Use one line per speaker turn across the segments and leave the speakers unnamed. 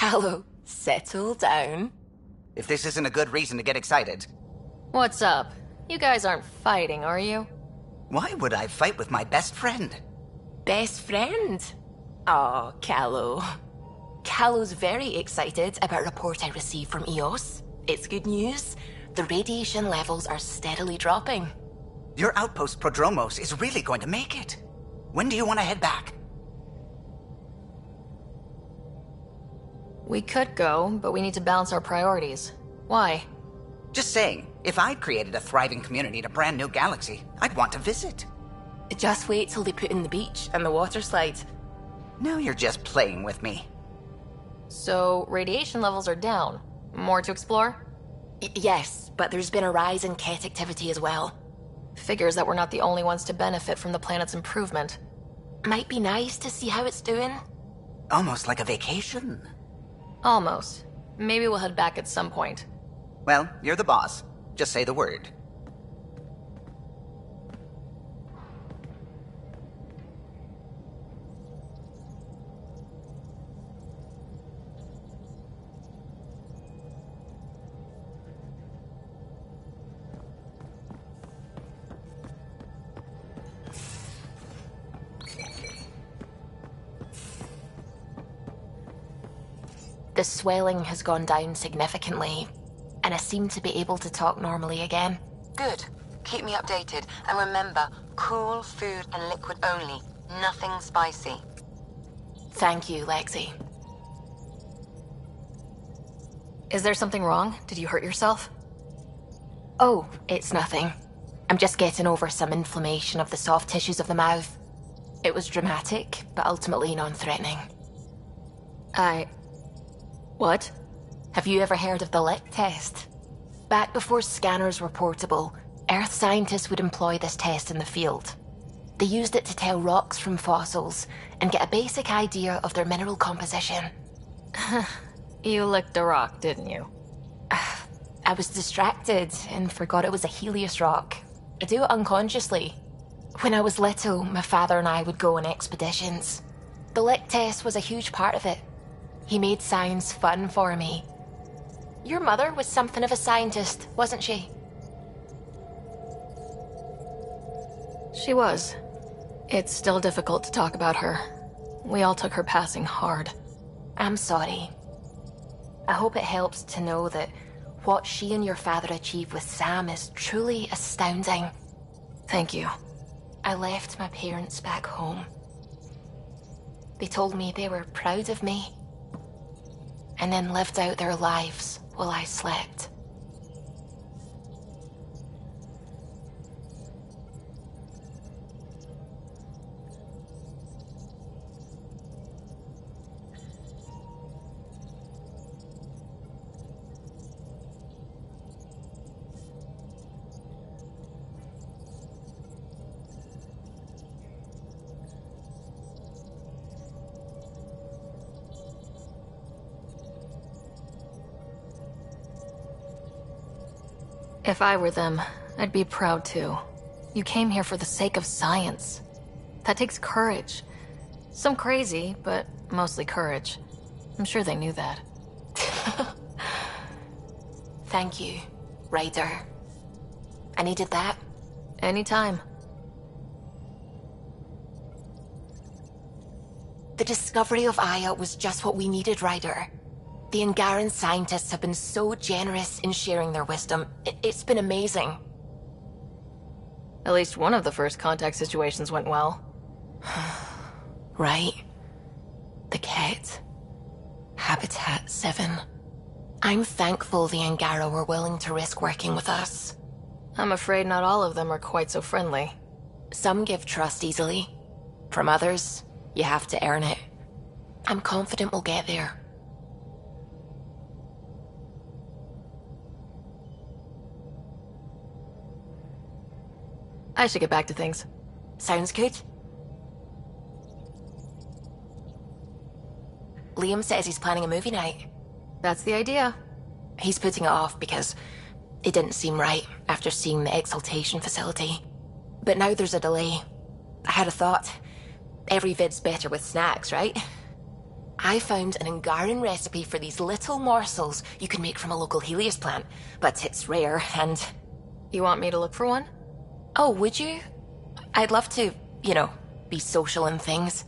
Callow, settle down.
If this isn't a good reason to get excited.
What's up? You guys aren't fighting, are you?
Why would I fight with my best friend?
Best friend? Oh, Callow. Callow's very excited about a report I received from EOS. It's good news. The radiation levels are steadily dropping.
Your outpost Prodromos is really going to make it. When do you want to head back?
We could go, but we need to balance our priorities. Why?
Just saying, if I'd created a thriving community in a brand new galaxy, I'd want to visit.
Just wait till they put in the beach and the water slide.
Now you're just playing with me.
So, radiation levels are down. More to explore?
Yes, but there's been a rise in Ket activity as well.
Figures that we're not the only ones to benefit from the planet's improvement.
Might be nice to see how it's doing.
Almost like a vacation.
Almost. Maybe we'll head back at some point.
Well, you're the boss. Just say the word.
The swelling has gone down significantly, and I seem to be able to talk normally again.
Good. Keep me updated. And remember, cool food and liquid only. Nothing spicy.
Thank you, Lexi.
Is there something wrong? Did you hurt yourself?
Oh, it's nothing. I'm just getting over some inflammation of the soft tissues of the mouth. It was dramatic, but ultimately non-threatening.
What?
Have you ever heard of the lick test? Back before scanners were portable, Earth scientists would employ this test in the field. They used it to tell rocks from fossils and get a basic idea of their mineral composition.
You licked a rock, didn't you?
I was distracted and forgot it was a Helios rock. I do it unconsciously. When I was little, my father and I would go on expeditions. The lick test was a huge part of it. He made science fun for me. Your mother was something of a scientist, wasn't she?
She was. It's still difficult to talk about her. We all took her passing hard.
I'm sorry. I hope it helps to know that what she and your father achieved with Sam is truly astounding.
Thank you.
I left my parents back home. They told me they were proud of me, and then lived out their lives while I slept.
If I were them, I'd be proud too. You came here for the sake of science. That takes courage. Some crazy, but mostly courage. I'm sure they knew that.
Thank you, Ryder. I needed that.
Anytime.
The discovery of Aya was just what we needed, Ryder. The Angaran scientists have been so generous in sharing their wisdom. It's been amazing.
At least one of the first contact situations went well.
Right. The Ket. Habitat 7. I'm thankful the Angara were willing to risk working with us.
I'm afraid not all of them are quite so friendly.
Some give trust easily. From others, you have to earn it. I'm confident we'll get there.
I should get back to things.
Sounds good. Liam says he's planning a movie night.
That's the idea.
He's putting it off because it didn't seem right after seeing the exaltation facility. But now there's a delay. I had a thought. Every vid's better with snacks, right? I found an Angaran recipe for these little morsels you can make from a local Helios plant, but it's rare and...
You want me to look for one?
Oh, would you? I'd love to, be social and things.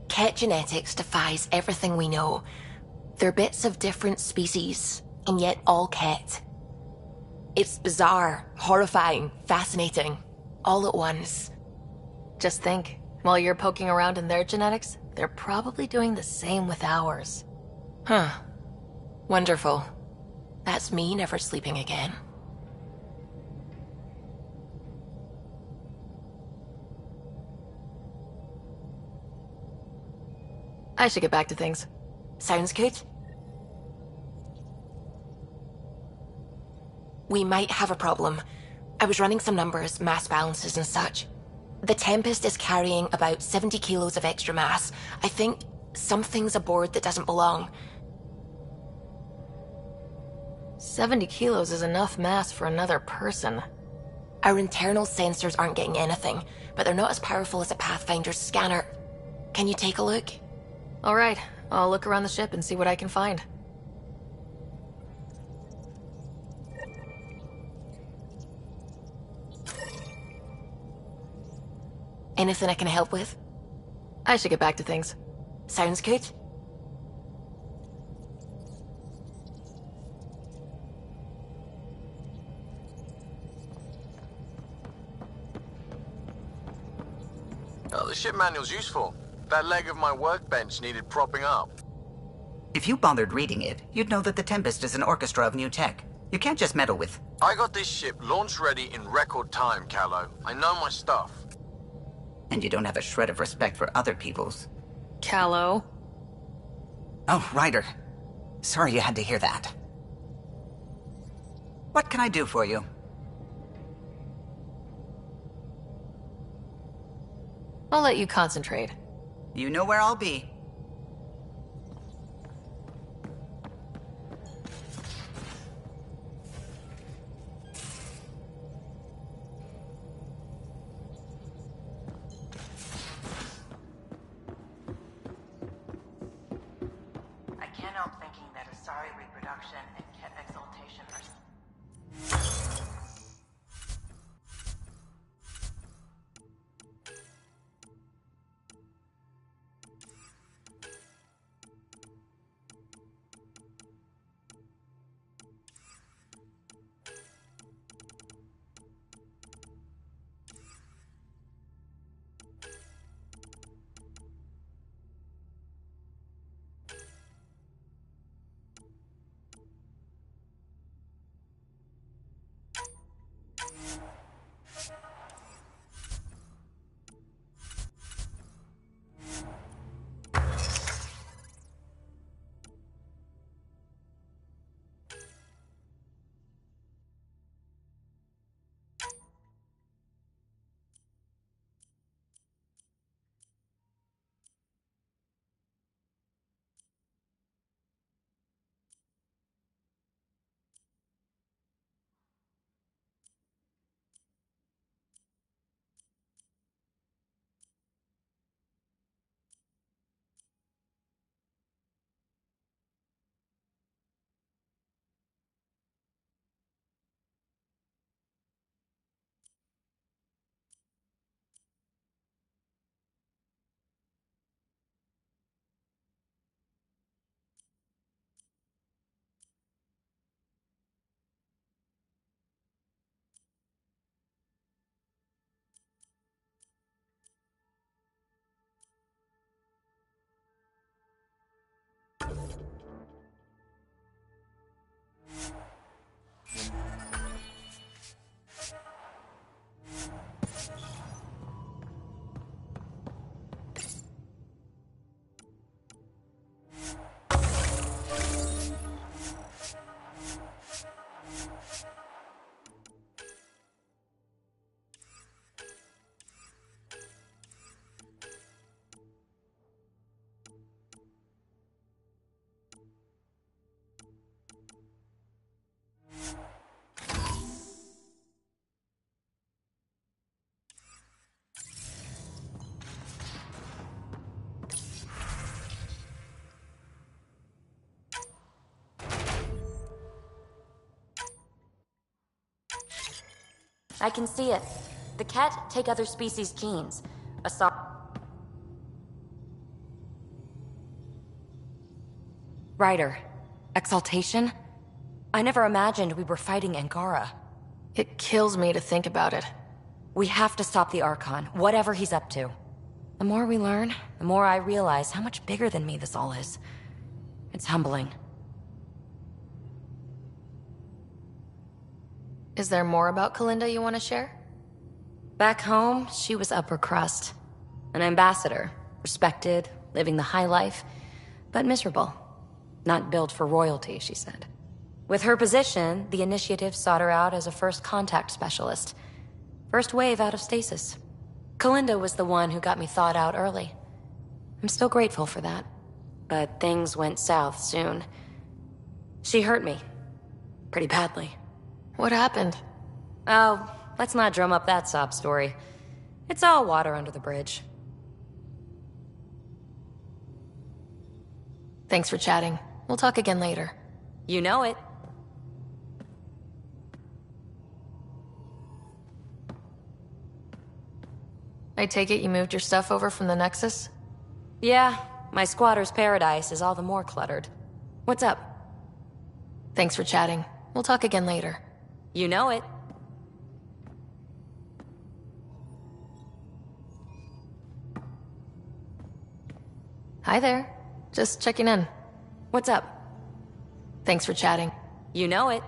Ket genetics defies everything we know. They're bits of different species, and yet all Ket. It's bizarre, horrifying, fascinating, all at once.
Just think, while you're poking around in their genetics, they're probably doing the same with ours.
Huh. Wonderful. That's me never sleeping again.
I should get back to things.
Sounds good. We might have a problem. I was running some numbers, mass balances and such. The Tempest is carrying about 70 kilos of extra mass. I think something's aboard that doesn't belong.
70 kilos is enough mass for another person.
Our internal sensors aren't getting anything, but they're not as powerful as a Pathfinder's scanner. Can you take a look?
Alright, I'll look around the ship and see what I can find.
Anything I can help with?
I should get back to things.
Sounds good.
Oh, the ship manual's useful. That leg of my workbench needed propping up.
If you bothered reading it, you'd know that the Tempest is an orchestra of new tech. You can't just meddle with...
I got this ship launch ready in record time, Callow. I know my stuff.
And you don't have a shred of respect for other people's.
Callow.
Oh, Ryder. Sorry you had to hear that. What can I do for you?
I'll let you concentrate.
You know where I'll be.
I can't help thinking that Asari reproduction and Ket exaltation are...
I can see it. The cat take other species' genes. Ryder. Exaltation? I never imagined we were fighting Angara.
It kills me to think about it.
We have to stop the Archon, whatever he's up to. The more we learn, the more I realize how much bigger than me this all is. It's humbling.
Is there more about Kalinda you want to share?
Back home, she was upper crust. An ambassador, respected, living the high life, but miserable. Not built for royalty, she said. With her position, the initiative sought her out as a first contact specialist. First wave out of stasis. Kalinda was the one who got me thawed out early. I'm still grateful for that. But things went south soon. She hurt me. Pretty badly.
What happened?
Oh, let's not drum up that sob story. It's all water under the bridge.
Thanks for chatting. We'll talk again later.
You know it.
I take it you moved your stuff over from the Nexus?
Yeah, my squatter's paradise is all the more cluttered. What's up?
Thanks for chatting. We'll talk again later.
You know it.
Hi there. Just checking in.
What's up?
Thanks for chatting.
You know it.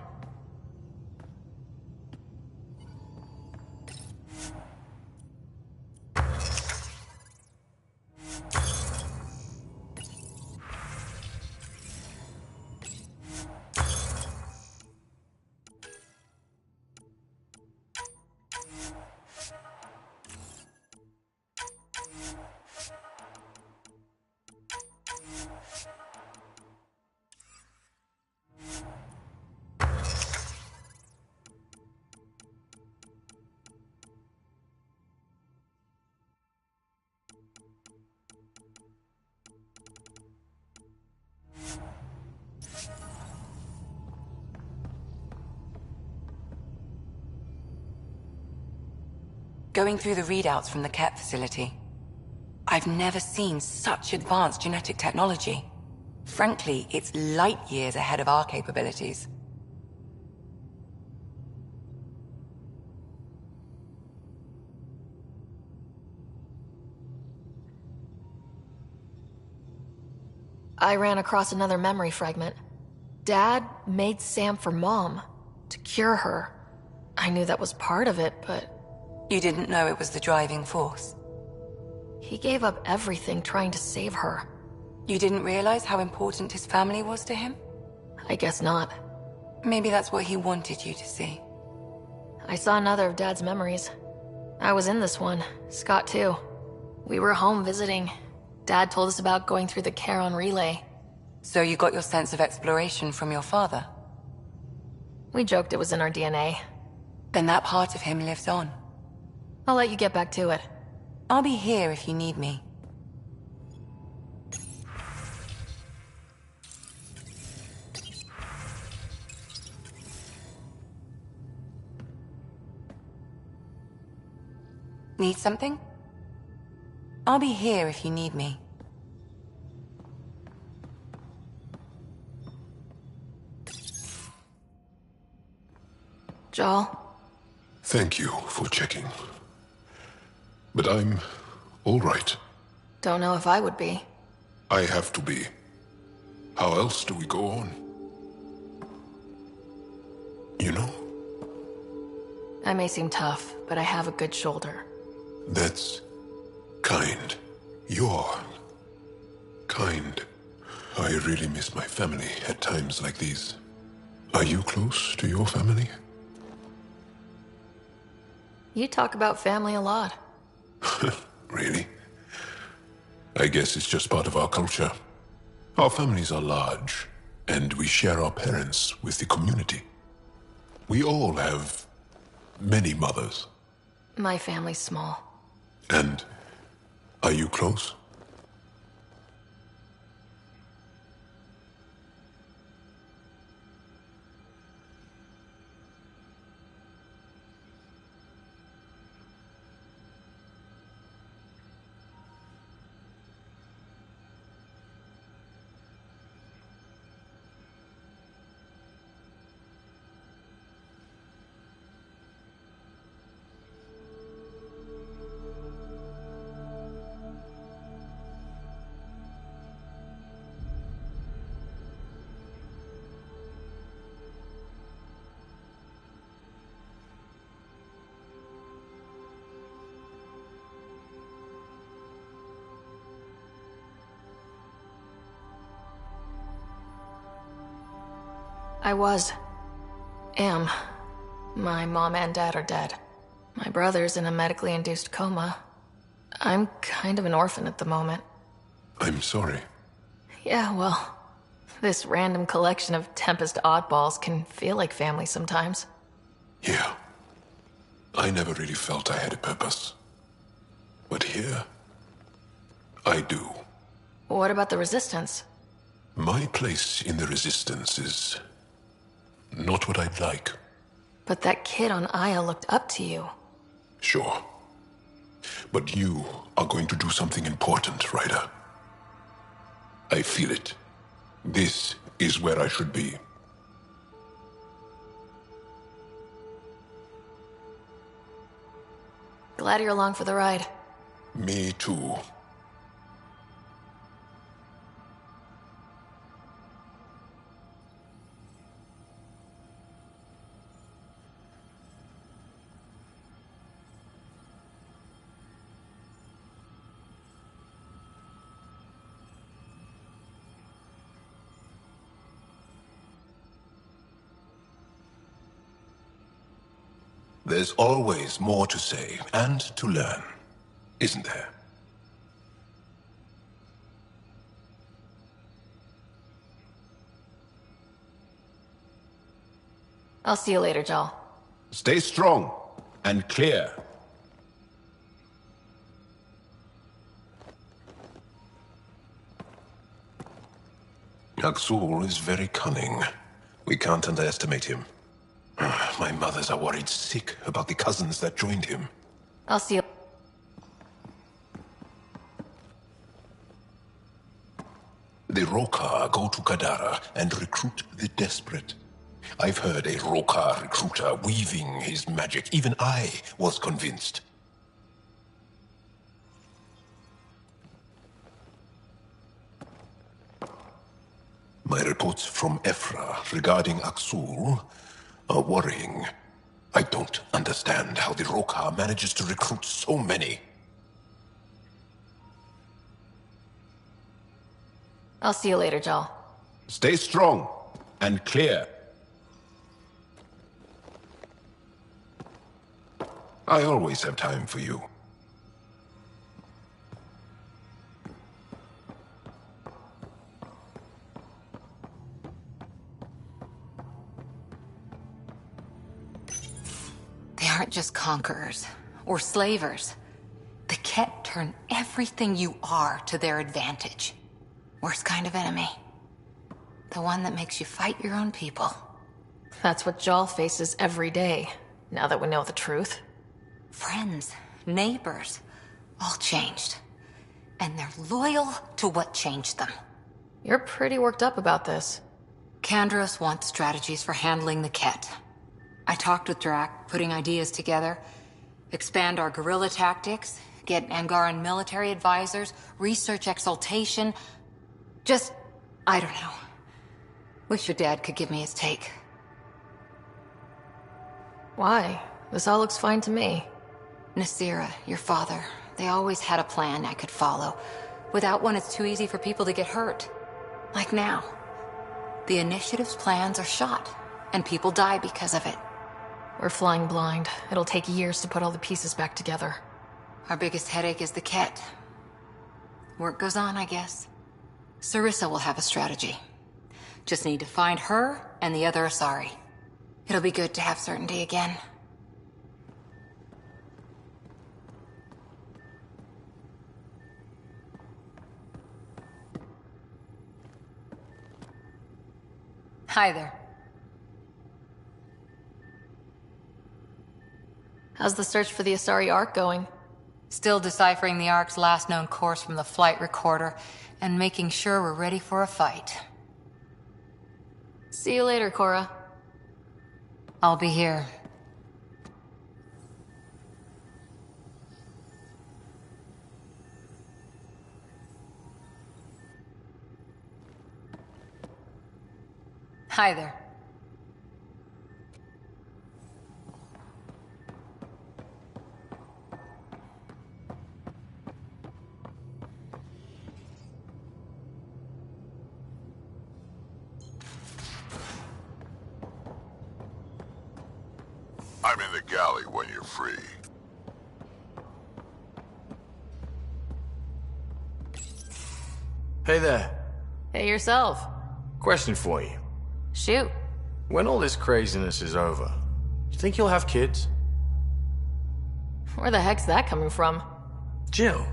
Going through the readouts from the Ket facility, I've never seen such advanced genetic technology. Frankly, it's light years ahead of our capabilities.
I ran across another memory fragment. Dad made Sam for Mom, to cure her. I knew that was part of it, but...
You didn't know it was the driving force?
He gave up everything trying to save her.
You didn't realize how important his family was to him?
I guess not.
Maybe that's what he wanted you to see.
I saw another of Dad's memories. I was in this one, Scott too. We were home visiting. Dad told us about going through the Charon relay.
So you got your sense of exploration from your father?
We joked it was in our DNA.
Then that part of him lives on.
I'll let you get back to it.
I'll be here if you need me. Need something? I'll be here if you need me.
Joel?
Thank you for checking. But I'm all right.
Don't know if I would be.
I have to be. How else do we go on? You know?
I may seem tough, but I have a good shoulder.
That's kind. You're kind. I really miss my family at times like these. Are you close to your family?
You talk about family a lot.
Really? I guess it's just part of our culture. Our families are large, and we share our parents with the community. We all have many mothers.
My family's small.
And are you close?
I was. Am. My mom and dad are dead. My brother's in a medically induced coma. I'm kind of an orphan at the moment.
I'm sorry.
Yeah, well, this random collection of Tempest oddballs can feel like family sometimes.
Yeah. I never really felt I had a purpose. But here, I do.
What about the Resistance?
My place in the Resistance is not what I'd like.
But that kid on Aya looked up to you.
Sure. But you are going to do something important, Ryder. I feel it. This is where I should be.
Glad you're along for the ride.
Me too. There's always more to say and to learn, isn't there?
I'll see you later, Jal.
Stay strong and clear. Aksul is very cunning. We can't underestimate him. My mothers are worried sick about the cousins that joined him.
I'll see you.
The Rokar go to Kadara and recruit the desperate. I've heard a Rokar recruiter weaving his magic. Even I was convinced. My reports from Ephra regarding Aksul are worrying. I don't understand how the Rokar manages to recruit so many.
I'll see you later, Jal.
Stay strong and clear. I always have time for you.
They aren't just conquerors or slavers. The Ket turn everything you are to their advantage. Worst kind of enemy. The one that makes you fight your own people.
That's what Jal faces every day, now that we know the truth.
Friends, neighbors, all changed. And they're loyal to what changed them.
You're pretty worked up about this.
Kandros wants strategies for handling the Ket. I talked with Drac, putting ideas together. Expand our guerrilla tactics, get Angaran military advisors, research exaltation. Just, I don't know. Wish your dad could give me his take.
Why? This all looks fine to me.
Nasira, your father, they always had a plan I could follow. Without one, it's too easy for people to get hurt. Like now. The Initiative's plans are shot, and people die because of it.
We're flying blind. It'll take years to put all the pieces back together.
Our biggest headache is the Ket. Work goes on, I guess. Sarissa will have a strategy. Just need to find her and the other Asari. It'll be good to have certainty again. Hi there.
How's the search for the Asari Ark going?
Still deciphering the Ark's last known course from the flight recorder, and making sure we're ready for a fight.
See you later, Cora.
I'll be here. Hi there.
I'm in the galley when you're free.
Hey there.
Hey yourself.
Question for you.
Shoot.
When all this craziness is over, you think you'll have kids?
Where the heck's that coming from?
Jill,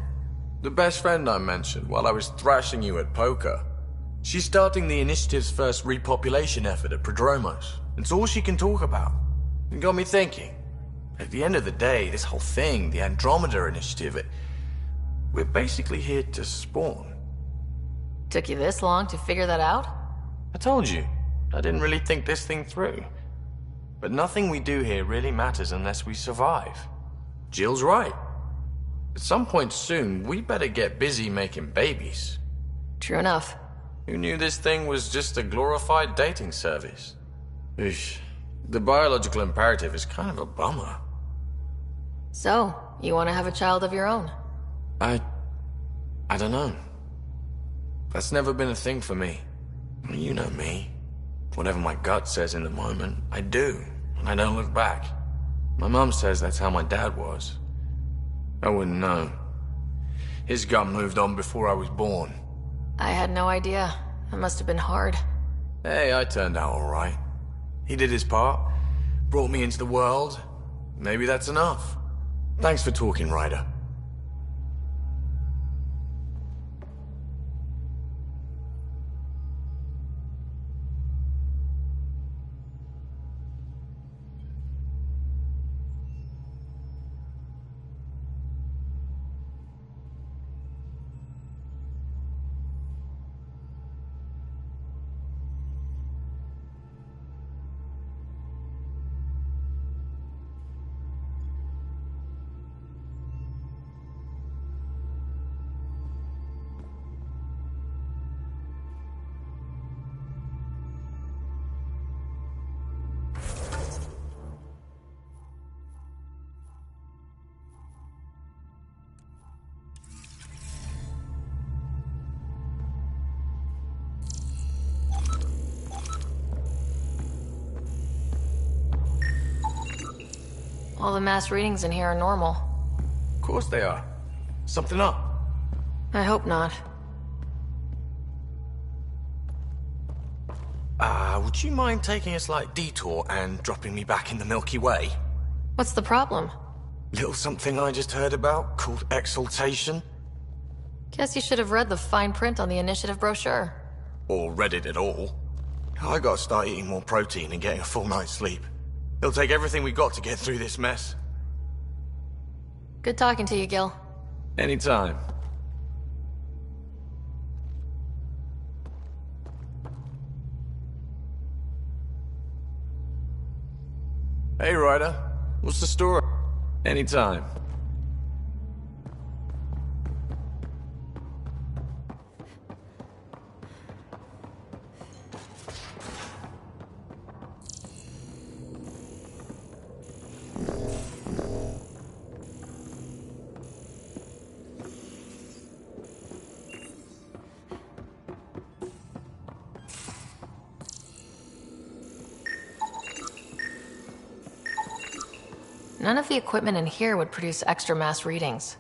the best friend I mentioned while I was thrashing you at poker. She's starting the initiative's first repopulation effort at Prodromos. It's all she can talk about. It got me thinking. At the end of the day, this whole thing, the Andromeda initiative, we're basically here to spawn.
Took you this long to figure that out?
I told you, I didn't really think this thing through. But nothing we do here really matters unless we survive. Jill's right. At some point soon, we better get busy making babies.
True enough.
Who knew this thing was just a glorified dating service? Eesh. The biological imperative is kind of a bummer.
So, you want to have a child of your own?
I don't know. That's never been a thing for me. You know me. Whatever my gut says in the moment, I do, and I don't look back. My mom says that's how my dad was. I wouldn't know. His gut moved on before I was born.
I had no idea. It must have been hard.
Hey, I turned out all right. He did his part, brought me into the world. Maybe that's enough. Thanks for talking, Ryder.
All the mass readings in here are normal.
Of course they are. Something up.
I hope not.
Would you mind taking a slight detour and dropping me back in the Milky Way?
What's the problem?
Little something I just heard about called exaltation.
Guess you should have read the fine print on the initiative brochure.
Or read it at all. I gotta start eating more protein and getting a full night's sleep. It'll take everything we got to get through this mess.
Good talking to you, Gil.
Anytime. Hey, Ryder. What's the story? Anytime.
None of the equipment in here would produce extra mass readings.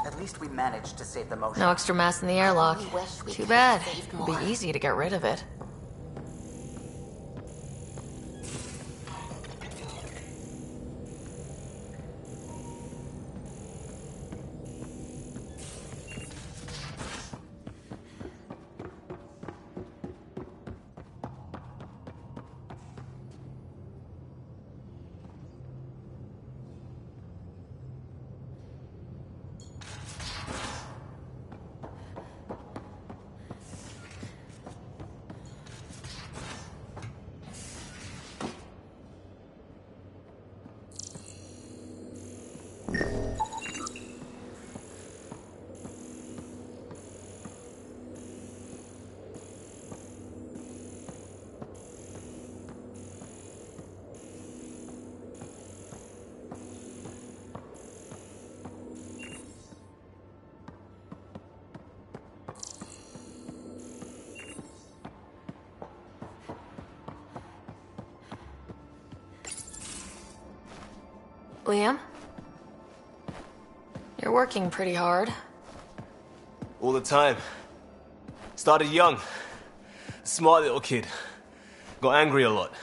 At least we managed to save the motion.
No extra mass in the airlock.
I wish we
Too
could
bad.
have saved
It'd
more.
be easy to get rid of it. Liam? You're working pretty hard.
All the time. Started young. Smart little kid. Got angry a lot.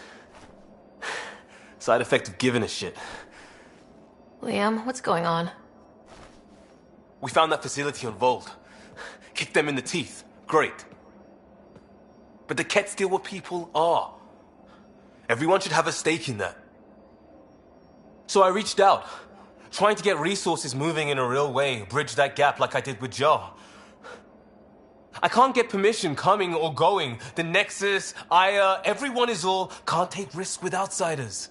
Side effect of giving a shit.
Liam, what's going on?
We found that facility on Vold. Kicked them in the teeth. Great. But the Ket's still what people are. Everyone should have a stake in that. So I reached out, trying to get resources moving in a real way, bridge that gap like I did with Joe. I can't get permission coming or going. The Nexus, Aya, everyone is all can't take risks with outsiders.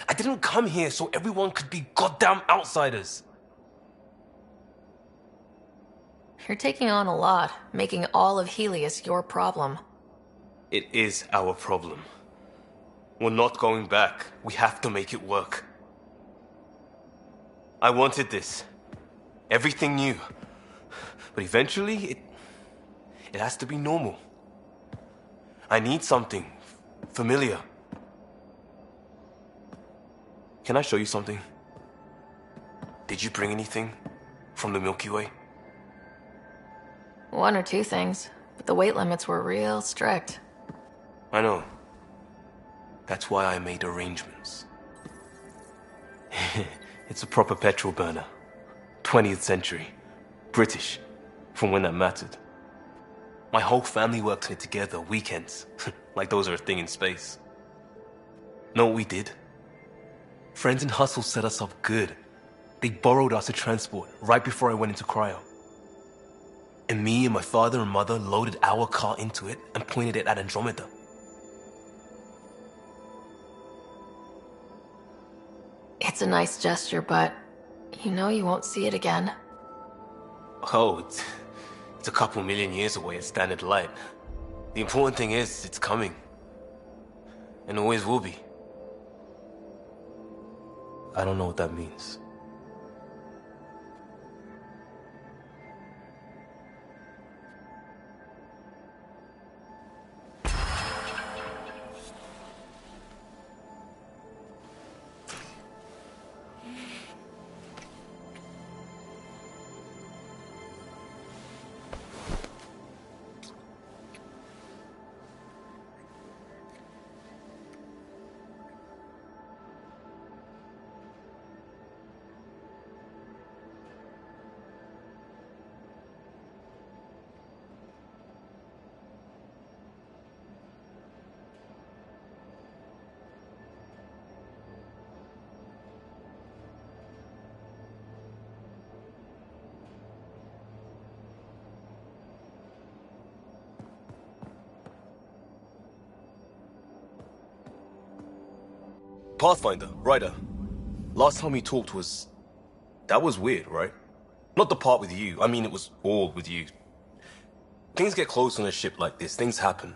I didn't come here so everyone could be goddamn outsiders.
You're taking on a lot, making all of Helios your problem.
It is our problem. We're not going back. We have to make it work. I wanted this. Everything new. But eventually, it has to be normal. I need something familiar. Can I show you something? Did you bring anything from the Milky Way?
One or two things, but the weight limits were real strict.
I know. That's why I made arrangements. It's a proper petrol burner. 20th century. British. From when that mattered. My whole family worked on it together, weekends. Like those are a thing in space. Know what we did? Friends in Hustle set us up good. They borrowed us to transport right before I went into cryo. And me and my father and mother loaded our car into it and pointed it at Andromeda.
It's a nice gesture, but you know you won't see it again.
Oh, it's a couple million years away at standard light. The important thing is, it's coming. And always will be. I don't know what that means. Pathfinder, Ryder. Last time we talked was... That was weird, right? Not the part with you. I mean, it was all with you. Things get close on a ship like this. Things happen.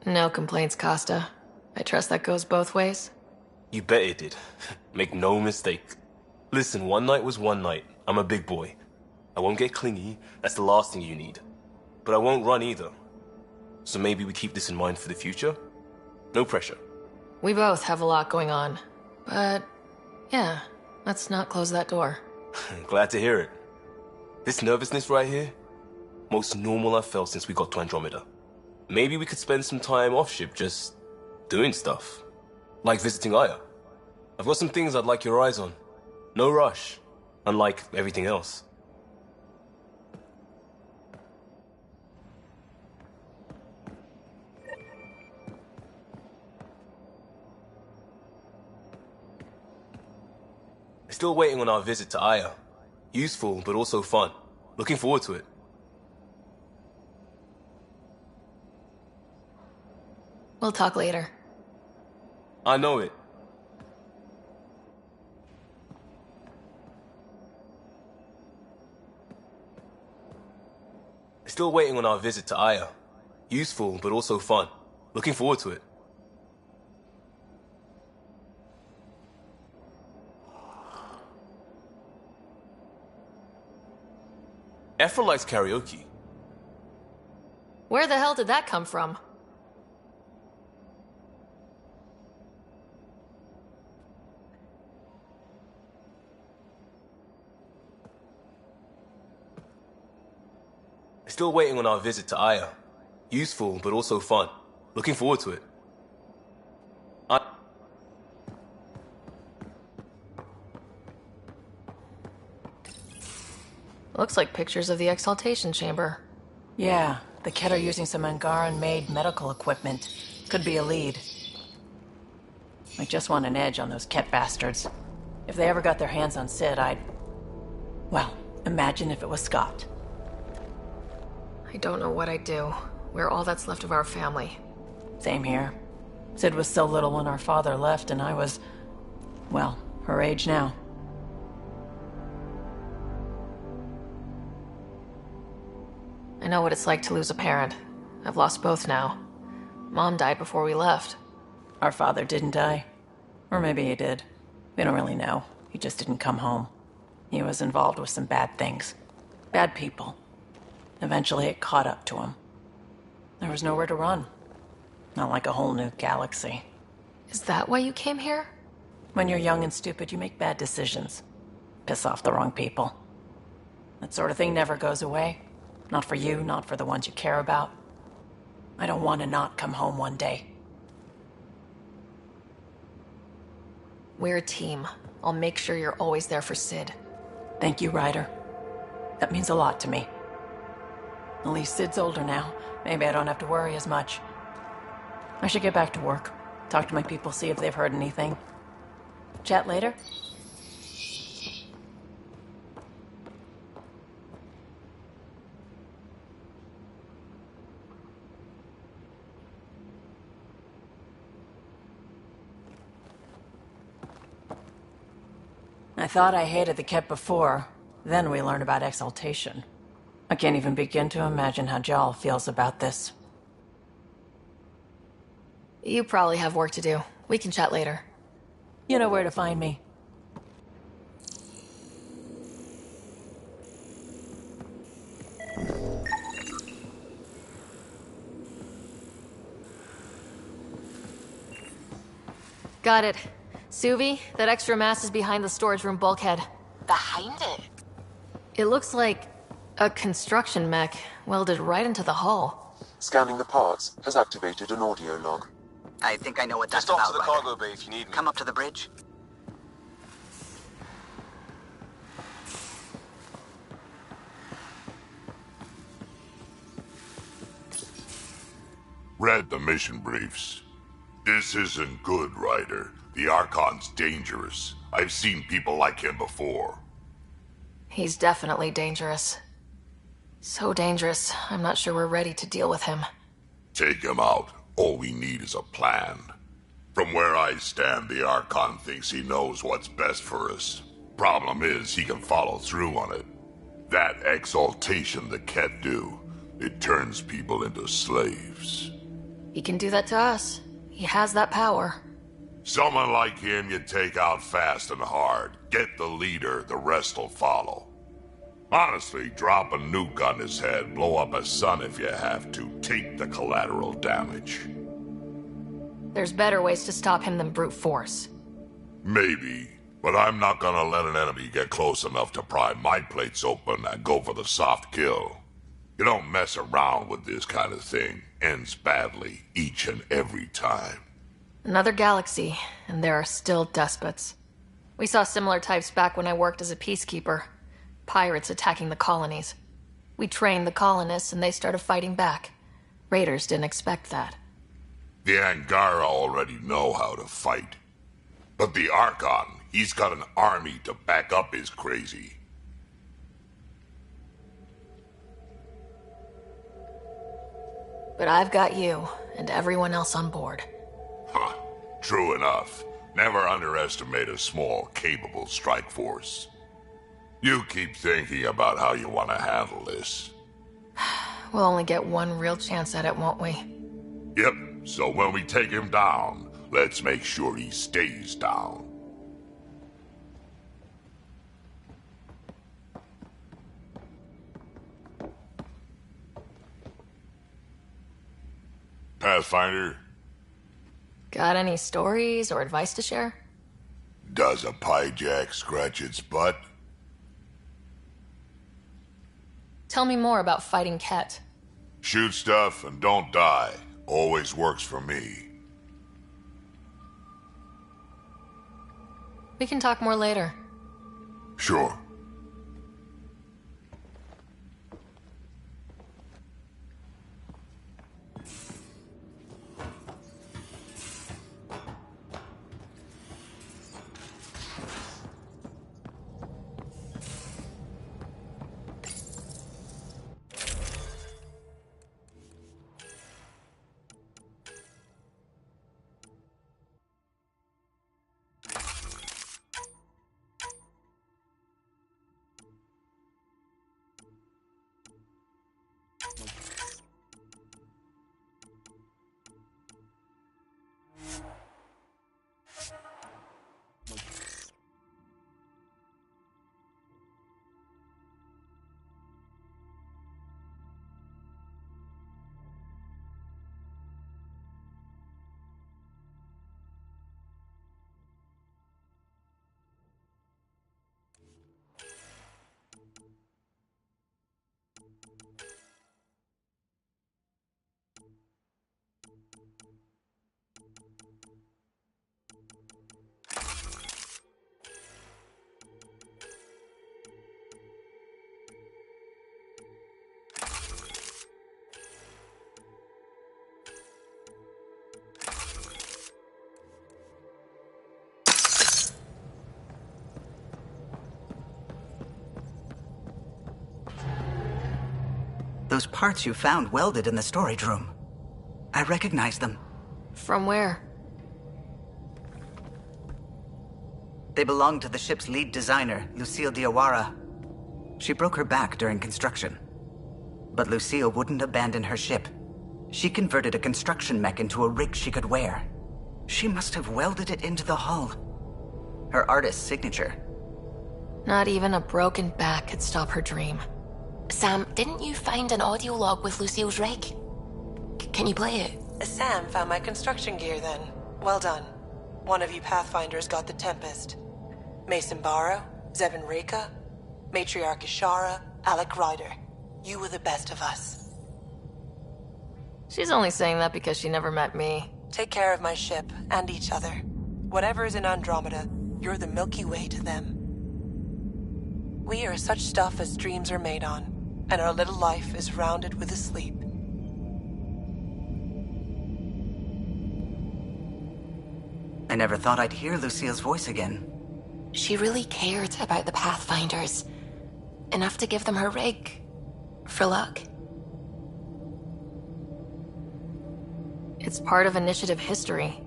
No complaints, Costa. I trust that goes both ways.
You bet it did. Make no mistake. Listen, one night was one night. I'm a big boy. I won't get clingy. That's the last thing you need. But I won't run either. So maybe we keep this in mind for the future? No pressure.
We both have a lot going on. But, yeah, let's not close that door.
Glad to hear it. This nervousness right here, most normal I've felt since we got to Andromeda. Maybe we could spend some time off-ship just doing stuff. Like visiting Aya. I've got some things I'd like your eyes on. No rush, unlike everything else. Still waiting on our visit to Aya. Useful, but also fun. Looking forward to it.
We'll talk later.
I know it. Still waiting on our visit to Aya. Useful, but also fun. Looking forward to it. Efra likes karaoke.
Where the hell did that come from?
Still waiting on our visit to Aya. Useful, but also fun. Looking forward to it.
Looks like pictures of the exaltation chamber.
Yeah, the Ket are using some Angaran-made medical equipment. Could be a lead. I just want an edge on those Ket bastards. If they ever got their hands on Sid, well, imagine if it was Scott.
I don't know what I'd do. We're all that's left of our family.
Same here. Sid was so little when our father left, and I was, well, her age now.
I know what it's like to lose a parent. I've lost both now. Mom died before we left.
Our father didn't die. Or maybe he did. We don't really know. He just didn't come home. He was involved with some bad things. Bad people. Eventually it caught up to him. There was nowhere to run. Not like a whole new galaxy.
Is that why you came here?
When you're young and stupid, you make bad decisions. Piss off the wrong people. That sort of thing never goes away. Not for you, not for the ones you care about. I don't want to not come home one day.
We're a team. I'll make sure you're always there for Sid.
Thank you, Ryder. That means a lot to me. At least Sid's older now. Maybe I don't have to worry as much. I should get back to work. Talk to my people, see if they've heard anything. Chat later? I thought I hated the Ket before. Then we learned about exaltation. I can't even begin to imagine how Jal feels about this.
You probably have work to do. We can chat later.
You know where to find me.
Got it. Suvi, that extra mass is behind the storage room bulkhead.
Behind it?
It looks like a construction mech welded right into the hull.
Scanning the parts has activated an audio log.
I think I know what that's
Just off
about.
to the
Ryder.
cargo bay if you need me.
Come up to the bridge.
Read the mission briefs. This isn't good, Ryder. The Archon's dangerous. I've seen people like him before.
He's definitely dangerous. So dangerous, I'm not sure we're ready to deal with him.
Take him out. All we need is a plan. From where I stand, the Archon thinks he knows what's best for us. Problem is, he can follow through on it. That exaltation the Ket do, it turns people into slaves.
He can do that to us. He has that power.
Someone like him you take out fast and hard. Get the leader, the rest'll follow. Honestly, drop a nuke on his head, blow up a sun if you have to. Take the collateral damage.
There's better ways to stop him than brute force.
Maybe, but I'm not gonna let an enemy get close enough to pry my plates open and go for the soft kill. You don't mess around with this kind of thing. Ends badly, each and every time.
Another galaxy, and there are still despots. We saw similar types back when I worked as a peacekeeper. Pirates attacking the colonies. We trained the colonists and they started fighting back. Raiders didn't expect that.
The Angara already know how to fight. But the Archon, he's got an army to back up his crazy.
But I've got you, and everyone else on board.
Huh. True enough. Never underestimate a small, capable strike force. You keep thinking about how you want to handle this.
We'll only get one real chance at it, won't we?
Yep, so when we take him down, let's make sure he stays down. Pathfinder?
Got any stories or advice to share?
Does a pie jack scratch its butt?
Tell me more about fighting Ket.
Shoot stuff and don't die. Always works for me.
We can talk more later.
Sure.
Those parts you found welded in the storage room. I recognize them.
From where?
They belong to the ship's lead designer, Lucille Diawara. She broke her back during construction. But Lucille wouldn't abandon her ship. She converted a construction mech into a rig she could wear. She must have welded it into the hull. Her artist's signature.
Not even a broken back could stop her dream.
Sam, didn't you find an audio log with Lucille's rig? Can you play it?
Sam found my construction gear then. Well done. One of you Pathfinders got the Tempest. Mason Barrow, Zevin Reka, Matriarch Ishara, Alec Ryder. You were the best of us.
She's only saying that because she never met me.
Take care of my ship and each other. Whatever is in Andromeda, you're the Milky Way to them. We are such stuff as dreams are made on, and our little life is rounded with a sleep.
I never thought I'd hear Lucille's voice again.
She really cared about the Pathfinders. Enough to give them her rig. For luck.
It's part of Initiative history.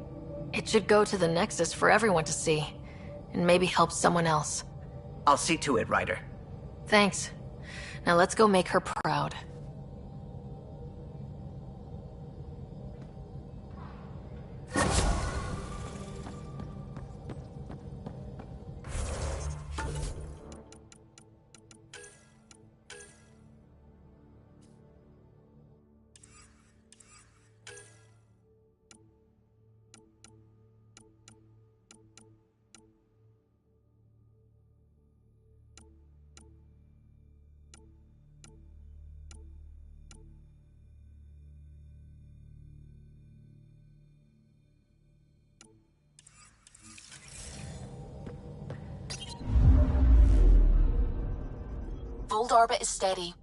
It should go to the Nexus for everyone to see, and maybe help someone else.
I'll see to it, Ryder.
Thanks. Now let's go make her proud.
Fold orbit is steady.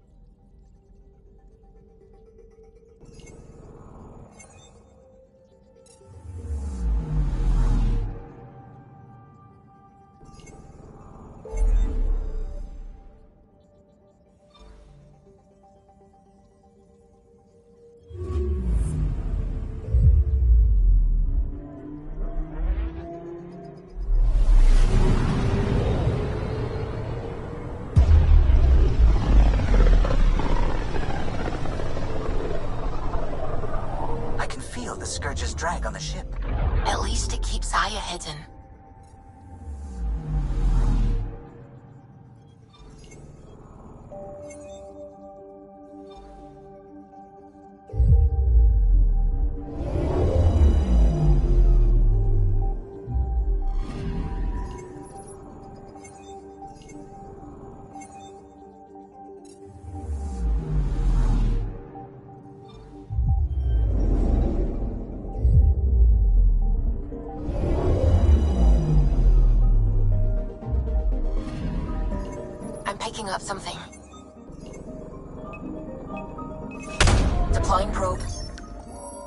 Scourge's drag on the ship.
At least it keeps Aya hidden. picking up something. Deploying probe.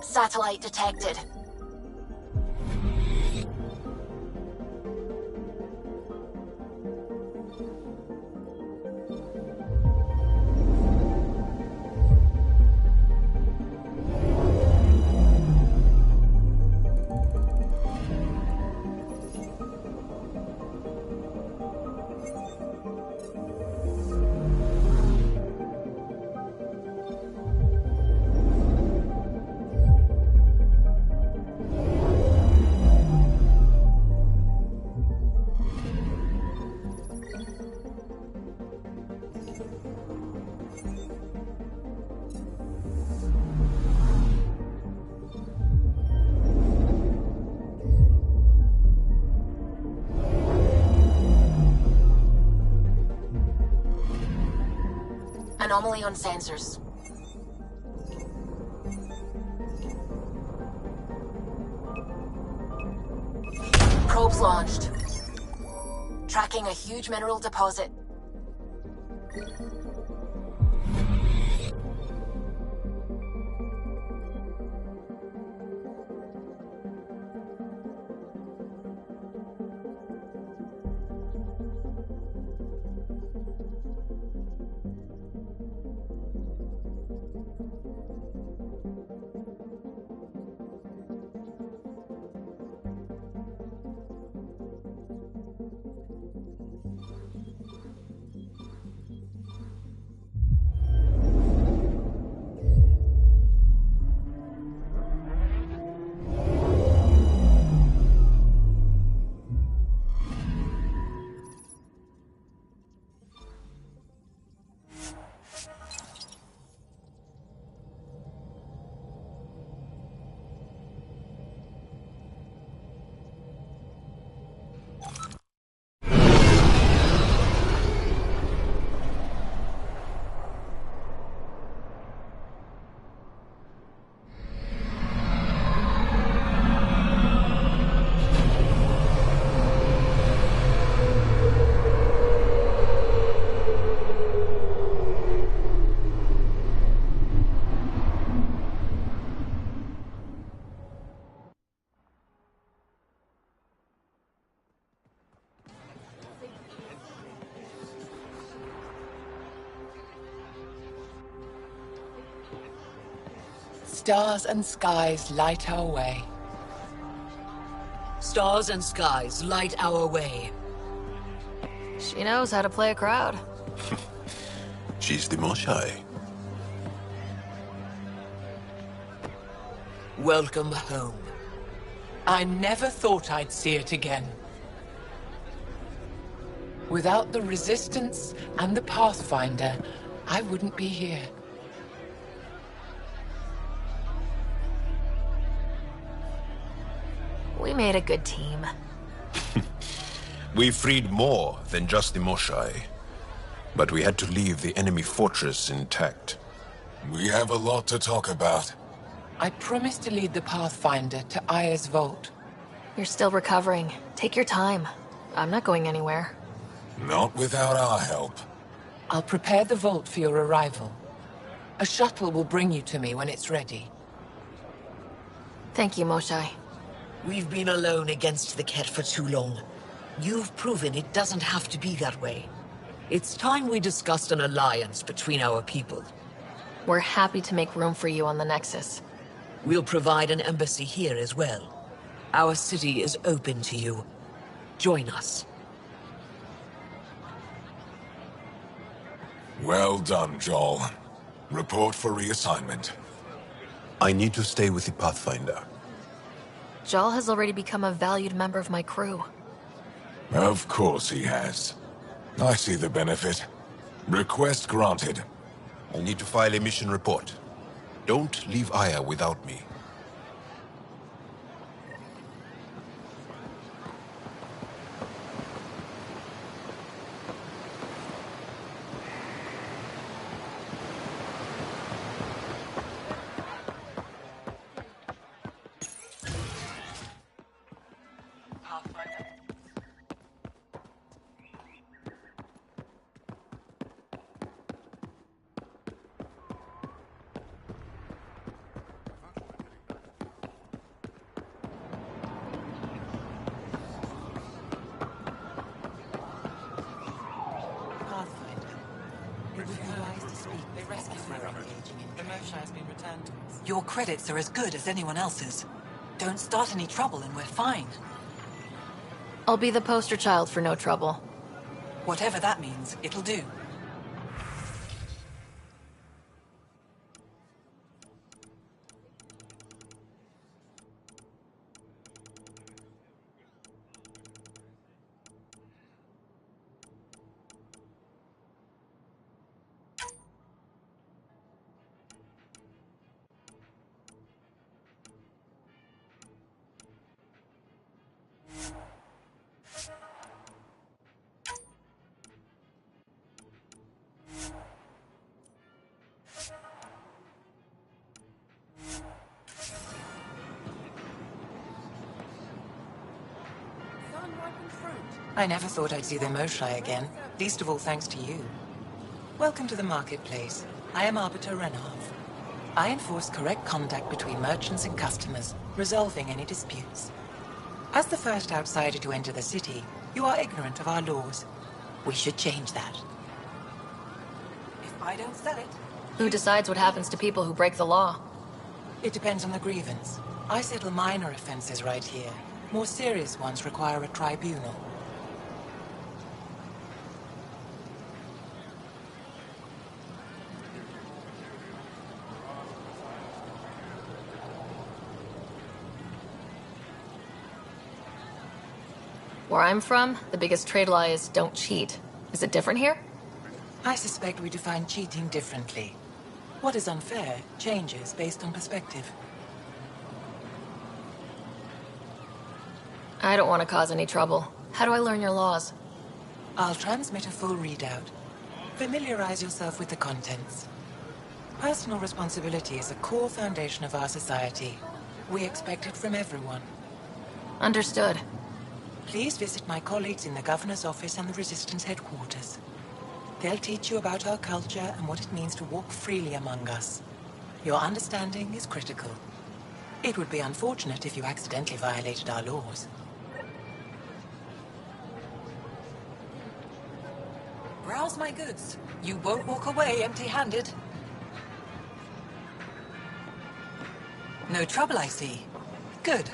Satellite detected. Anomaly on sensors. Probes launched. Tracking a huge mineral deposit.
Stars and skies light our way.
Stars and skies light our way.
She knows how to play a crowd.
She's the most shy.
Welcome home.
I never thought I'd see it again. Without the Resistance and the Pathfinder, I wouldn't be here.
We made a good team.
We freed more than just the Moshai. But we had to leave the enemy fortress intact.
We have a lot to talk about.
I promised to lead the Pathfinder to Aya's vault.
You're still recovering. Take your time. I'm not going anywhere.
Not without our help.
I'll prepare the vault for your arrival. A shuttle will bring you to me when it's ready.
Thank you, Moshai.
We've been alone against the Ket for too long. You've proven it doesn't have to be that way. It's time we discussed an alliance between our people.
We're happy to make room for you on the Nexus.
We'll provide an embassy here as well. Our city is open to you. Join us.
Well done, Joel. Report for reassignment.
I need to stay with the Pathfinder.
Jal has already become a valued member of my crew.
Of course he has. I see the benefit. Request granted.
I need to file a mission report. Don't leave Aya without me.
Your credits are as good as anyone else's. Don't start any trouble and we're fine.
I'll be the poster child for no trouble.
Whatever that means, it'll do. I never thought I'd see the Moshai again, least of all thanks to you. Welcome to the marketplace. I am Arbiter Renov. I enforce correct conduct between merchants and customers, resolving any disputes. As the first outsider to enter the city, you are ignorant of our laws. We should change that. If I don't sell it...
Who decides what happens to people who break the law?
It depends on the grievance. I settle minor offenses right here. More serious ones require a tribunal.
Where I'm from, the biggest trade law is don't cheat. Is it different here?
I suspect we define cheating differently. What is unfair changes based on perspective.
I don't want to cause any trouble. How do I learn your laws?
I'll transmit a full readout. Familiarize yourself with the contents. Personal responsibility is a core foundation of our society. We expect it from everyone.
Understood.
Please visit my colleagues in the Governor's office and the Resistance headquarters. They'll teach you about our culture and what it means to walk freely among us. Your understanding is critical. It would be unfortunate if you accidentally violated our laws. Browse my goods. You won't walk away empty-handed. No trouble, I see. Good.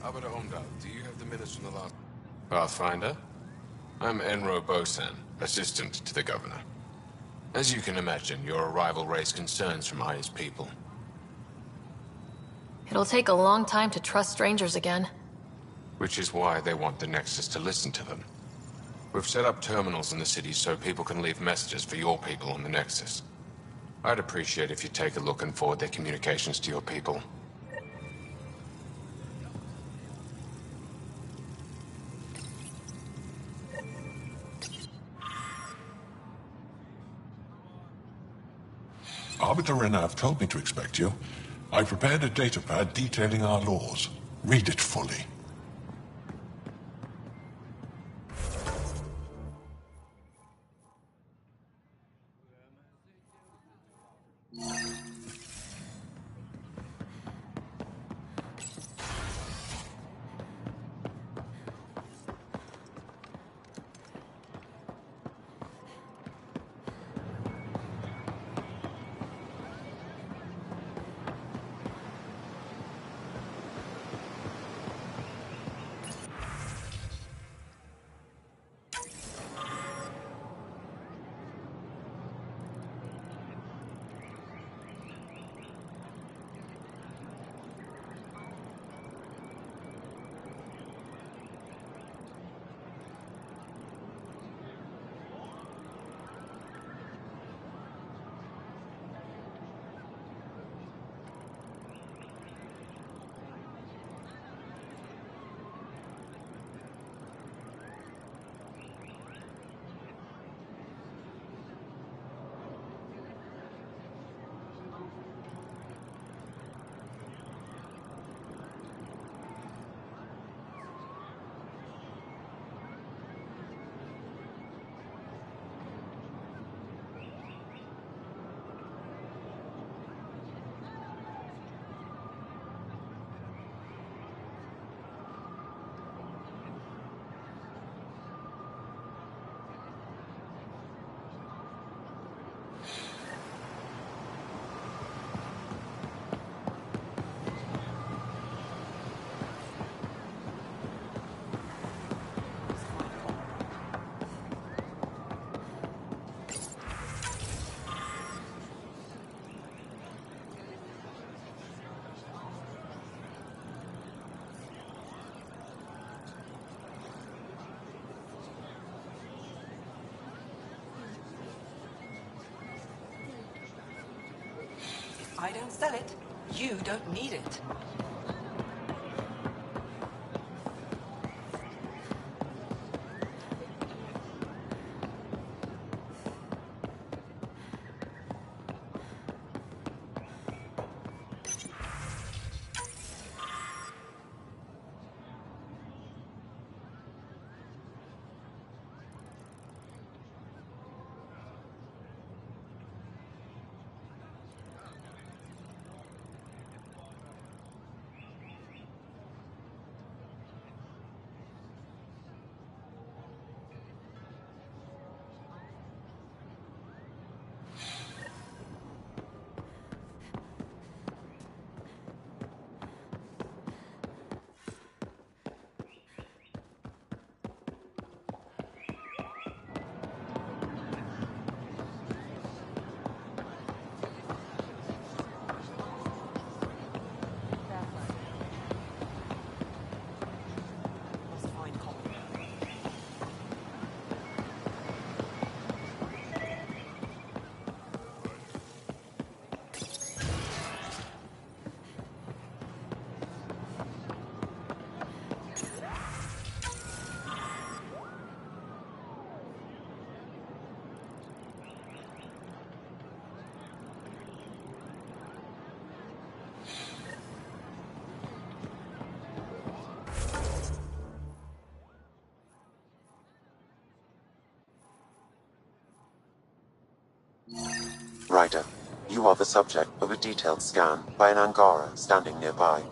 Arbiter Omdal, do you have the minutes from the last... Pathfinder? I'm Enro Bosan, assistant to the governor. As you can imagine, your arrival raised concerns from Aya's people.
It'll take a long time to trust strangers again.
Which is why they want the Nexus to listen to them. We've set up terminals in the city so people can leave messages for your people on the Nexus. I'd appreciate if you take a look and forward their communications to your people.
Arbiter Renav told me to expect you. I prepared a datapad detailing our laws. Read it fully.
I don't sell it. You don't need it.
Ryder, you are the subject of a detailed scan by an Angara standing nearby.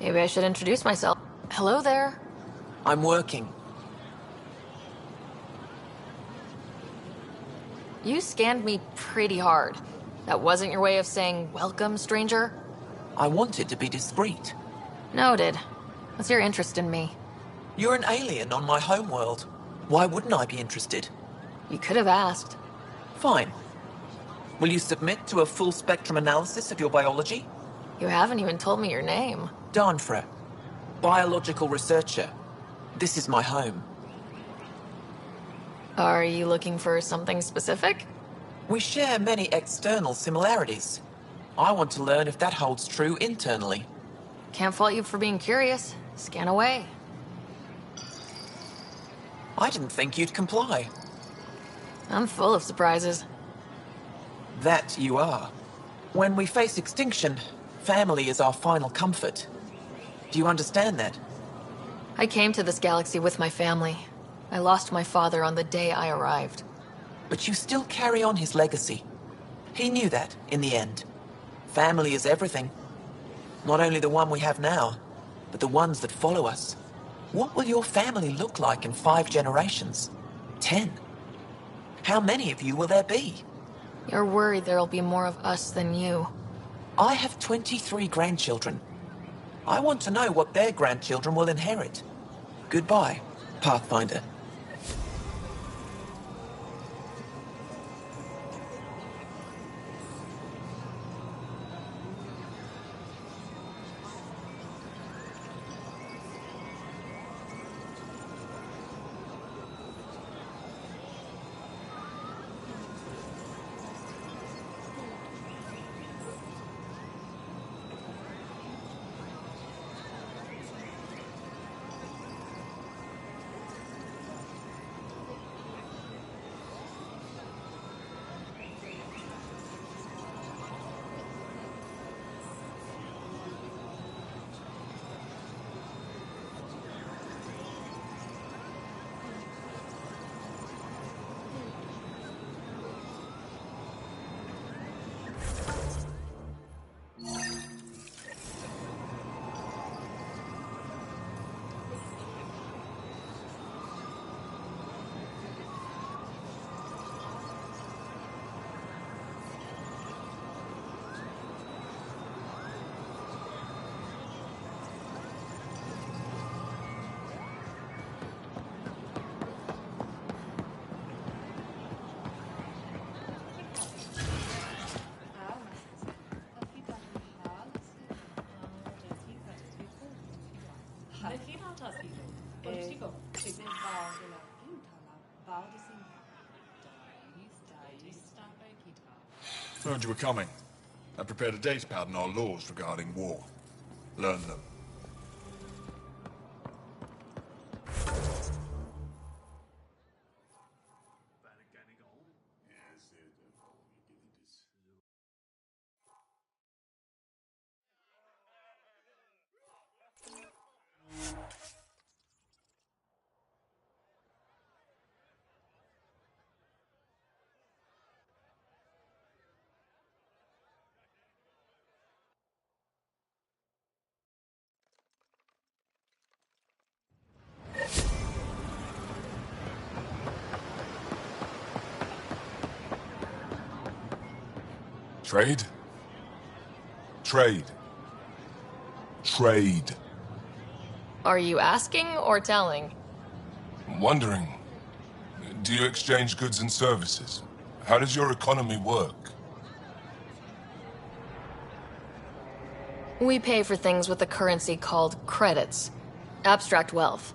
Maybe I should introduce myself. Hello there.
I'm working.
You scanned me pretty hard. That wasn't your way of saying, welcome, stranger?
I wanted to be discreet.
Noted. What's your interest in me?
You're an alien on my homeworld. Why wouldn't I be interested?
You could have asked.
Fine. Will you submit to a full spectrum analysis of your biology?
You haven't even told me your name.
Darnfra. Biological researcher. This is my home.
Are you looking for something specific?
We share many external similarities. I want to learn if that holds true internally.
Can't fault you for being curious. Scan away.
I didn't think you'd comply.
I'm full of surprises.
That you are. When we face extinction, family is our final comfort. Do you understand that?
I came to this galaxy with my family. I lost my father on the day I arrived.
But you still carry on his legacy. He knew that, in the end. Family is everything. Not only the one we have now, but the ones that follow us. What will your family look like in 5 generations? 10? How many of you will there be?
You're worried there'll be more of us than you.
I have 23 grandchildren. I want to know what their grandchildren will inherit. Goodbye, Pathfinder.
Heard you were coming. I prepared a data pad on our laws regarding war. Learn them. Trade? Trade. Trade.
Are you asking or telling?
Wondering, do you exchange goods and services? How does your economy work?
We pay for things with a currency called credits. Abstract wealth.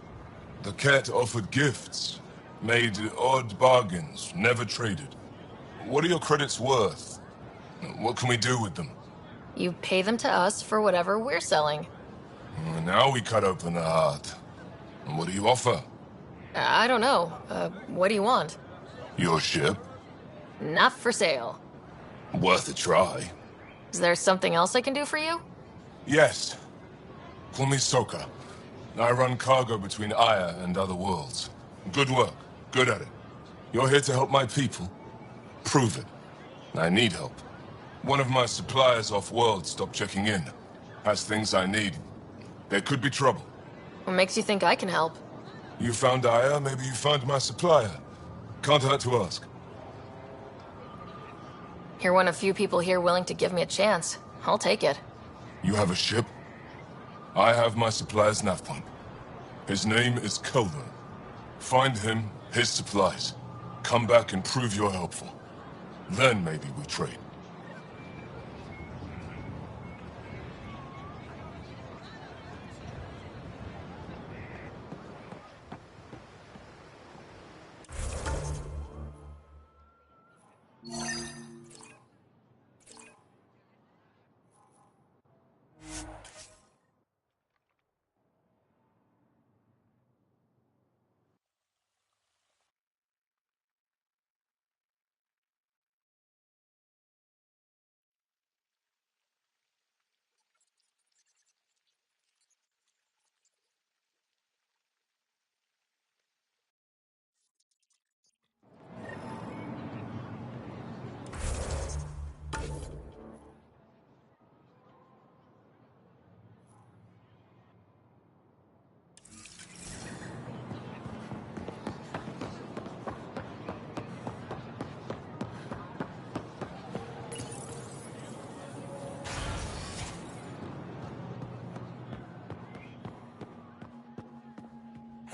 The cat offered gifts, made odd bargains, never traded. What are your credits worth? What can we do with them?
You pay them to us for whatever we're selling.
Now we cut open the heart. What do you offer?
I don't know. What do you want?
Your ship?
Not for sale.
Worth a try.
Is there something else I can do for you?
Yes. Call me Soka. I run cargo between Aya and other worlds. Good work. Good at it. You're here to help my people? Prove it. I need help. One of my suppliers off-world stopped checking in. Has things I need. There could be trouble.
What makes you think I can help?
You found Aya, maybe you found my supplier. Can't hurt to ask.
You're one of few people here willing to give me a chance. I'll take it.
You have a ship? I have my supplier's nav point. His name is Kelvin. Find him, his supplies. Come back and prove you're helpful. Then maybe we trade.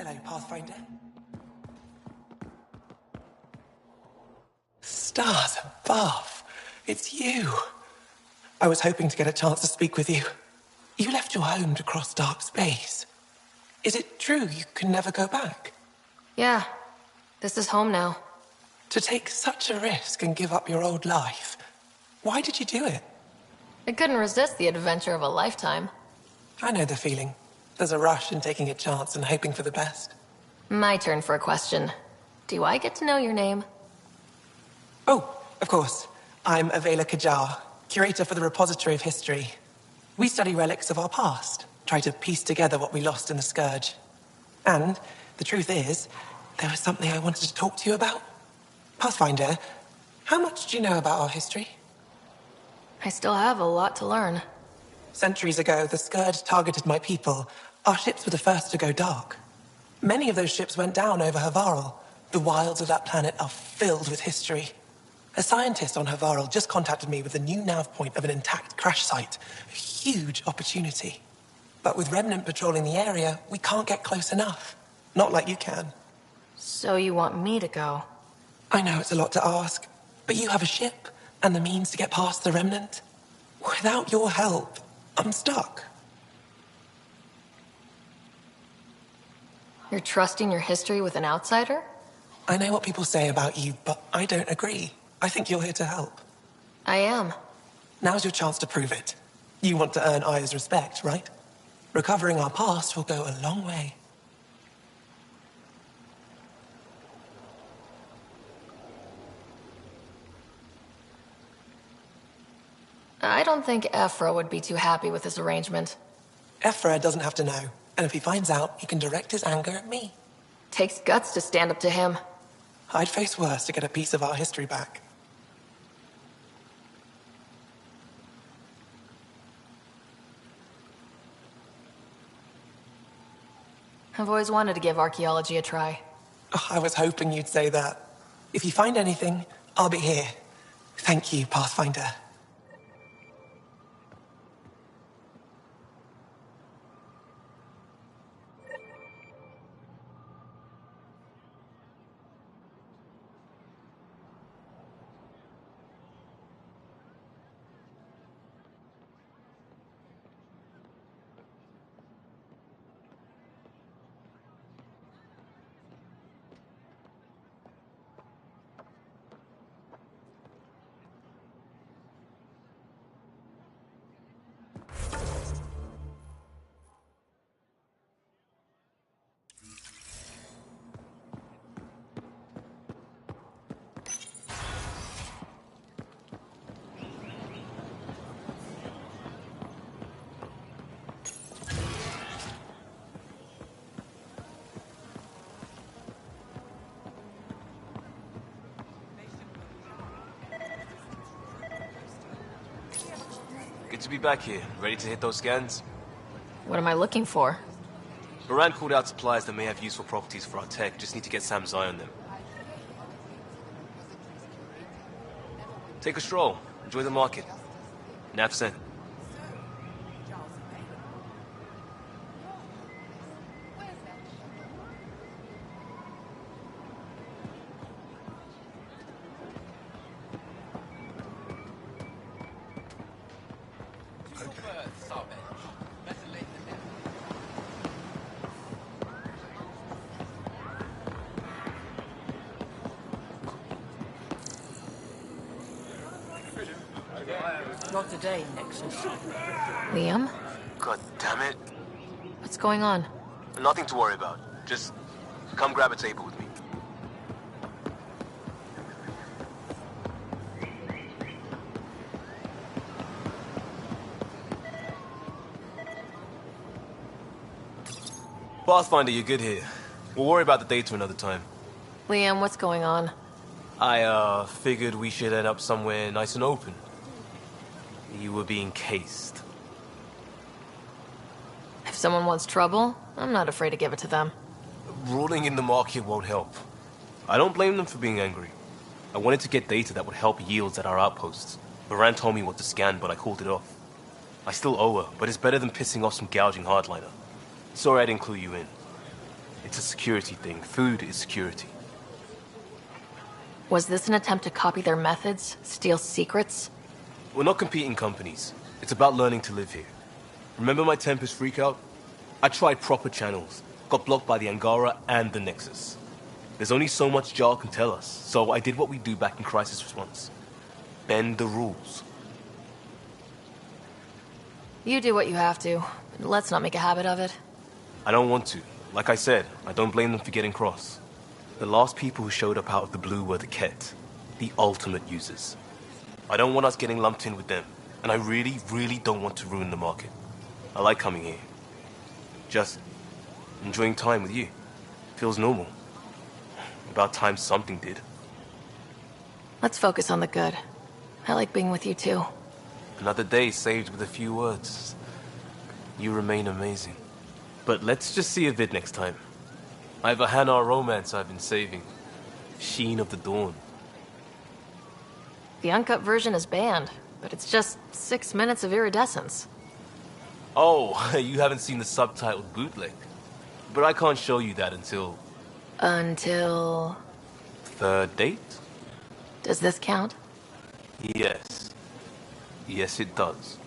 Hello, Pathfinder. Stars above! It's you! I was hoping to get a chance to speak with you. You left your home to cross dark space. Is it true you can never go back?
Yeah. This is home now.
To take such a risk and give up your old life, why did you do it?
I couldn't resist the adventure of a lifetime.
I know the feeling. There's a rush in taking a chance and hoping for the best.
My turn for a question. Do I get to know your name?
Oh, of course. I'm Avela Kajar, curator for the Repository of History. We study relics of our past, try to piece together what we lost in the Scourge. And the truth is, there was something I wanted to talk to you about. Pathfinder, how much do you know about our history?
I still have a lot to learn.
Centuries ago, the Scourge targeted my people. Our ships were the first to go dark. Many of those ships went down over Havarl. The wilds of that planet are filled with history. A scientist on Havarl just contacted me with a new nav point of an intact crash site. A huge opportunity. But with Remnant patrolling the area, we can't get close enough. Not like you can.
So you want me to go?
I know it's a lot to ask, but you have a ship and the means to get past the Remnant. Without your help, I'm stuck.
You're trusting your history with an outsider?
I know what people say about you, but I don't agree. I think you're here to help.
I am.
Now's your chance to prove it. You want to earn Aya's respect, right? Recovering our past will go a long way.
I don't think Ephra would be too happy with this arrangement.
Ephra doesn't have to know, and if he finds out, he can direct his anger at me.
Takes guts to stand up to him.
I'd face worse to get a piece of our history back.
I've always wanted to give archaeology a try.
Oh, I was hoping you'd say that. If you find anything, I'll be here. Thank you, Pathfinder.
Good to be back here. Ready to hit those scans?
What am I looking for?
Moran called out supplies that may have useful properties for our tech. Just need to get Sam's eye on them. Take a stroll. Enjoy the market. Nap sent.
Not today, Nexus.
Liam?
God damn it.
What's going on?
Nothing to worry about. Just come grab a table with me. Pathfinder, you're good here. We'll worry about the data another time.
Liam, what's going on?
I, figured we should end up somewhere nice and open. You were being cased.
If someone wants trouble, I'm not afraid to give it to them.
Ruling in the market won't help. I don't blame them for being angry. I wanted to get data that would help yields at our outposts. Moran told me what to scan, but I called it off. I still owe her, but it's better than pissing off some gouging hardliner. Sorry I didn't clue you in. It's a security thing. Food is security.
Was this an attempt to copy their methods? Steal secrets?
We're not competing companies. It's about learning to live here. Remember my Tempest freakout? I tried proper channels. Got blocked by the Angara and the Nexus. There's only so much Jar can tell us, so I did what we do back in crisis response. Bend the rules.
You do what you have to. Let's not make a habit of it.
I don't want to. Like I said, I don't blame them for getting cross. The last people who showed up out of the blue were the Ket, the ultimate users. I don't want us getting lumped in with them, and I really, really don't want to ruin the market. I like coming here. Just enjoying time with you. Feels normal. About time something did.
Let's focus on the good. I like being with you too.
Another day saved with a few words. You remain amazing. But let's just see a vid next time. I have a Hanar romance I've been saving. Sheen of the Dawn.
The uncut version is banned, but it's just 6 minutes of iridescence.
Oh, you haven't seen the subtitled bootleg. But I can't show you that until...
Until...
Third date?
Does this count?
Yes. Yes, it does.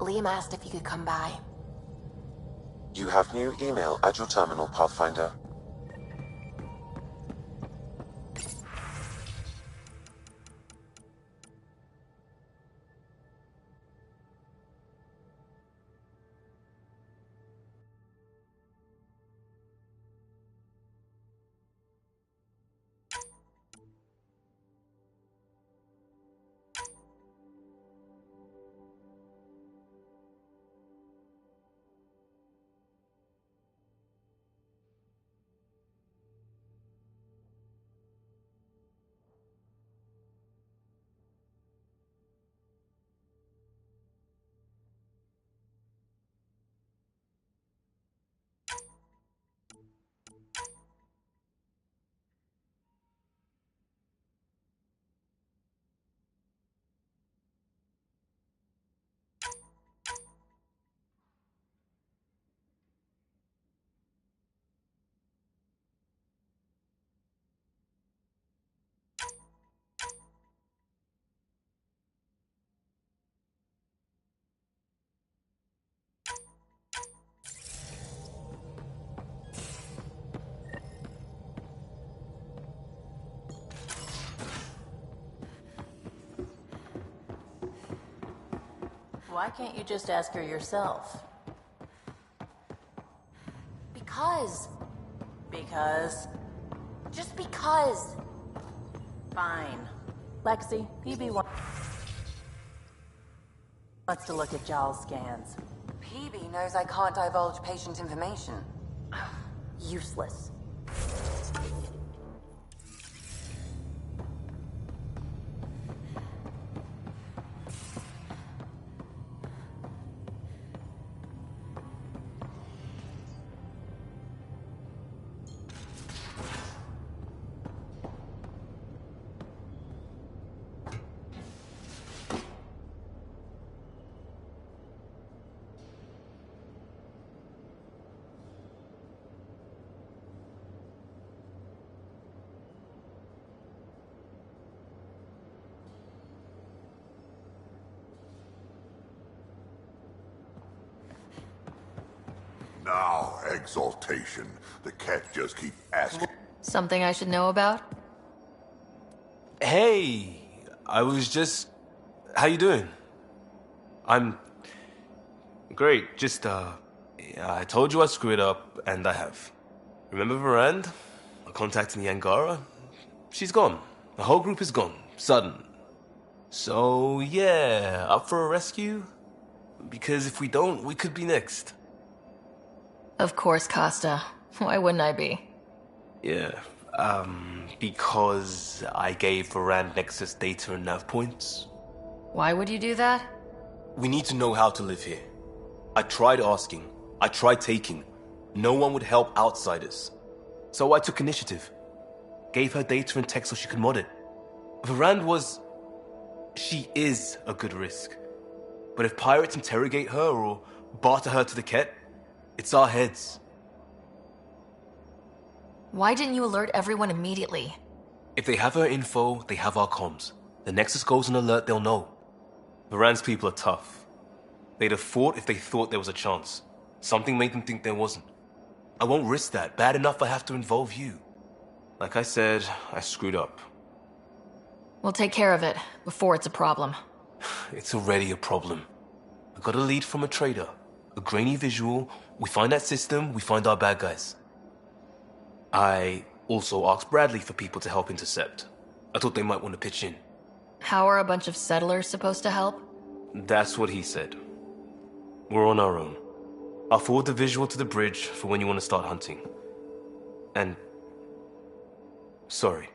Liam asked if you could come by.
You have new email at your terminal, Pathfinder.
Why can't you just ask her yourself?
Because.
Because?
Just because.
Fine. Lexi, PB wants to look at Jaal's scans.
PB knows I can't divulge patient information.
Useless.
Now, exaltation. The cat just keep asking.
Something I should know about?
Hey, I was just... How you doing? I'm... Great, just, yeah, I told you I screwed up, and I have. Remember Varand? I contacted the Angara? She's gone. The whole group is gone. Sudden. So, yeah, up for a rescue? Because if we don't, we could be next.
Of course, Costa. Why wouldn't I be?
Yeah, because I gave Varand Nexus data and nav points.
Why would you do that?
We need to know how to live here. I tried asking. I tried taking. No one would help outsiders. So I took initiative. Gave her data and tech so she could mod it. Varand was... She is a good risk. But if pirates interrogate her or barter her to the Ket, it's our heads.
Why didn't you alert everyone immediately?
If they have her info, they have our comms. The Nexus goes on alert, they'll know. Varand's people are tough. They'd have fought if they thought there was a chance. Something made them think there wasn't. I won't risk that. Bad enough I have to involve you. Like I said, I screwed up.
We'll take care of it before it's a problem.
It's already a problem. I got a lead from a trader. A grainy visual. We find that system, we find our bad guys. I also asked Bradley for people to help intercept. I thought they might want to pitch in.
How are a bunch of settlers supposed to help?
That's what he said. We're on our own. I'll forward the visual to the bridge for when you want to start hunting. And... sorry.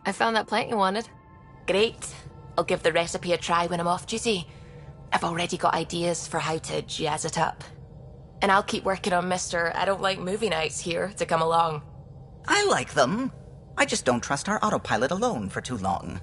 I found that plant you wanted.
Great. I'll give the recipe a try when I'm off duty. I've already got ideas for how to jazz it up. And I'll keep working on Mr. I don't like movie nights here to come along.
I like them. I just don't trust our autopilot alone for too long.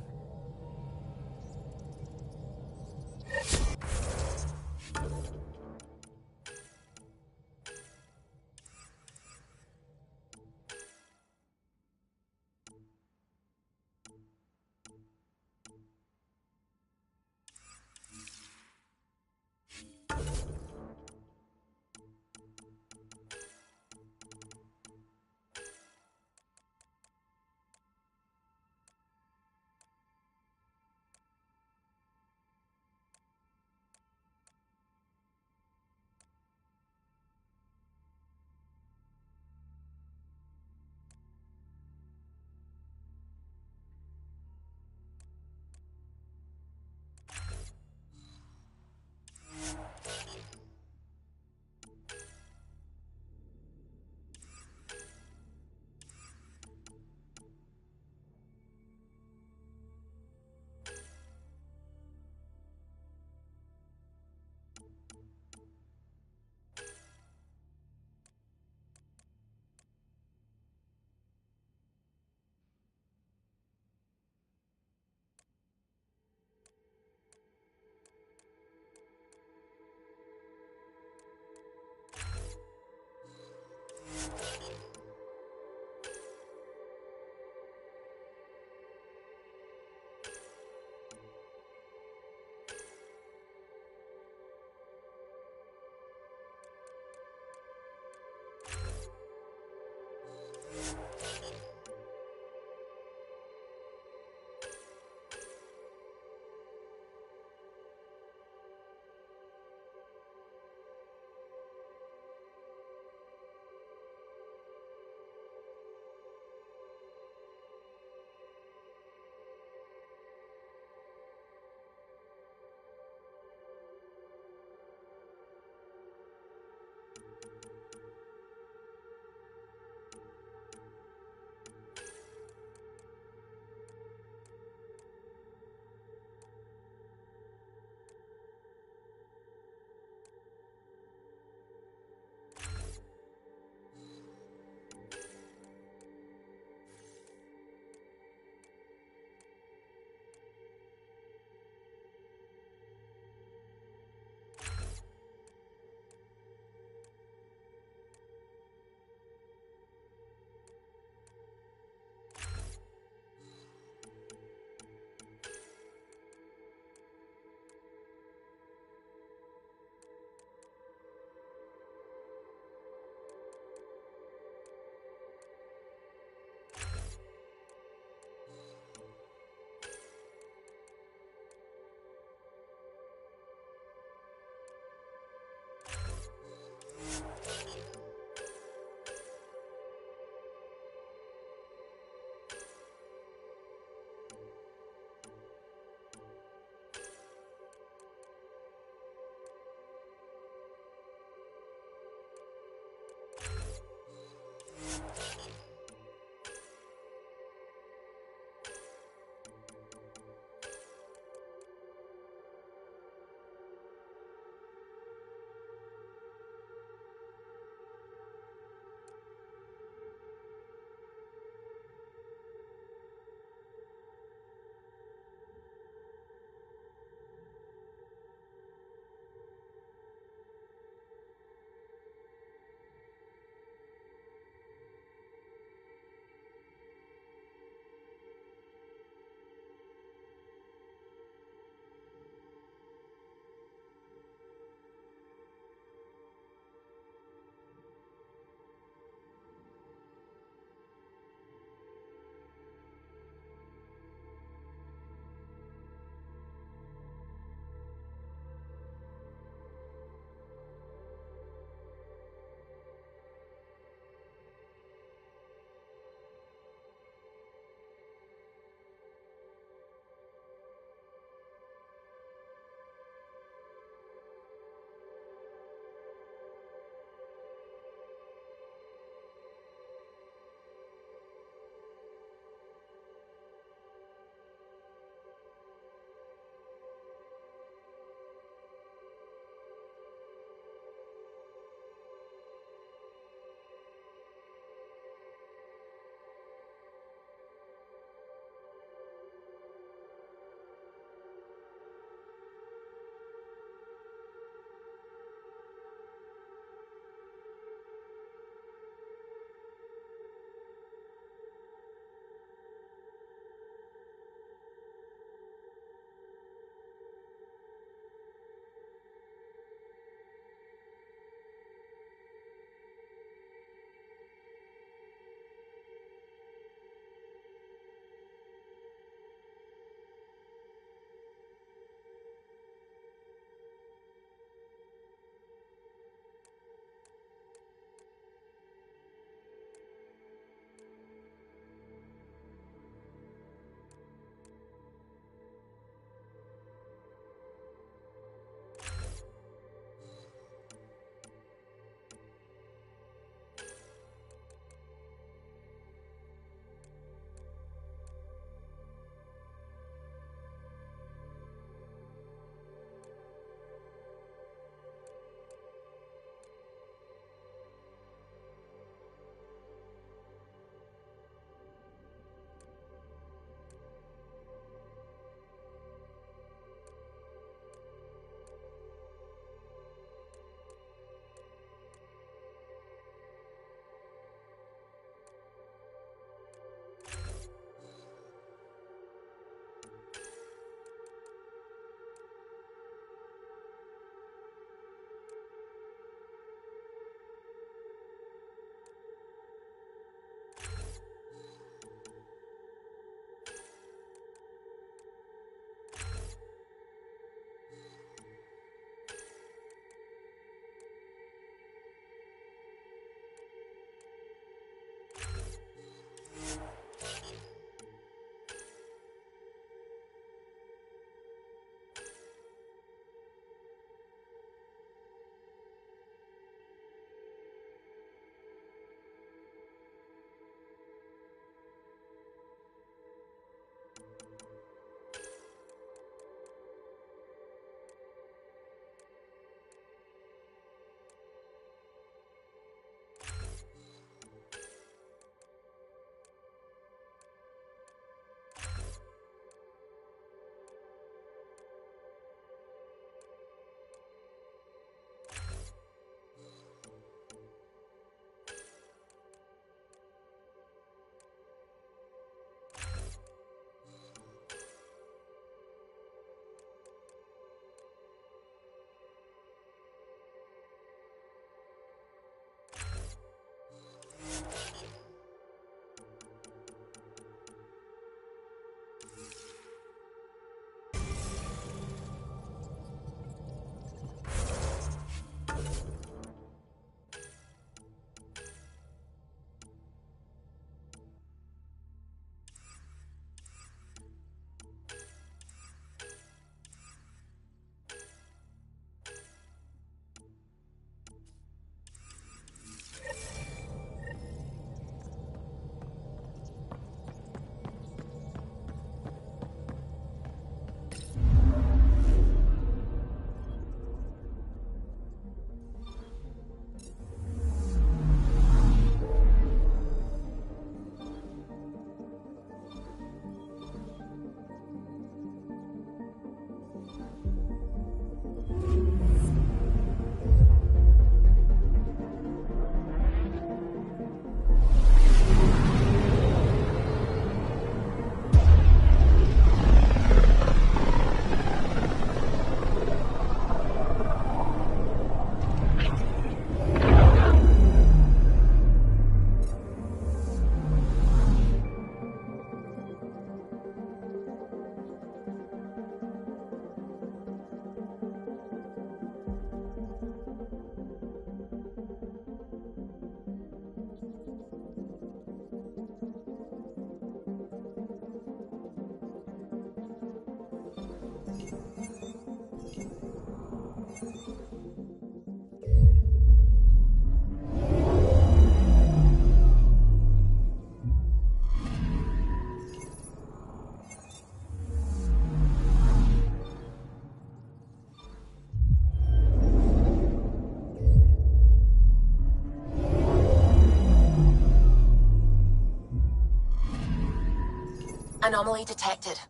Anomaly detected.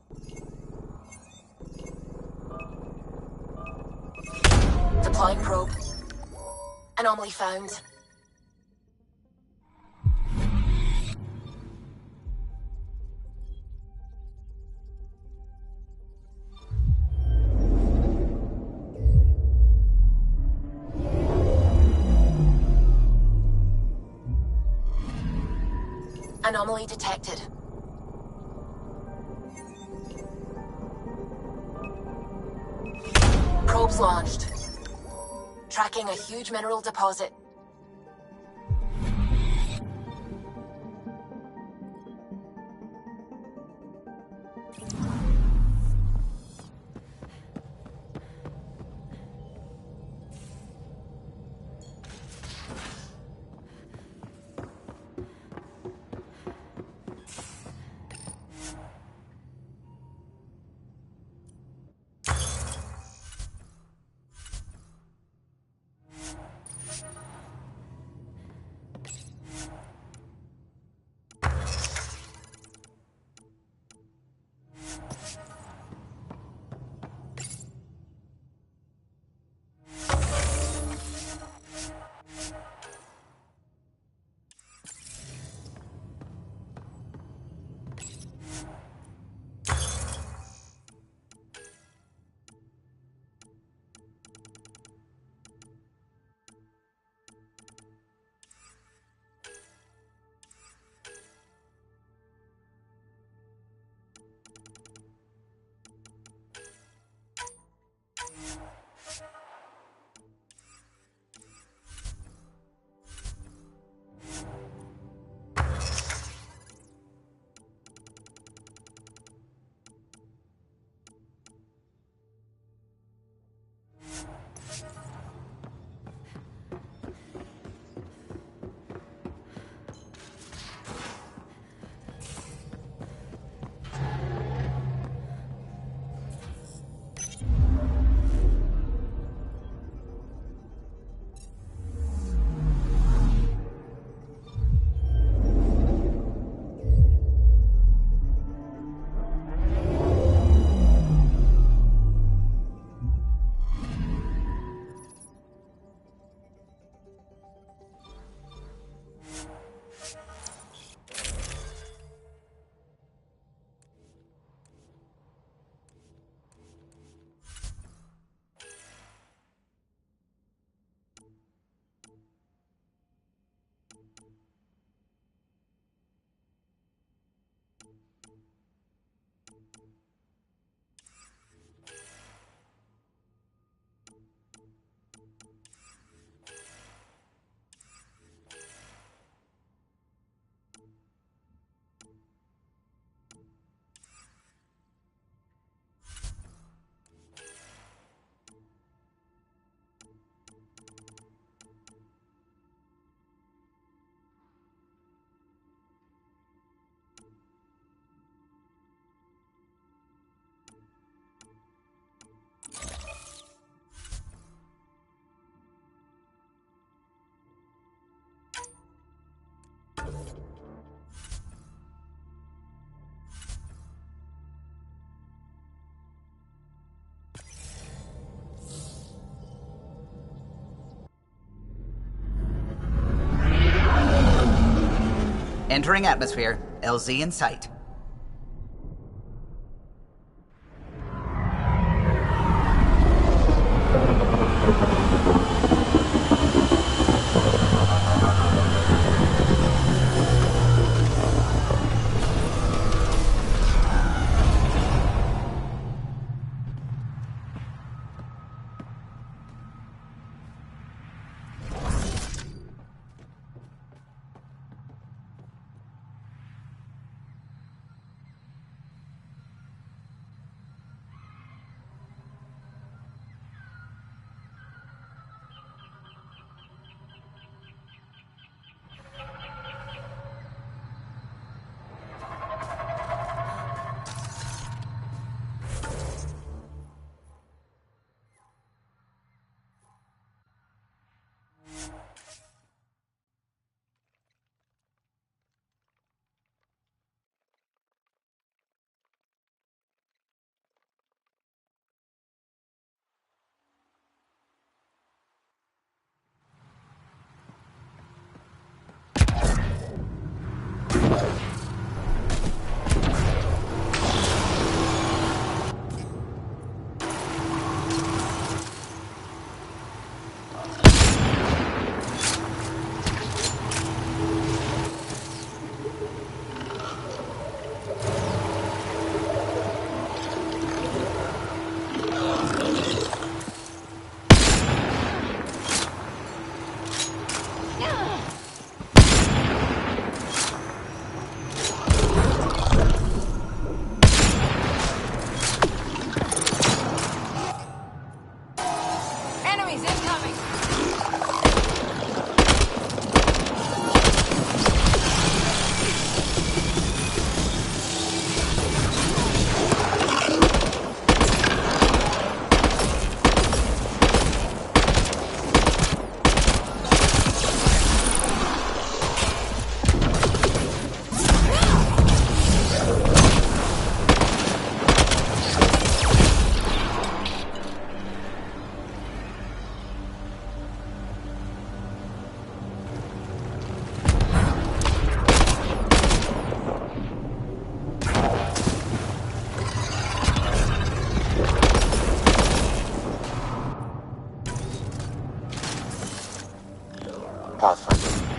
Deploying probe. Anomaly found. Anomaly detected. Probes launched. Tracking a huge mineral deposit.
Entering atmosphere. LZ in sight.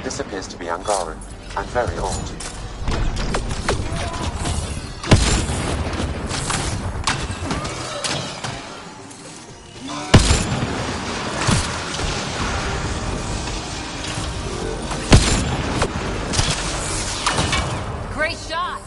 This appears to be Angaran, and very old.
Great shot!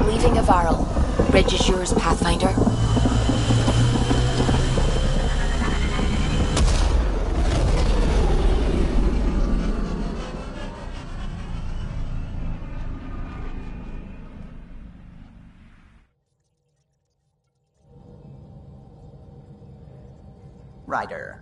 Leaving Avaril. Bridge is yours, Pathfinder.
Ryder.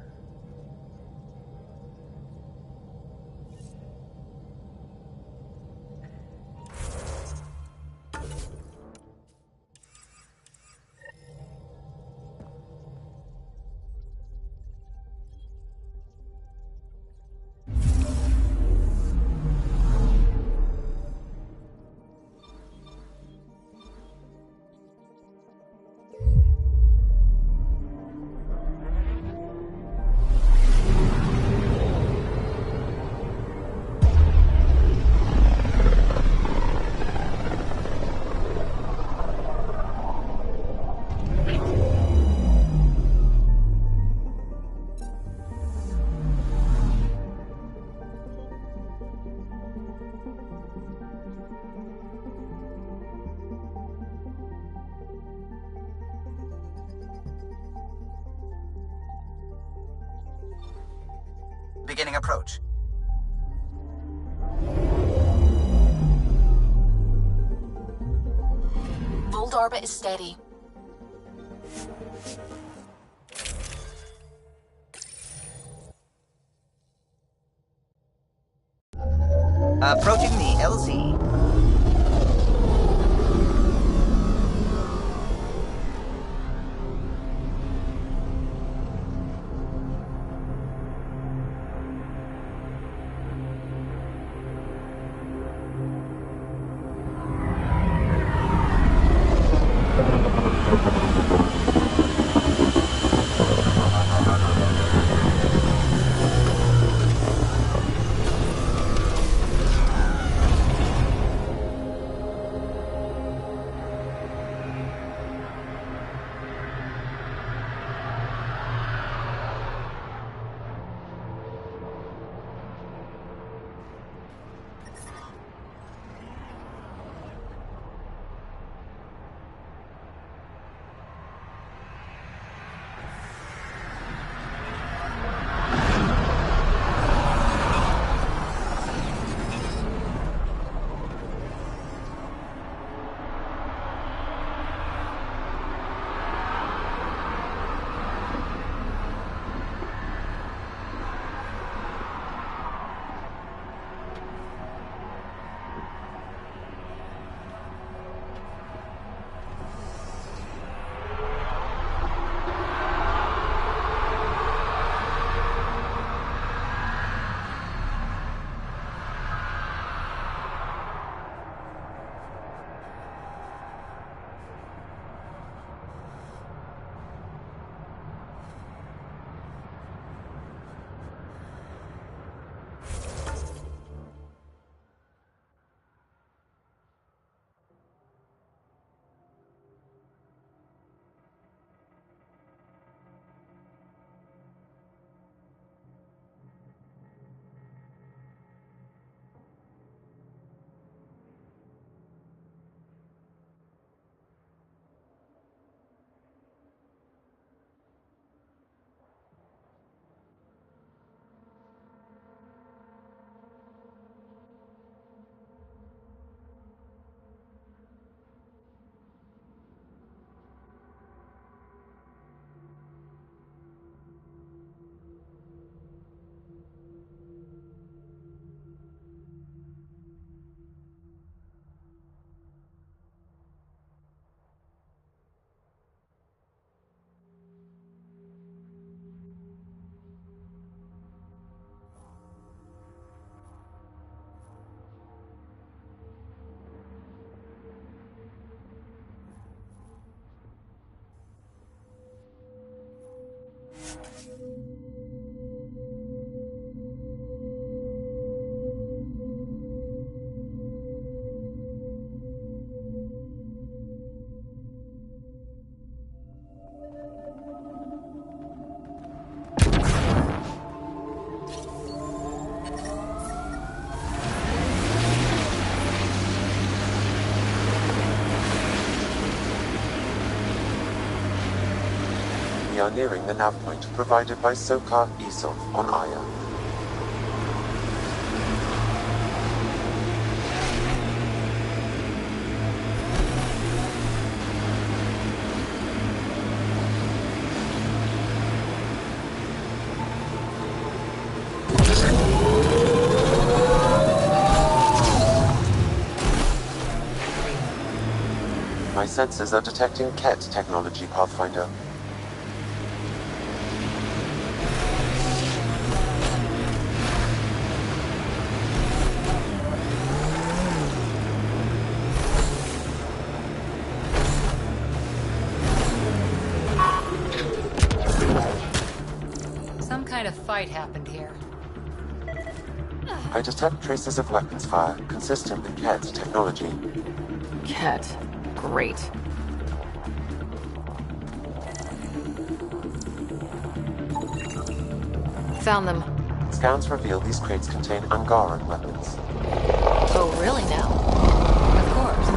Beginning approach.
Fold orbit is steady.
Approaching the LZ.
We are nearing the nav point provided by Sokar Isov on Aya. My sensors are detecting Ket technology, Pathfinder.
Some kind of fight happened here.
I detect traces of weapons fire consistent with Ket's technology.
Ket. Great. Found them.
Scans reveal these crates contain Angaran weapons.
Oh, really now? Of course.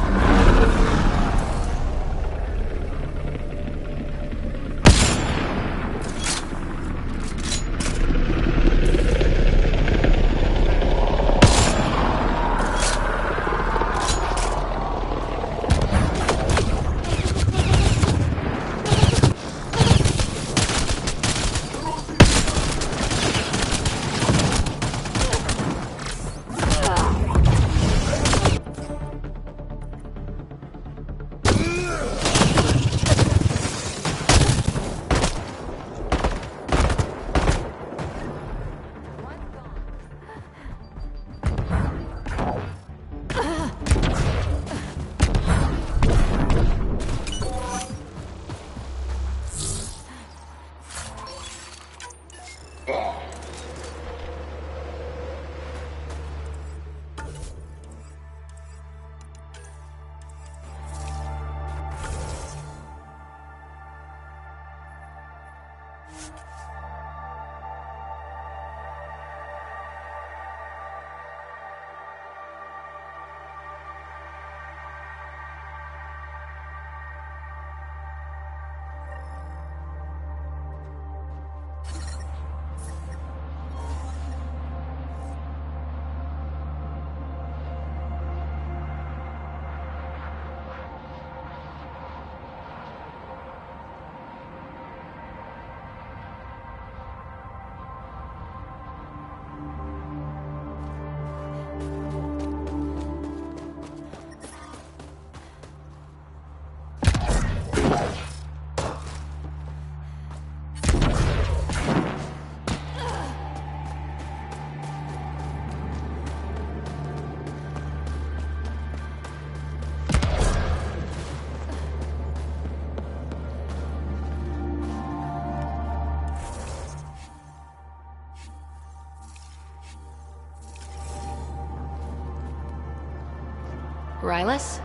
Rylas?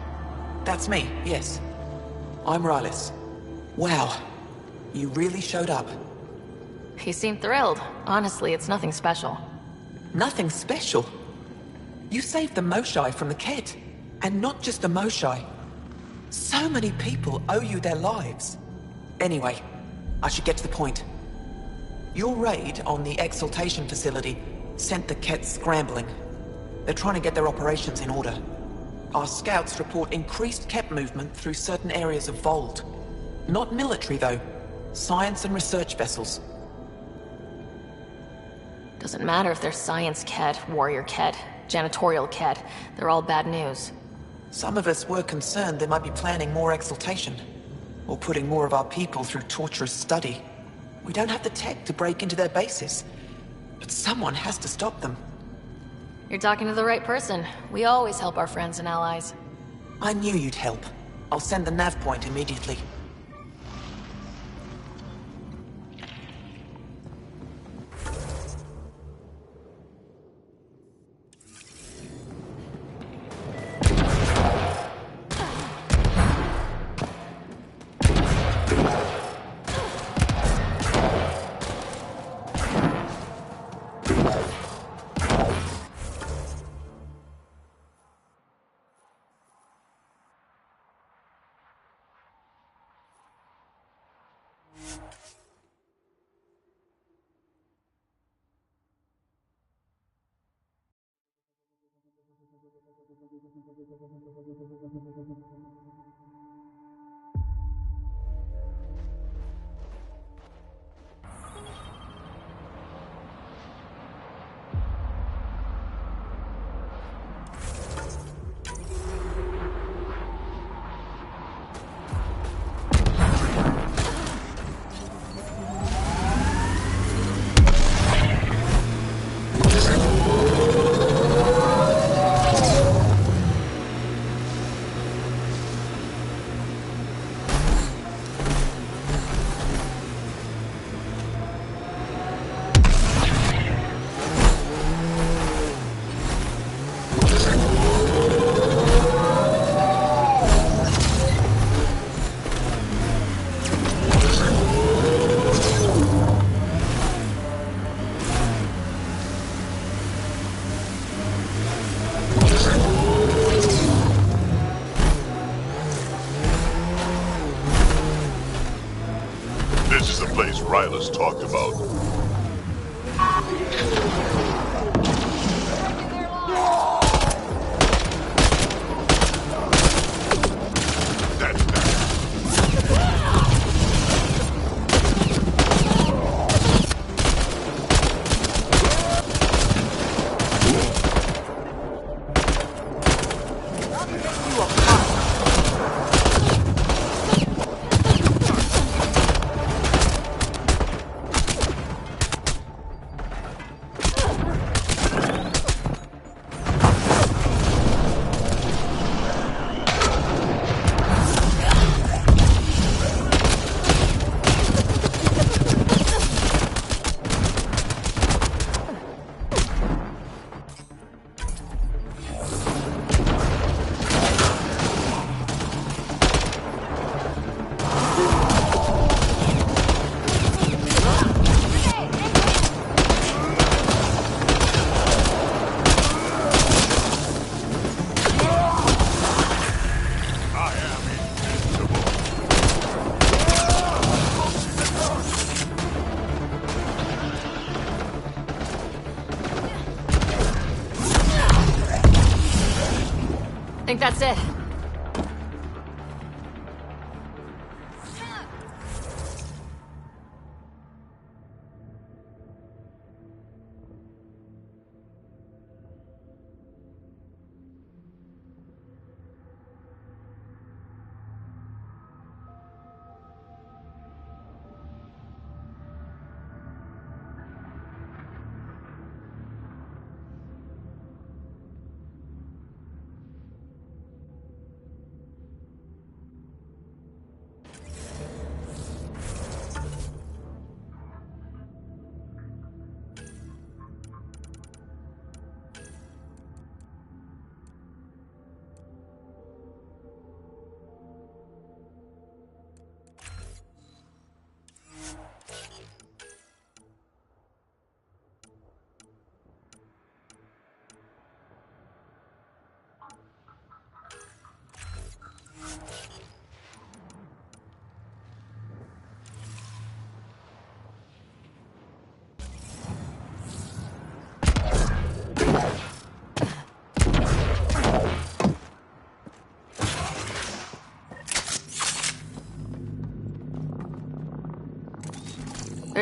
That's me, yes. I'm Rylas. Wow, you really showed up.
He seemed thrilled. Honestly, it's nothing special.
Nothing special? You saved the Moshai from the Ket. And not just the Moshai. So many people owe you their lives. Anyway, I should get to the point. Your raid on the Exaltation facility sent the Ket scrambling. They're trying to get their operations in order. Our scouts report increased Ket movement through certain areas of Vold. Not military, though. Science and research vessels.
Doesn't matter if they're science Ket, warrior Ket, janitorial Ket. They're all bad news.
Some of us were concerned they might be planning more exaltation. Or putting more of our people through torturous study. We don't have the tech to break into their bases. But someone has to stop them.
You're talking to the right person. We always help our friends and allies.
I knew you'd help. I'll send the nav point immediately.
This is the place Rylas talked about.
I think that's it.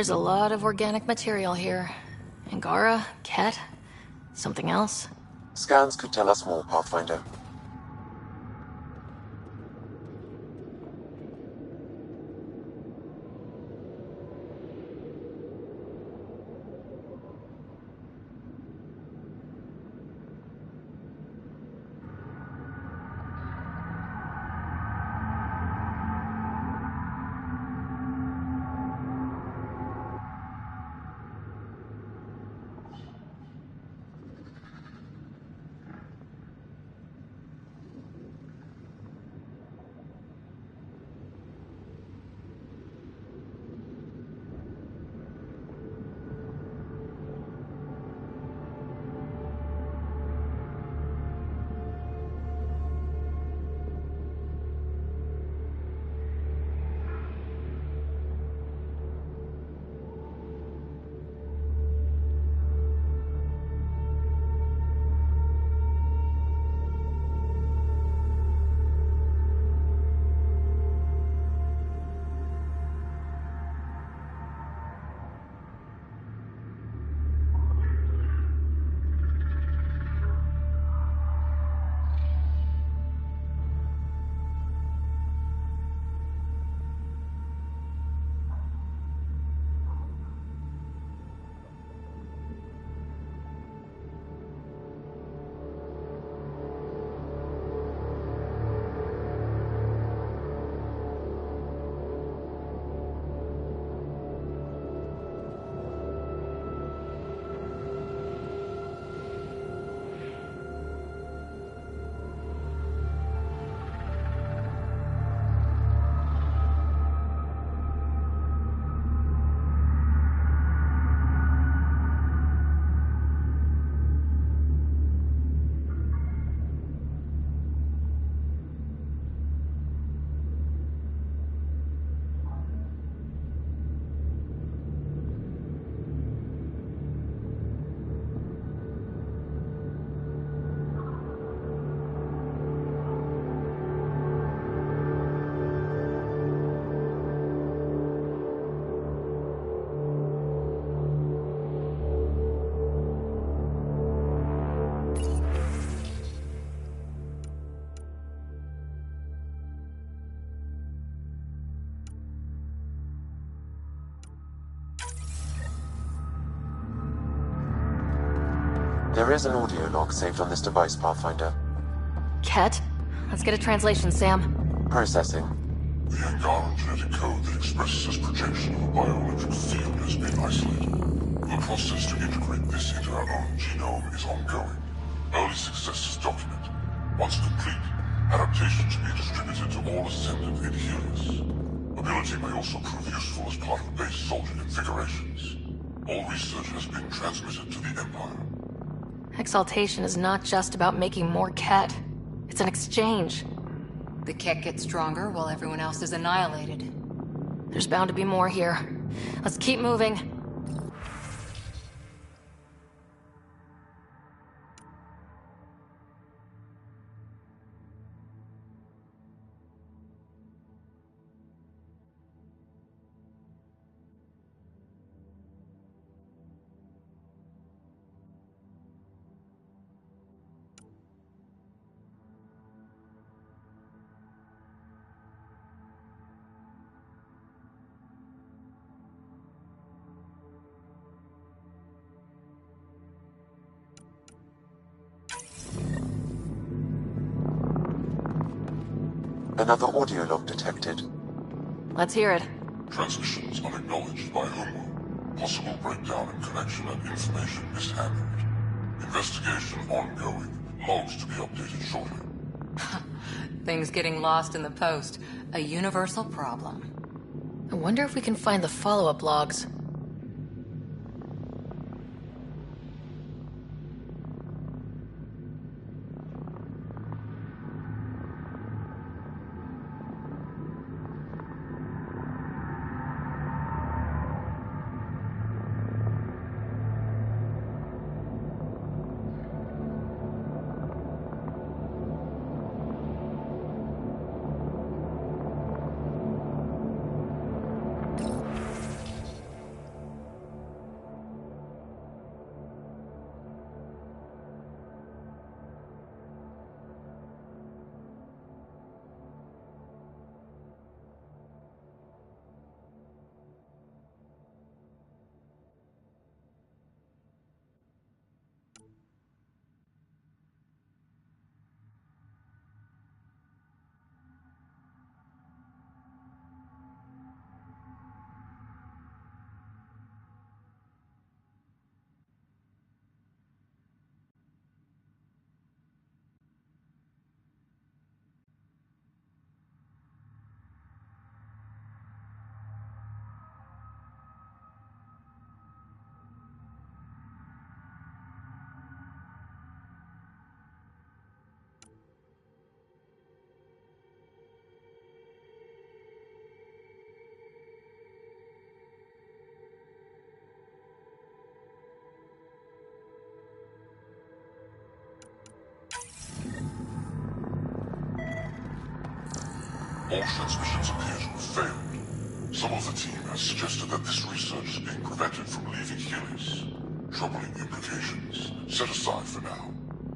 There's a lot of organic material here. Angara, Ket, something else?
Scans could tell us more, Pathfinder. There is an audio log saved on this device, Pathfinder.
Ket? Let's get a translation, Sam.
Processing.
The Angaran genetic code that expresses as projection of a bioelectric field has been isolated. The process to integrate this into our own genome is ongoing. Early success is documented. Once complete, adaptation should be distributed to all Ascendant in Helios. Ability may also prove useful as part of base soldier configurations. All research has been transmitted to the Empire.
Exaltation is not just about making more Ket. It's an exchange.
The Ket gets stronger while everyone else is annihilated.
There's bound to be more here. Let's keep moving.
Another audio log detected.
Let's hear it.
Transmissions unacknowledged by Homeworld. Possible breakdown in connection and information mishandled. Investigation ongoing. Logs to be updated shortly.
Things getting lost in the post. A universal problem.
I wonder if we can find the follow-up logs.
All transmissions appear to have failed. Some of the team has suggested that this research is being prevented from leaving Helios. Troubling implications. Set aside for now.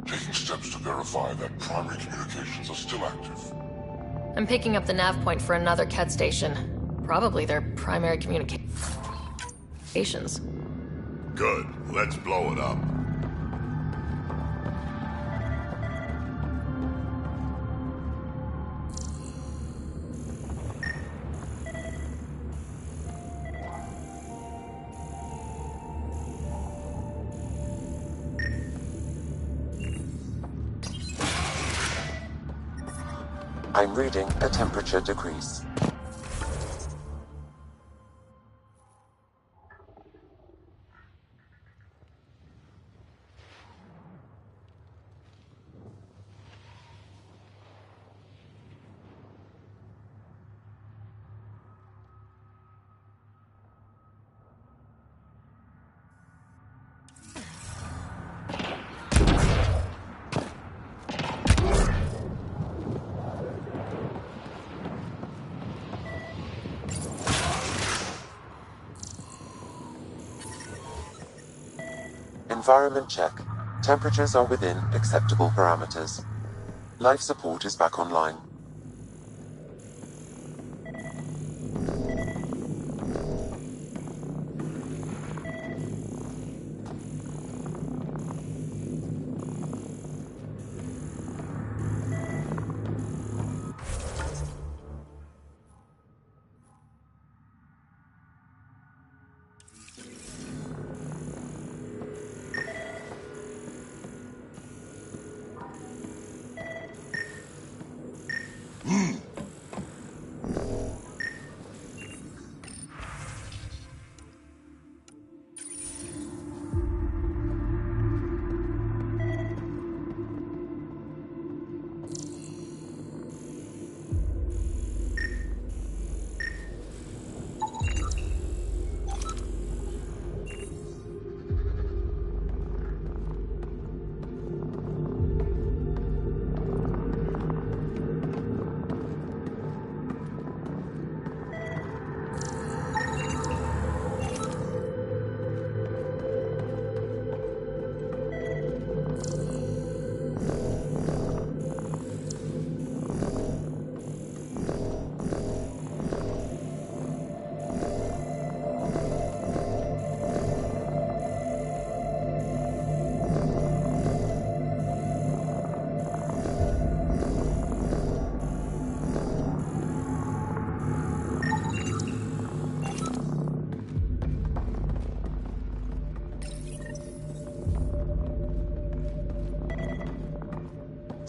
Taking steps to verify that primary communications are still active.
I'm picking up the nav point for another Ket station. Probably their primary communications.
Good. Let's blow it up.
I'm reading a temperature decrease. Environment check. Temperatures are within acceptable parameters. Life support is back online.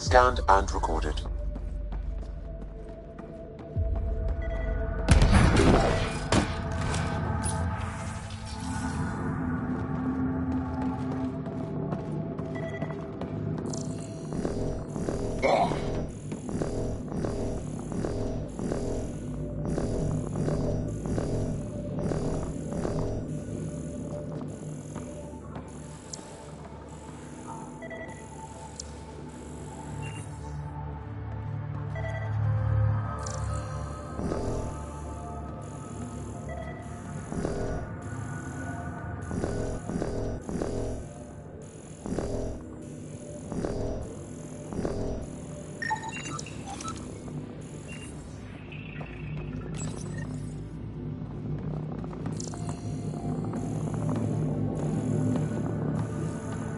Scanned and recorded.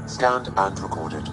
Scanned and recorded.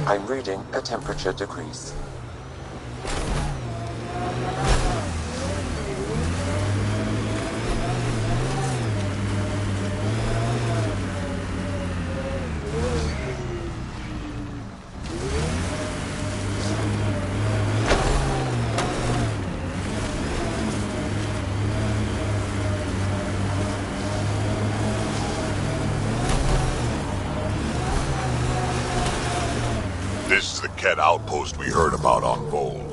I'm reading a temperature decrease.
This is the Ket outpost we heard about on Vold.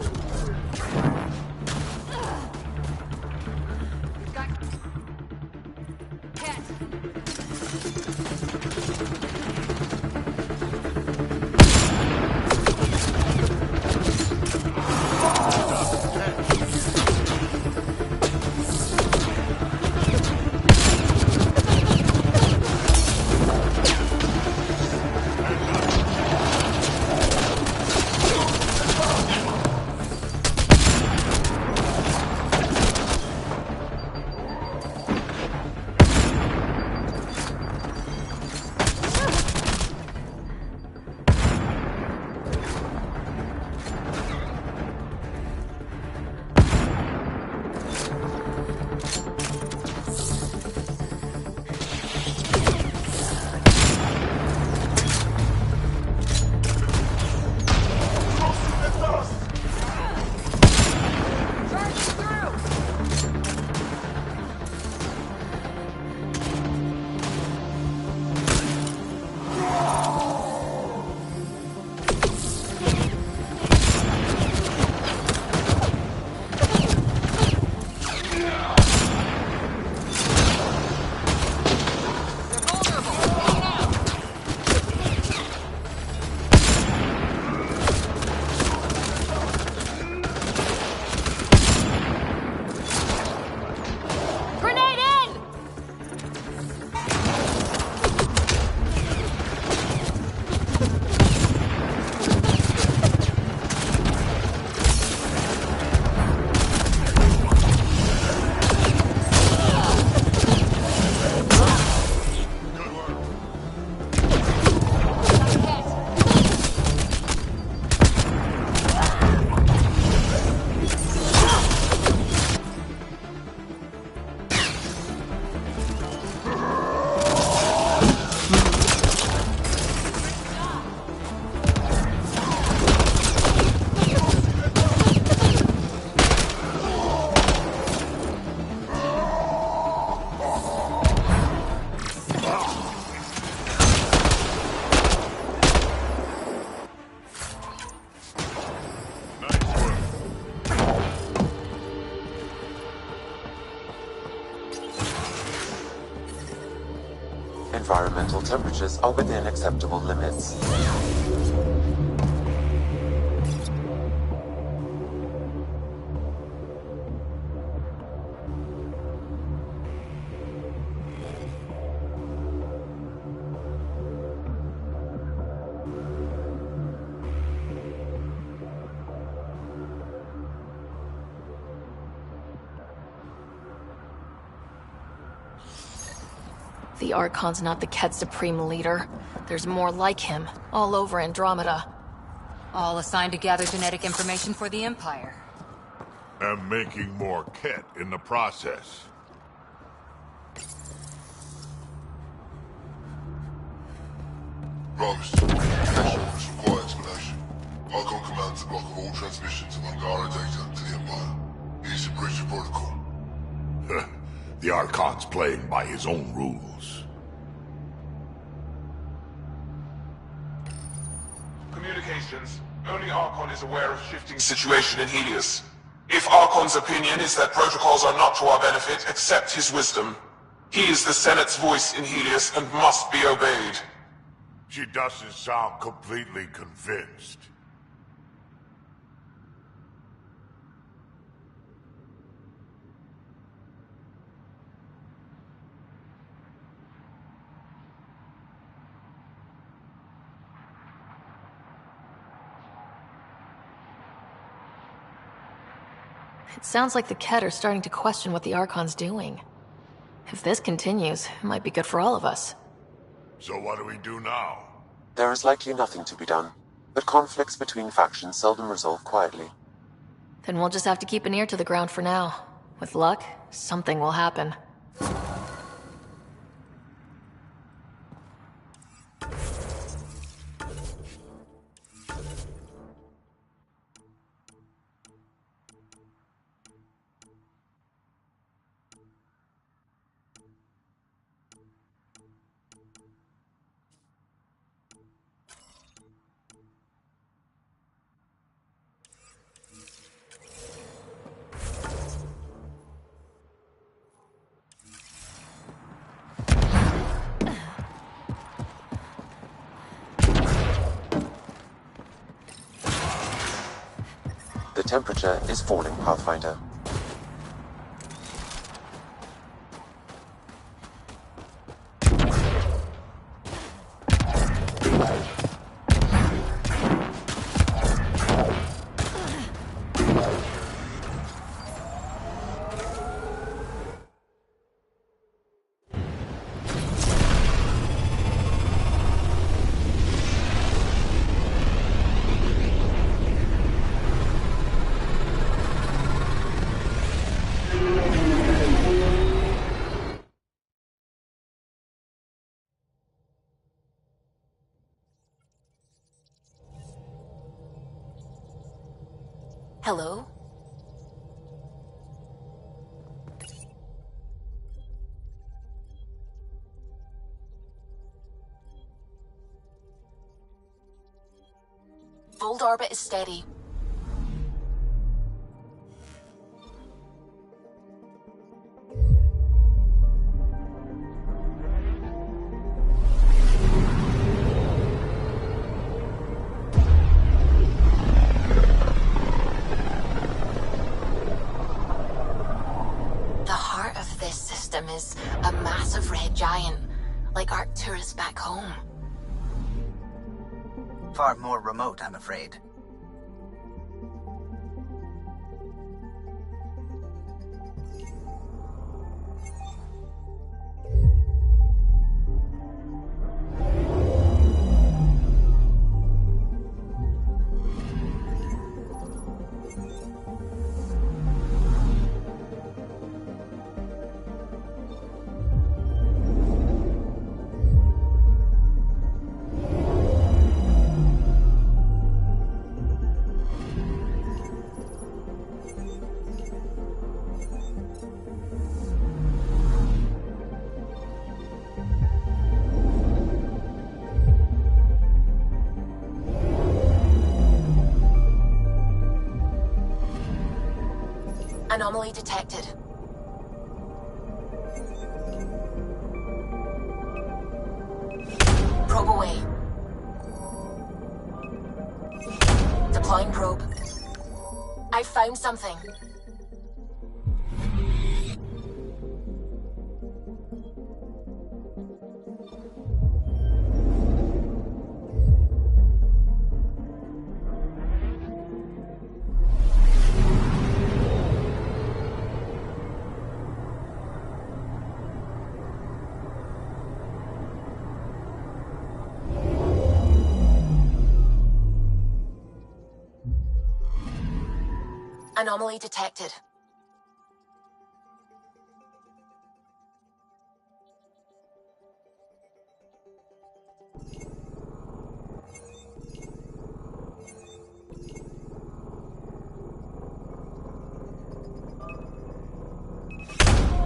Environmental temperatures are within acceptable limits.
The Archon's not the Ket's supreme leader. There's more like him, all over Andromeda.
All assigned to gather genetic information for the Empire.
And making more Ket in the process.
Rose, this requires explanation. Archon commands a block of all transmissions of Angara data to the Empire. He's a breach of protocol.
The Archon's playing by his own rules.
Communications. Only Archon is aware of shifting situation in Helios. If Archon's opinion is that protocols are not to our benefit, accept his wisdom. He is the Senate's voice in Helios and must be obeyed.
She doesn't sound completely convinced.
It sounds like the Ket are starting to question what the Archon's doing. If this continues, it might be good for all of us.
So what do we do now?
There is likely nothing to be done, but conflicts between factions seldom resolve quietly.
Then we'll just have to keep an ear to the ground for now. With luck, something will happen.
The temperature is falling, Pathfinder.
Hello? Fold orbit is steady. Is a massive red giant, like Arcturus back home.
Far more remote, I'm afraid.
Anomaly detected. Deploying probe. I found something. Anomaly detected.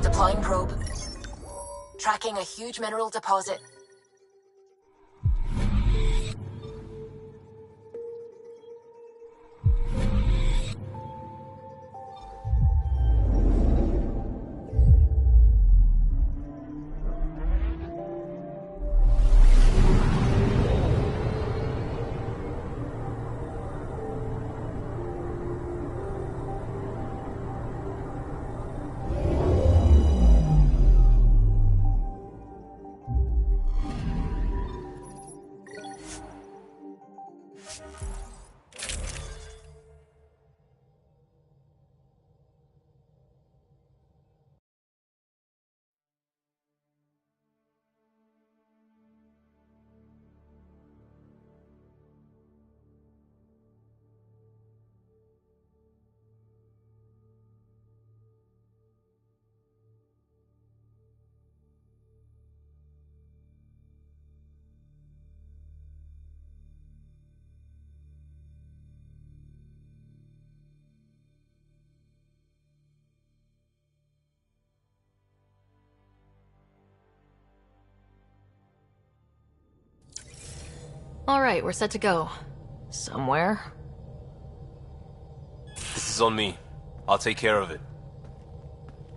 Deploying probe. Tracking a huge mineral deposit.
All right, we're set to go. Somewhere.
This is on me. I'll take care of it.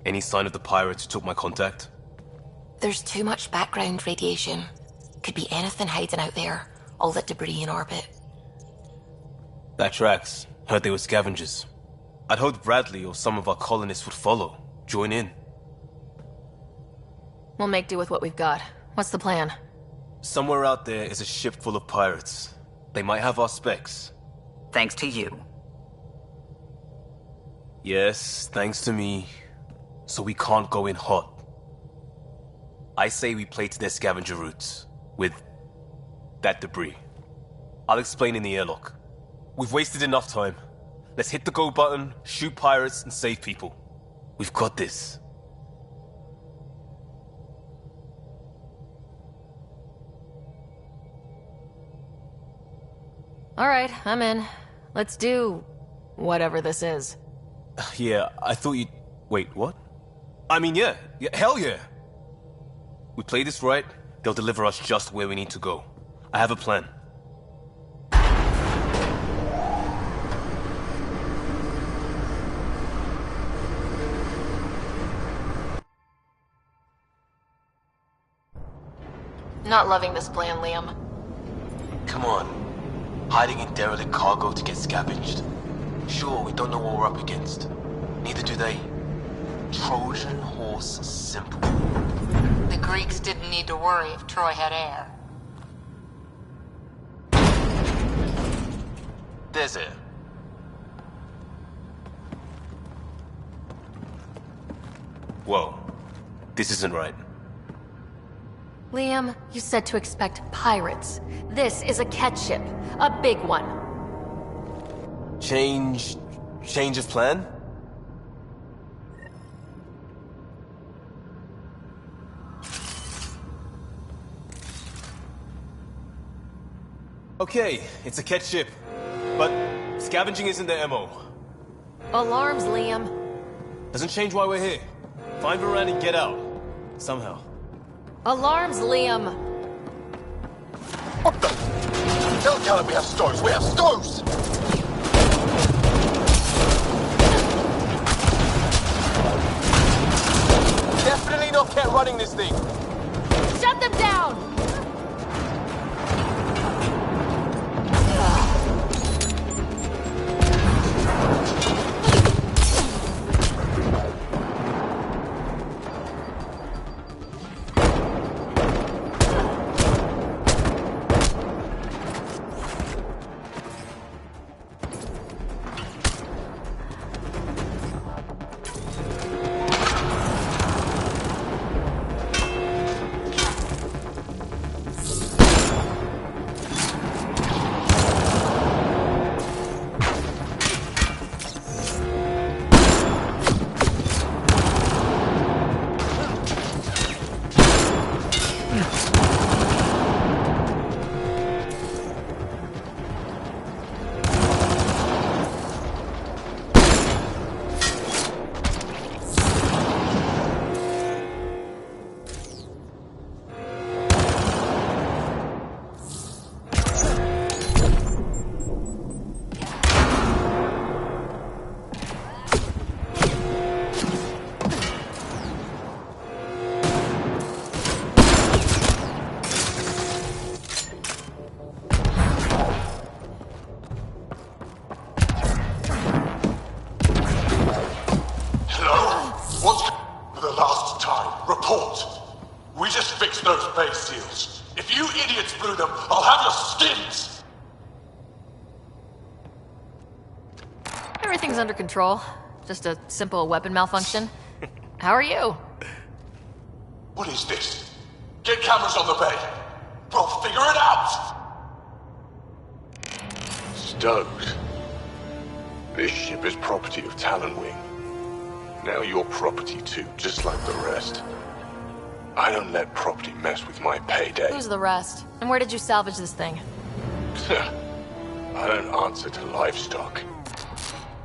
Any sign of the pirates who took my contact?
There's too much background radiation. Could be anything hiding out there. All that debris in orbit.
That tracks. Heard they were scavengers. I'd hoped Bradley or some of our colonists would follow. Join in.
We'll make do with what we've got. What's the plan?
Somewhere out there is a ship full of pirates. They might have our specs.
Thanks to you.
Yes, thanks to me. So we can't go in hot. I say we play to their scavenger routes. With that debris. I'll explain in the airlock. We've wasted enough time. Let's hit the go button, shoot pirates, and save people. We've got this.
All right, I'm in. Let's do whatever this is.
Yeah, I thought you'd... Wait, what? I mean, yeah, hell yeah! We play this right, they'll deliver us just where we need to go. I have a plan.
Not loving this plan, Liam.
Come on. Hiding in derelict cargo to get scavenged. Sure, we don't know what we're up against. Neither do they. Trojan horse simple.
The Greeks didn't need to worry if Troy had air.
There's air. Whoa. This isn't right.
Liam, you said to expect pirates. This is a catch ship. A big one.
Change of plan? Okay, it's a catch ship. But scavenging isn't their MO.
Alarms, Liam.
Doesn't change why we're here. Find Varan and get out. Somehow.
Alarms, Liam.
What the? Tell Callum we have stoves. We have stoves!
Definitely not kept running this thing.
Shut them down! Everything's under control. Just a simple weapon malfunction. How are you?
What is this? Get cameras on the bay. We'll figure it out!
Stoked. This ship is property of Talonwing. Now you're property too, just like the rest. I don't let property mess with my payday.
Who's the rest? And where did you salvage this thing?
I don't answer to livestock.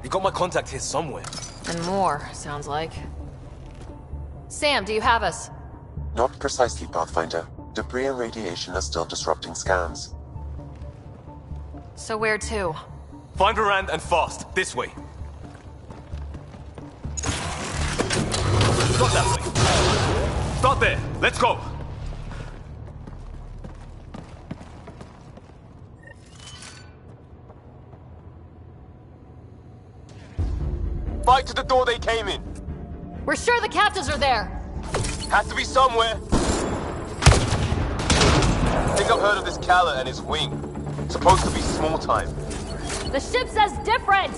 You got my contact here somewhere.
And more, sounds like. Sam, do you have us?
Not precisely, Pathfinder. Debris and radiation are still disrupting scans.
So where to?
Find Varand and fast. This way. Not that way. Start there. Let's go. Fight to the door they came in.
We're sure the captives are there.
Has to be somewhere. I think I've heard of this Kala and his wing. Supposed to be small time.
The ship says different!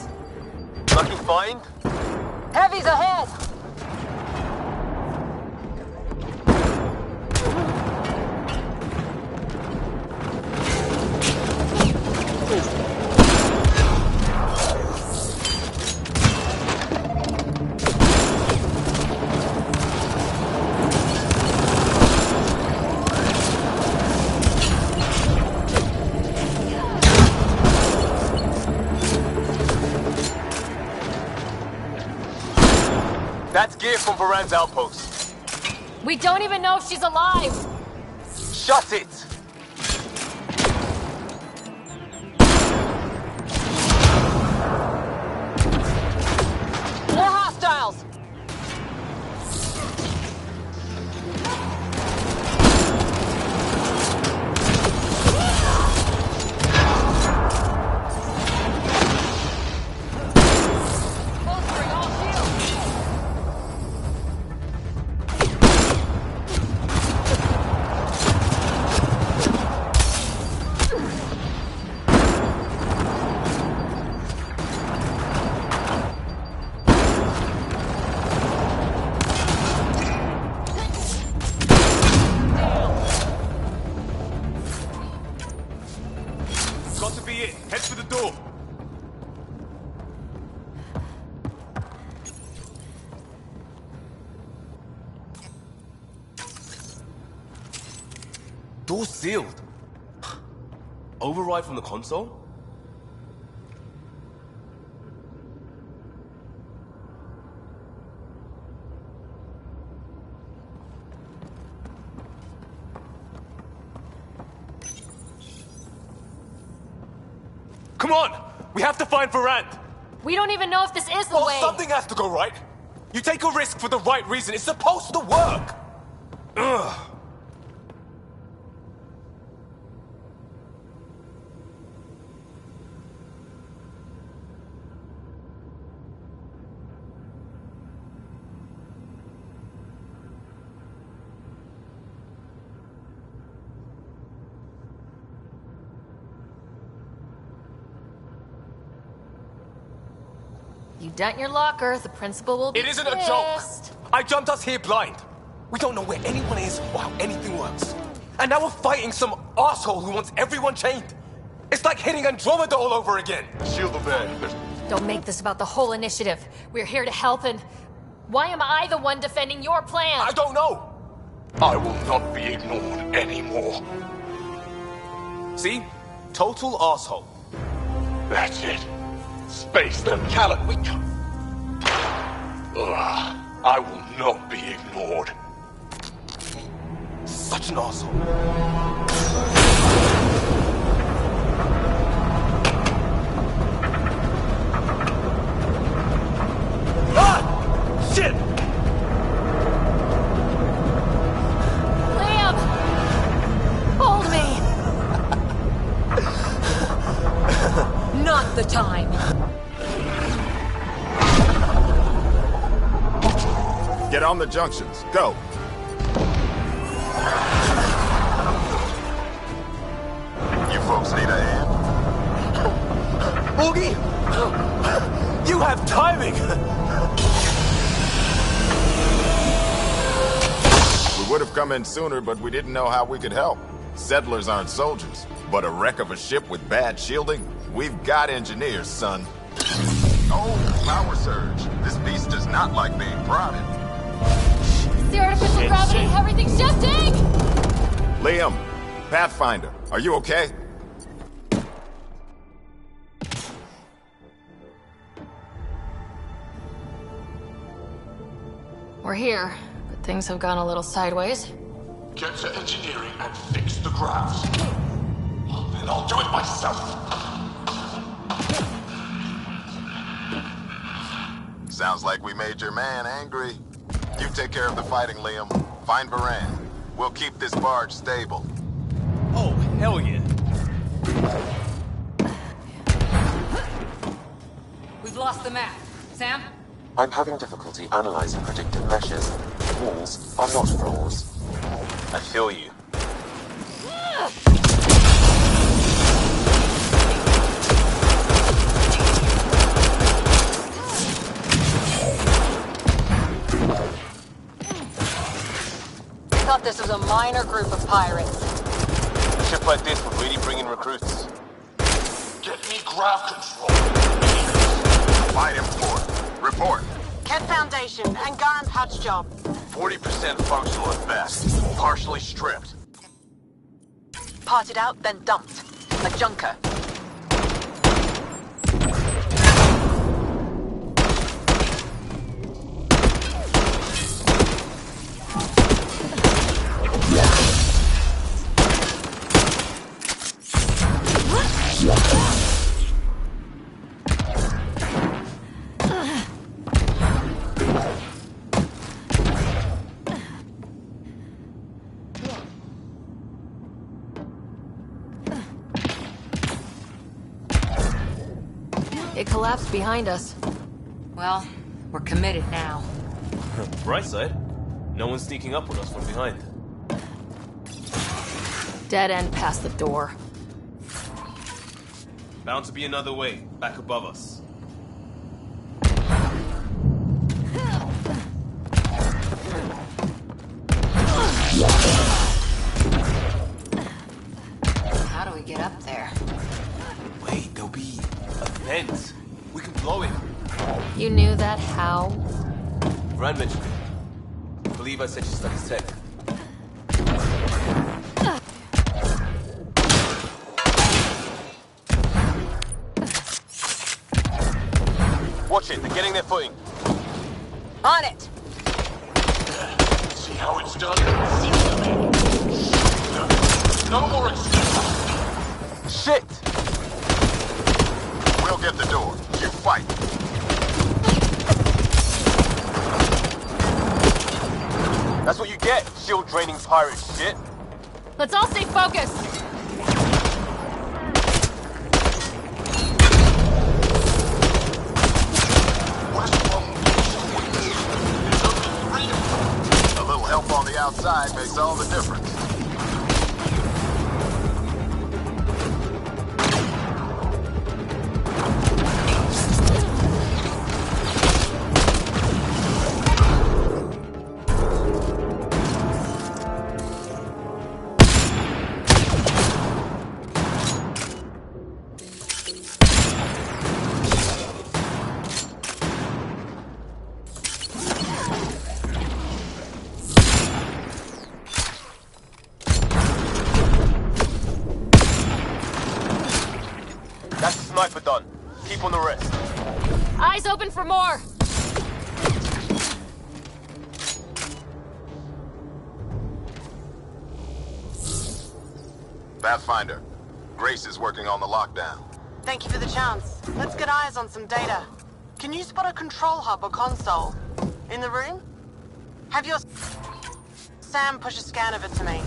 Lucky find?
Heavy's ahead!
That's gear from Varand's outpost.
We don't even know if she's alive!
Shut it!
More hostiles!
Got to be it. Head for the door. Door sealed. Override from the console? Come on! We have to find Varand!
We don't even know if this is the way!
Something has to go right! You take a risk for the right reason. It's supposed to work! Ugh.
You dent your locker, the principal will be
It isn't a joke! I jumped us here blind. We don't know where anyone is or how anything works. And now we're fighting some asshole who wants everyone chained. It's like hitting Andromeda all over again.
Shield the van.
Don't make this about the whole initiative. We're here to help and... Why am I the one defending your plan?
I don't know!
I will not be ignored anymore.
See? Total asshole.
That's it. Space them, Callan. We can't. I will not be ignored.
Such an asshole. Ah! Shit!
Liam! Hold me! Not the time.
Get on the junctions. Go. You folks need a hand?
Boogie! You have timing!
We would have come in sooner, but we didn't know how we could help. Settlers aren't soldiers, but a wreck of a ship with bad shielding? We've got engineers, son. Oh, power surge. This beast does not like being prodded.
The artificial gravity, everything's shifting!
Liam, Pathfinder, are you okay?
We're here, but things have gone a little sideways.
Get to engineering and fix the graphs. And I'll do it myself.
Sounds like we made your man angry. You take care of the fighting, Liam. Find Baran. We'll keep this barge stable.
Oh, hell yeah.
We've lost the map. Sam?
I'm having difficulty analyzing predicted meshes. Walls are not floors.
I feel you.
I thought this was a minor group of pirates.
A ship like this would really bring in recruits.
Get me graph control.
Fight him for it. Report.
Ket Foundation, Angaran patch job.
40% functional at best. Partially stripped.
Parted out, then dumped. A junker.
It collapsed behind us.
Well, we're committed now.
Bright side, no one's sneaking up on us from behind.
Dead end past the door.
Bound to be another way, back above us.
How do we get up there?
Wait, there'll be a vent. We can blow it.
You knew that how?
Rand mentioned it. I believe I said she studies tech. Watch it, they're getting their footing.
On it!
See how it's done? No more excuses.
Shit!
We'll get the door. You fight.
That's what you get, shield draining pirate shit.
Let's all stay focused!
A little help on the outside makes all the difference.
That's the sniper done. Keep on the rest.
Eyes open for more!
Pathfinder, Grace is working on the lockdown.
Thank you for the chance. Let's get eyes on some data. Can you spot a control hub or console? In the room? Have your Sam push a scan of it to me.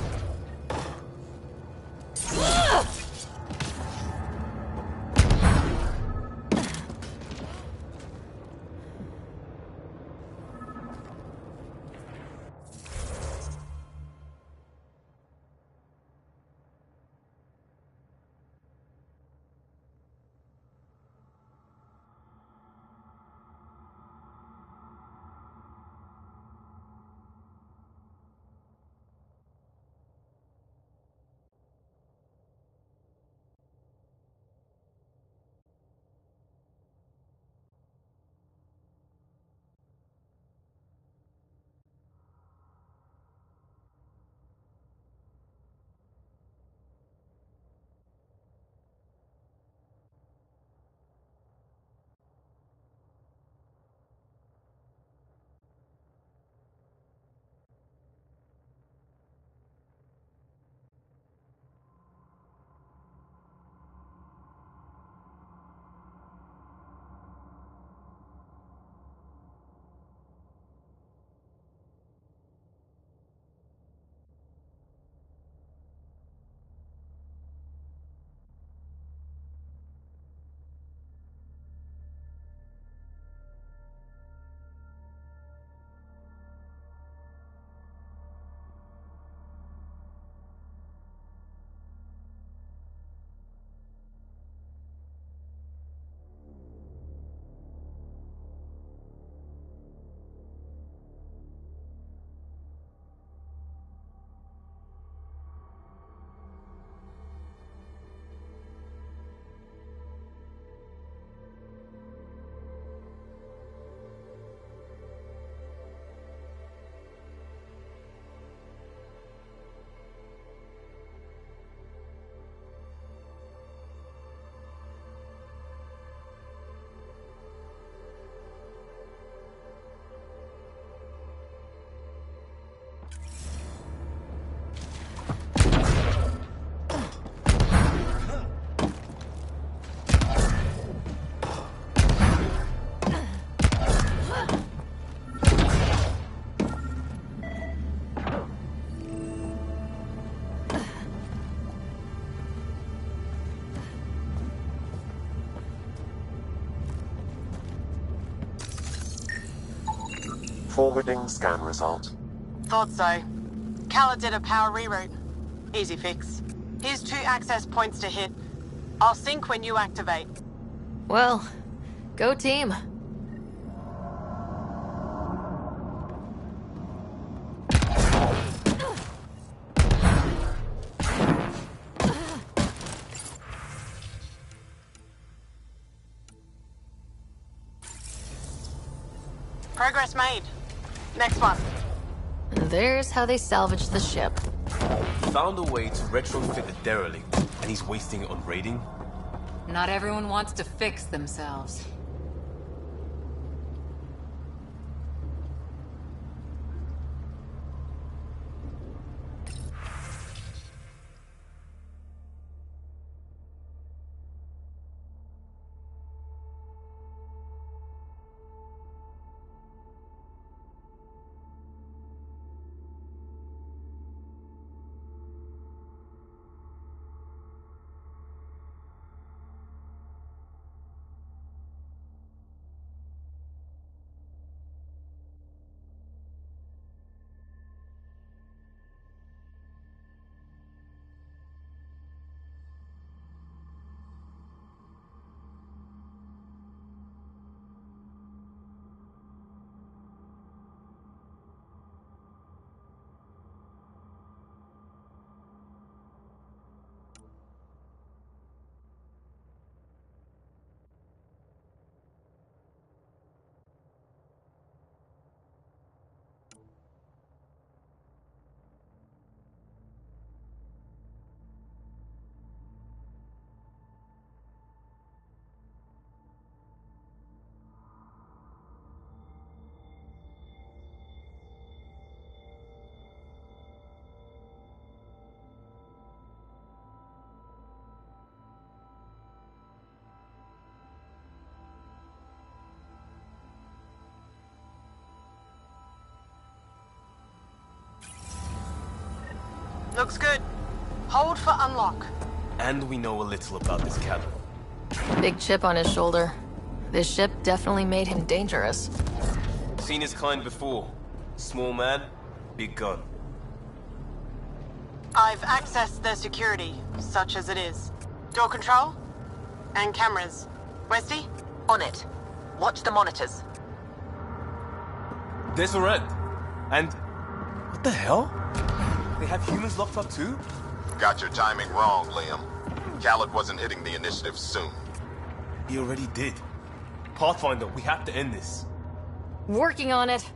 Forwarding scan result.
Thought so. Kala did a power reroute. Easy fix. Here's 2 access points to hit. I'll sync when you activate.
Well, go team.
Progress made. Next one.
And there's how they salvaged the ship.
He found a way to retrofit a derelict, and he's wasting it on raiding?
Not everyone wants to fix themselves.
Looks good. Hold for unlock.
And we know a little about this Kala.
Big chip on his shoulder. This ship definitely made him dangerous.
Seen his kind before. Small man, big gun.
I've accessed their security, such as it is. Door control? And cameras. Westy?
On it. Watch the monitors.
There's a red. And... what the hell? They have humans locked up too?
Got your timing wrong, Liam. Khaled wasn't hitting the initiative soon.
He already did. Pathfinder, we have to end this.
Working on it.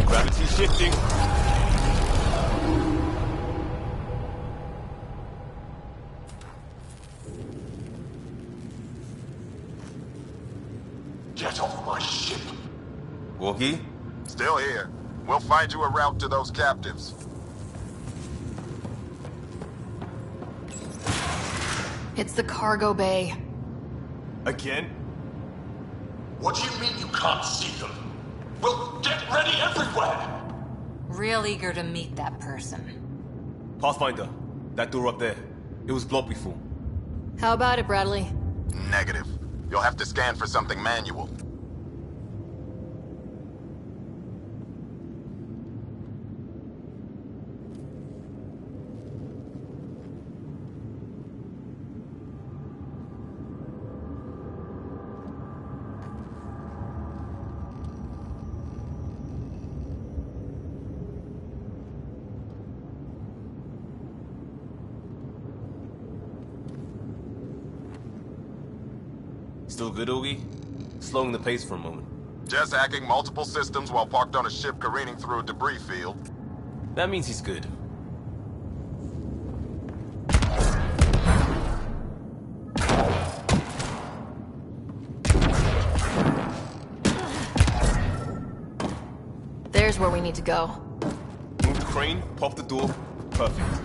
Gravity shifting.
Get off my ship.
Wookie?
Still here. We'll find you a route to those captives.
It's the cargo bay.
Again?
What do you mean you can't see them? Well, get ready everywhere!
Real eager to meet that person.
Pathfinder, that door up there. It was blocked before.
How about it, Bradley?
Negative. You'll have to scan for something manual.
Still good, Oogie? Slowing the pace for a moment.
Just hacking multiple systems while parked on a ship careening through a debris field.
That means he's good.
There's where we need to go.
Move the crane, pop the door. Perfect.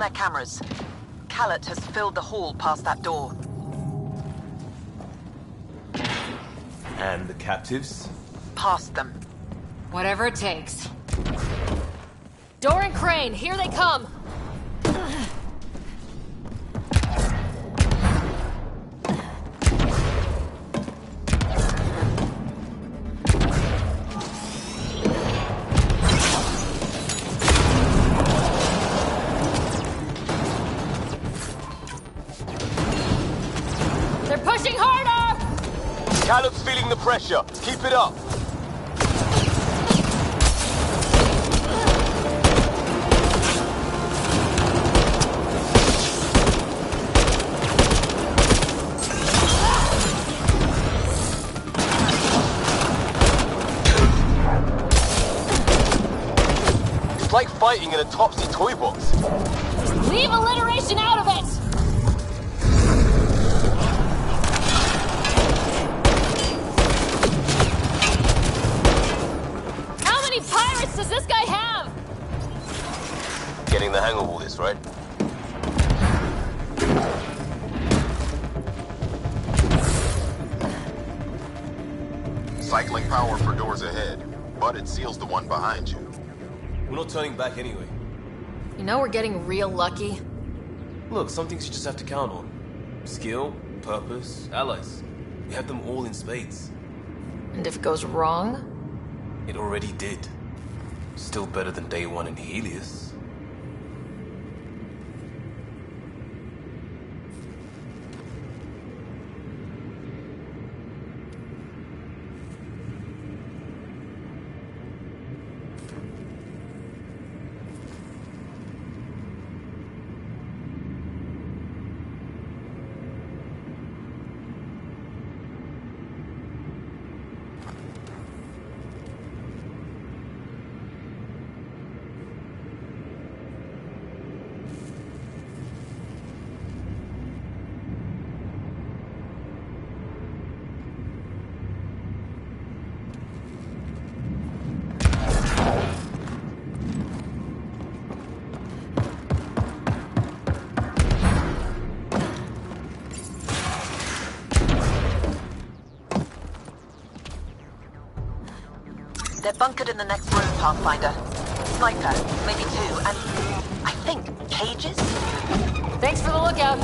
their cameras. Callet has filled the hall past that door.
And the captives?
Past them.
Whatever it takes. Door and Crane, here they come! They're pushing harder!
Caleb's feeling the pressure. Keep it up. It's like fighting in a Topsy toy box.
Leave alliteration out of it! How many pirates does this guy have?
Getting the hang of all this, right?
Cycling power for doors ahead, but it seals the one behind you.
We're not turning back anyway.
You know we're getting real lucky.
Look, some things you just have to count on. Skill, purpose, allies. We have them all in spades.
And if it goes wrong?
It already did. Still better than day one in Helios.
They're bunkered in the next room, Pathfinder. Sniper, maybe two, and I think cages?
Thanks for the lookout.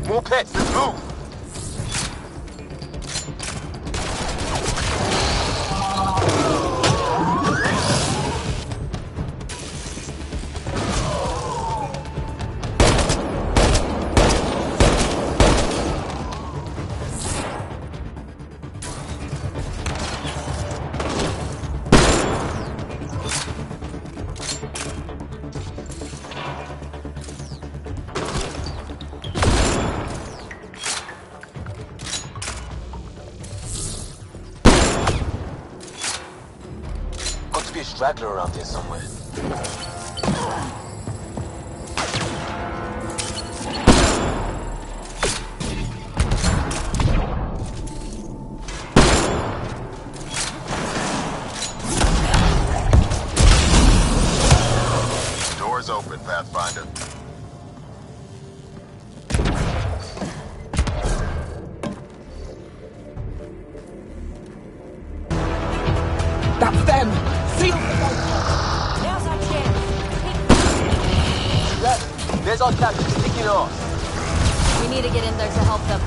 More pets, let's move! Got to be a straggler around here somewhere.
Doors open, Pathfinder.
That's them! See them!
Now's our chance.
There's our captain sticking off.
We need to get in there to help them.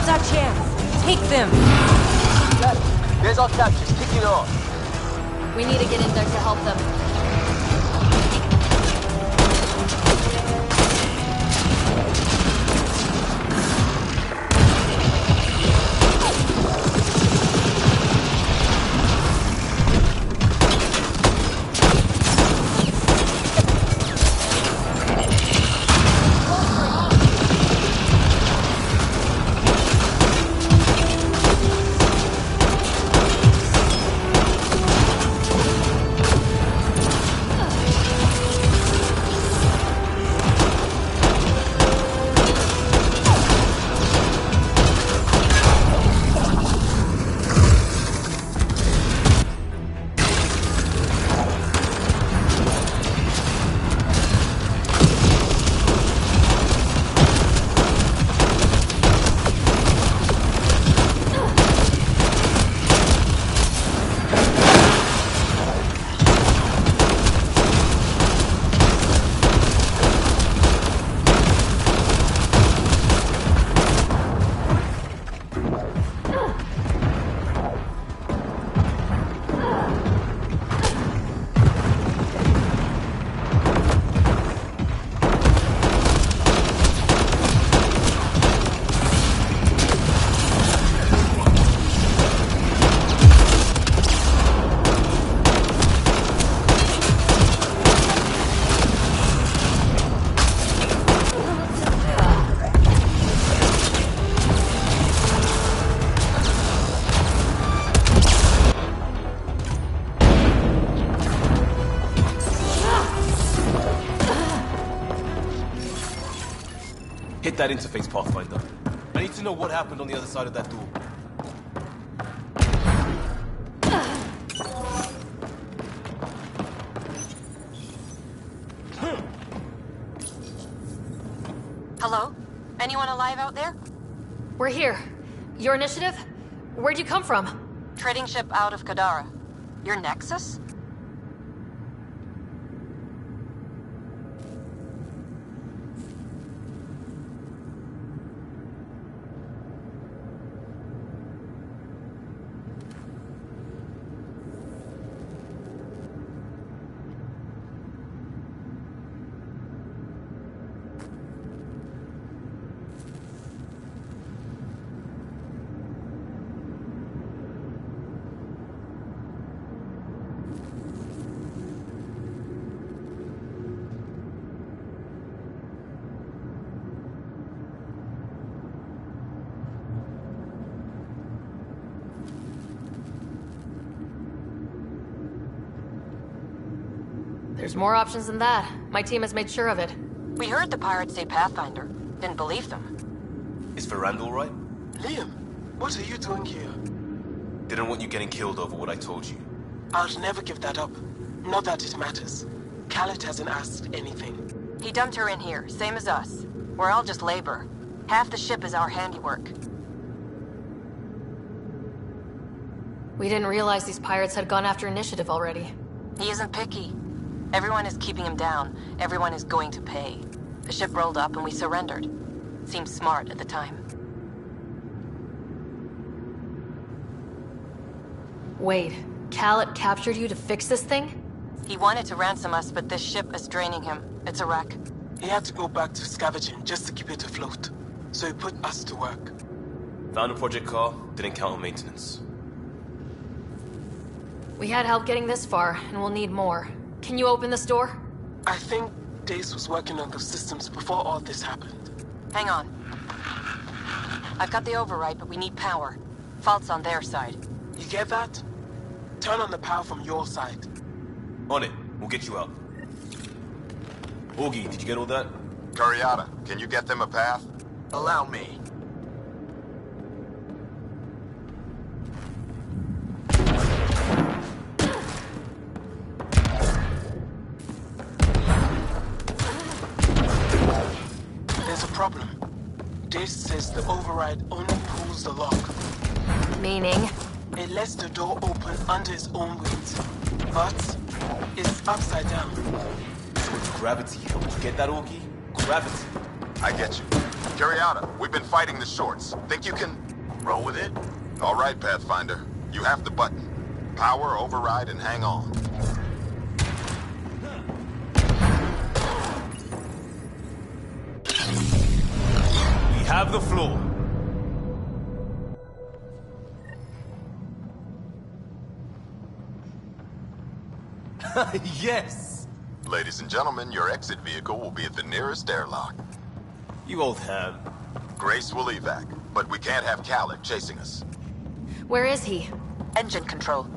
Now's our chance. Take them.
There's our captures. Kick it off.
We need to get in there to help them.
Hit that interface, Pathfinder. I need to know what happened on the other side of that door.
Hello? Anyone alive out there? We're here. Your initiative? Where'd you come from?
Trading ship out of Kadara. Your Nexus?
There's more options than that. My team has made sure of it.
We heard the pirates say Pathfinder. Didn't believe them.
Is Ferrand all right?
Liam, what are you doing here?
Didn't want you getting killed over what I told you.
I'll never give that up. Not that it matters. Khaled hasn't asked anything.
He dumped her in here, same as us. We're all just labor. Half the ship is our handiwork.
We didn't realize these pirates had gone after initiative already.
He isn't picky. Everyone is keeping him down. Everyone is going to pay. The ship rolled up and we surrendered. Seemed smart at the time.
Wait, Khaled captured you to fix this thing?
He wanted to ransom us, but this ship is draining him. It's a wreck.
He had to go back to scavenging just to keep it afloat. So he put us to work.
Found a project car, didn't count on maintenance.
We had help getting this far, and we'll need more. Can you open this door?
I think Dace was working on those systems before all this happened.
Hang on. I've got the override, but we need power. Fault's on their side.
You get that? Turn on the power from your side.
On it. We'll get you out. Augie, did you get all that?
Curiata, can you get them a path?
Allow me.
There's a problem. Dace says the override only pulls the lock.
Meaning?
It lets the door open under its own weight. But it's upside down.
So it's gravity. Did you get that, Augie? Gravity.
I get you. Curiata, we've been fighting the shorts. Think you can roll with it? All right, Pathfinder. You have the button. Power, override, and hang on.
We have the floor. Yes!
Ladies and gentlemen, your exit vehicle will be at the nearest airlock.
You old ham.
Grace will evac, but we can't have Khaled chasing us.
Where is he?
Engine control.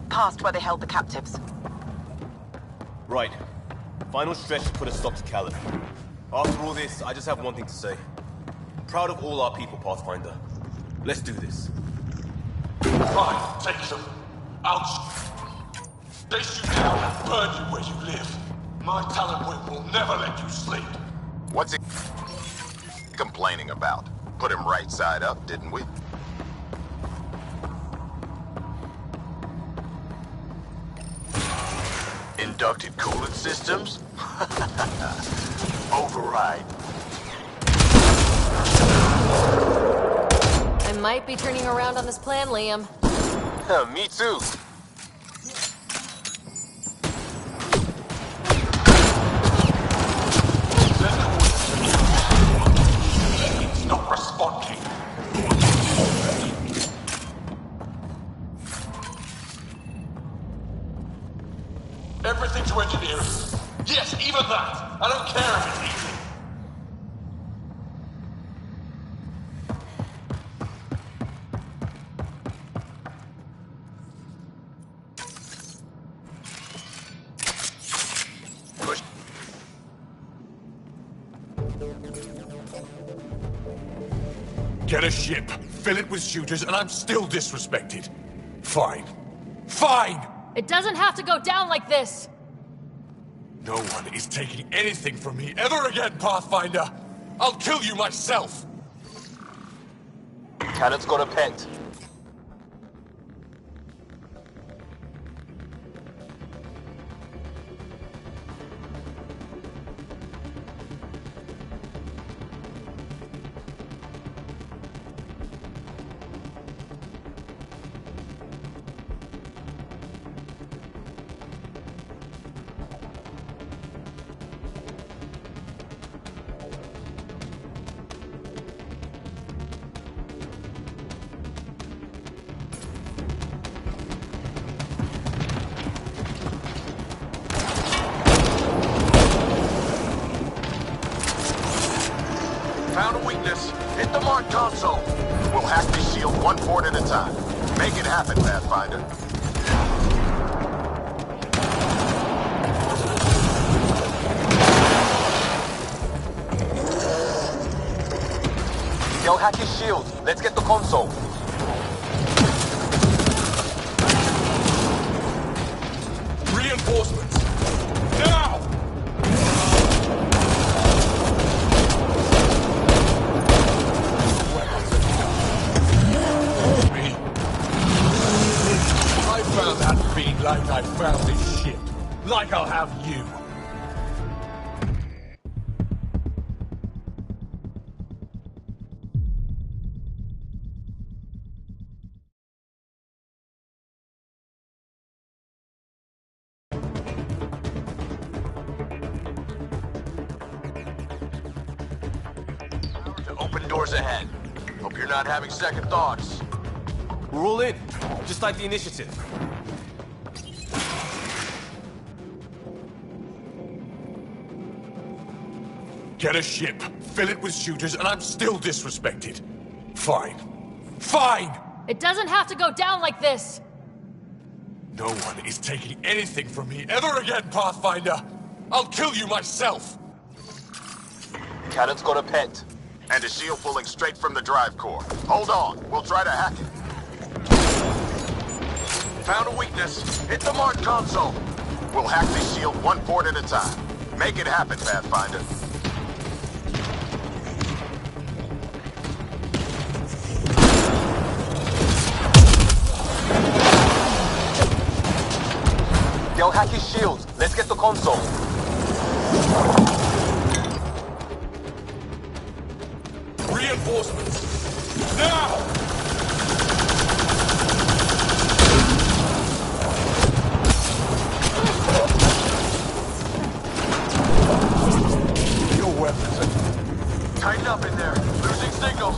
Past where they held the captives.
Right. Final stretch to put a stop to Khaled. After all this, I just have one thing to say. I'm proud of all our people, Pathfinder. Let's do this.
Fine, take them. I'll chase you down and burn you where you live. My talent wing will never let you sleep.
What's he complaining about? Put him right side up, didn't we?
Inducted coolant systems? Override.
I might be turning around on this plan, Liam.
Me too.
It's not responding. Everything to engineering. Yes, even that. I don't care if it's easy.
Get a ship, fill it with shooters, and I'm still disrespected. Fine. Fine!
It doesn't have to go down like this!
No one is taking anything from me ever again, Pathfinder! I'll kill you myself!
Cannon's got a pent.
Found a weakness. Hit the mark console. We'll hack this shield one port at a time. Make it happen, Pathfinder.
Yo, hack his shield. Let's get the console.
Reinforcements! Now! Me. I found that beat like I found this ship. Like I'll have you.
Open doors ahead. Hope you're not having second thoughts.
We're all in, just like the initiative.
Get a ship, fill it with shooters, and I'm still disrespected. Fine. Fine!
It doesn't have to go down like this!
No one is taking anything from me ever again, Pathfinder! I'll kill you myself!
Cannon's got a pent.
And a shield pulling straight from the drive core. Hold on, we'll try to hack it. Found a weakness. Hit the mark console. We'll hack this shield one port at a time. Make it happen, Pathfinder.
Yo, hack his shield. Let's get the console.
reinforcements! Now! Your weapons are...
Tighten up in there. Losing signal.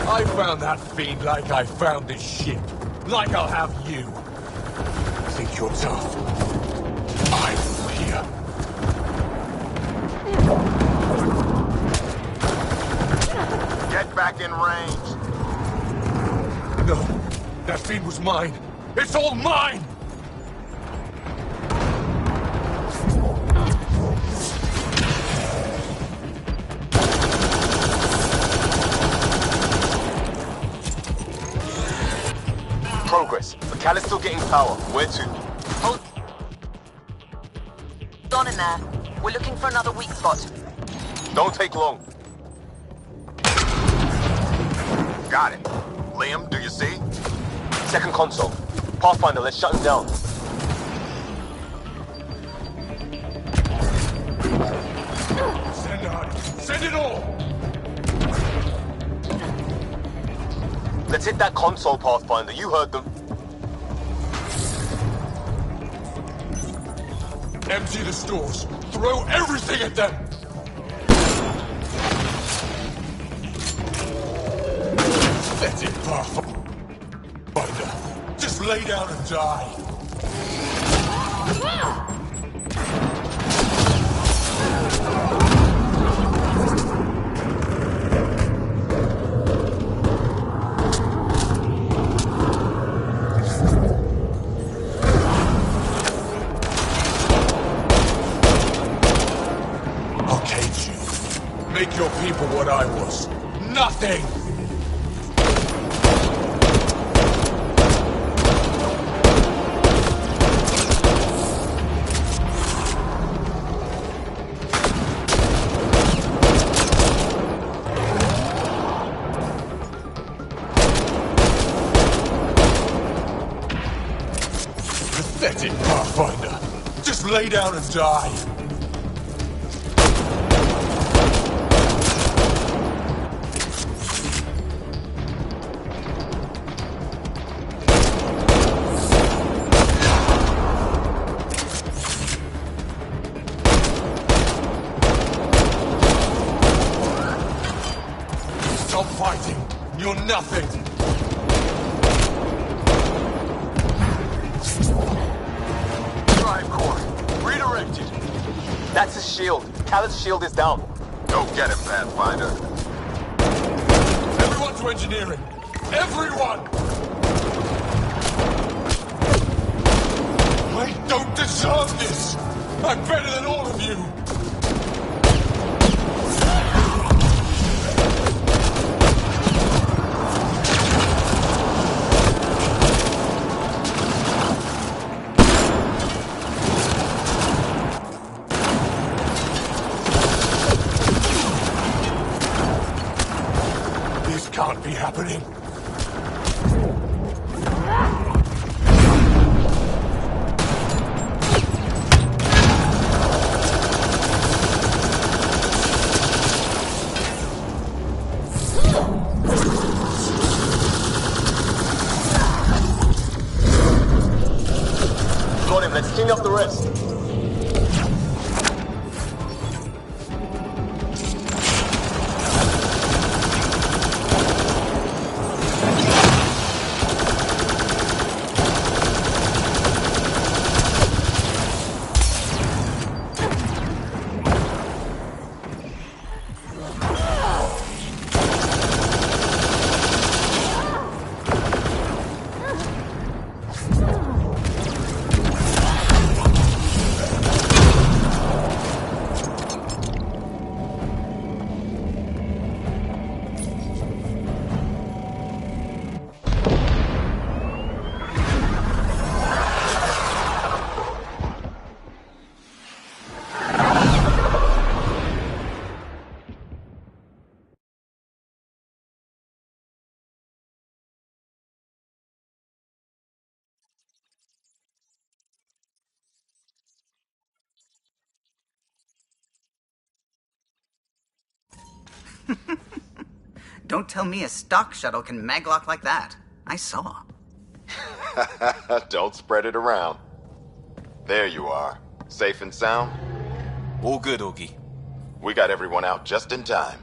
I found that fiend like I found this ship. Like I'll have you. Think you're tough? I'm here.
Get back in range.
No, that fiend was mine. It's all mine!
Progress. The Cal is still getting power. Where to?
Hold on in there. We're looking for another weak spot.
Don't take long.
Got it. Liam, do you see?
Second console. Pathfinder, let's shut him down.
Send out. Send it all!
Let's hit that console, Pathfinder. You heard them.
Empty the stores. Throw everything at them! Pathetic Pathfinder. Just lay down and die. Make your people what I was. Nothing! Pathetic Pathfinder. Just lay down and die. Stop fighting! You're nothing!
Drive core. Redirected. That's his shield. Cal's shield is down.
Go get him, Pathfinder.
Everyone to engineering! Everyone! I don't deserve this! I'm better than all of you! Can't be happening.
Got him, let's clean up the rest.
Don't tell me a stock shuttle can maglock like that. I saw.
Don't spread it around. There you are. Safe and sound?
All good, Augie.
We got everyone out just in time.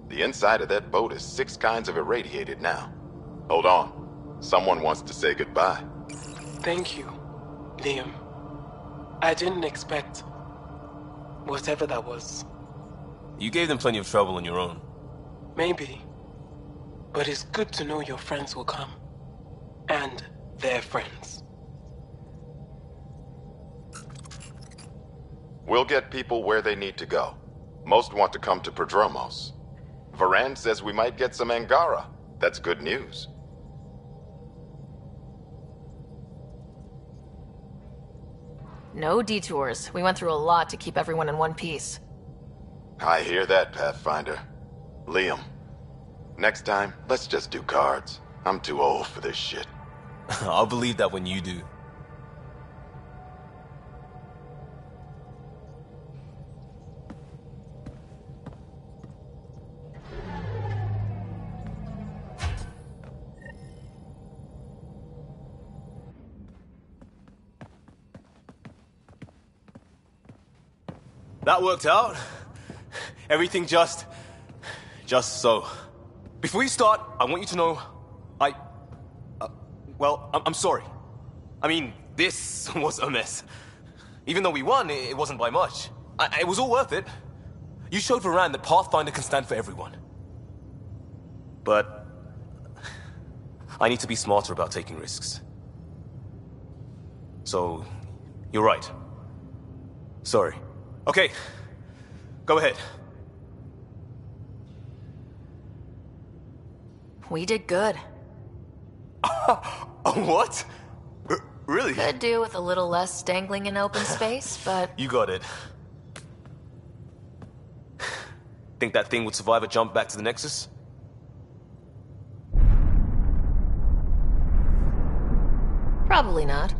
The inside of that boat is 6 kinds of irradiated now. Hold on. Someone wants to say goodbye.
Thank you, Liam. I didn't expect whatever that was.
You gave them plenty of trouble on your own.
Maybe. But it's good to know your friends will come. And their friends.
We'll get people where they need to go. Most want to come to Prodromos. Varan says we might get some Angara. That's good news.
No detours. We went through a lot to keep everyone in one piece.
I hear that, Pathfinder. Liam, next time, let's just do cards. I'm too old for this shit.
I'll believe that when you do. That worked out. Everything just so. Before you start, I want you to know, I'm sorry. I mean, this was a mess. Even though we won, it wasn't by much. It was all worth it. You showed Varan that Pathfinder can stand for everyone. But I need to be smarter about taking risks. So, you're right. Sorry. Okay, go ahead.
We did good.
What? Really?
Could do with a little less dangling in open space, but...
You got it. Think that thing would survive a jump back to the Nexus?
Probably not.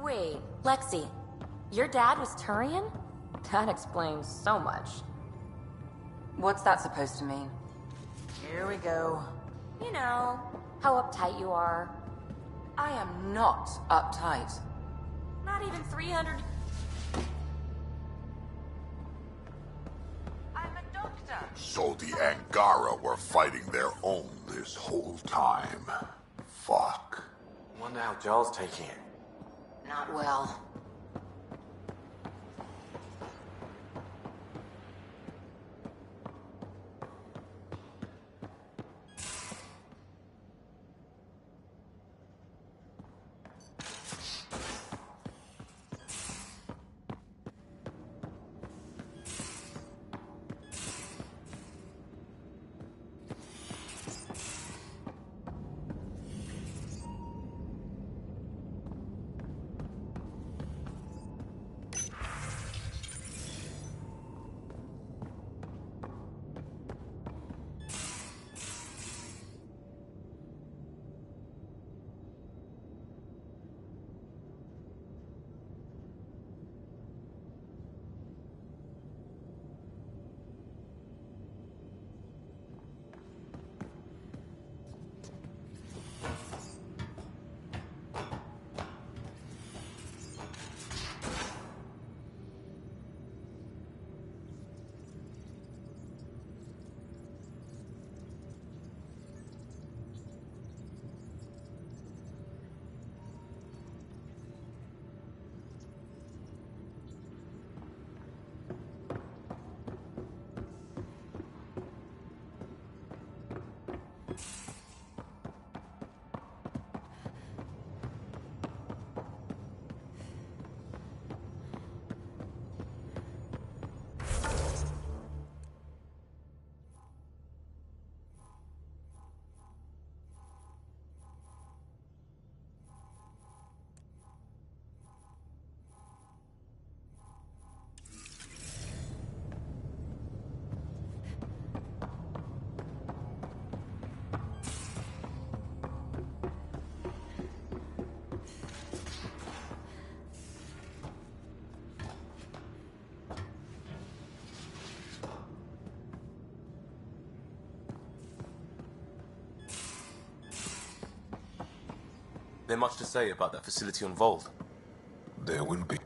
Wait, Lexi, your dad was Turian? That explains so much.
What's that supposed to mean?
Here we go. You know, how uptight you are.
I am not uptight.
Not even 300...
I'm a doctor.
So the Angara were fighting their own this whole time. Fuck.
Wonder how Joel's taking it.
Not well.
There much to say about that facility on Vold?
There will be.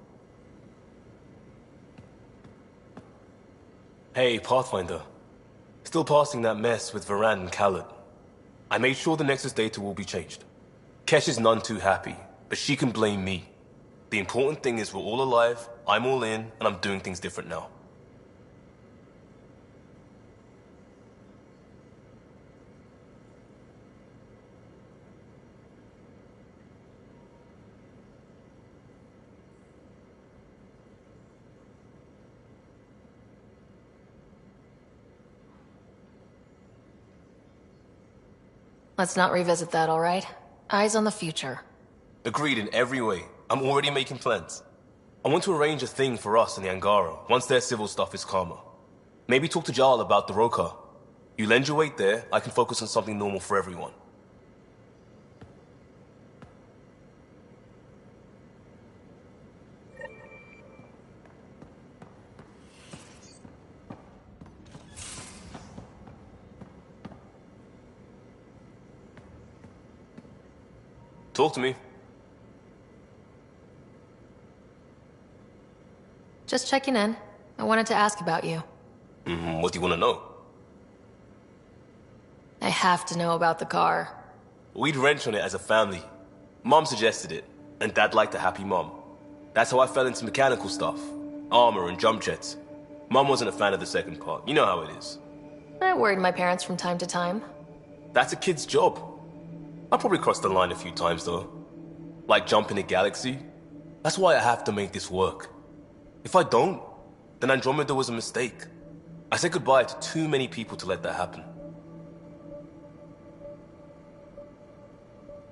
Hey, Pathfinder. Still passing that mess with Varan and Khaled. I made sure the Nexus data will be changed. Kesh is none too happy, but she can blame me. The important thing is we're all alive, I'm all in, and I'm doing things different now.
Let's not revisit that, all right? Eyes on the future.
Agreed in every way. I'm already making plans. I want to arrange a thing for us in the Angara, once their civil stuff is calmer. Maybe talk to Jarl about the Roka. You lend your weight there, I can focus on something normal for everyone. Talk to me.
Just checking in. I wanted to ask about you.
What do you want to know?
I have to know about the car.
We'd wrench on it as a family. Mom suggested it, and Dad liked a happy mom. That's how I fell into mechanical stuff. Armor and jump jets. Mom wasn't a fan of the second part. You know how it is.
I worried my parents from time to time.
That's a kid's job. I probably crossed the line a few times, though. Like jumping a galaxy. That's why I have to make this work. If I don't, then Andromeda was a mistake. I said goodbye to too many people to let that happen.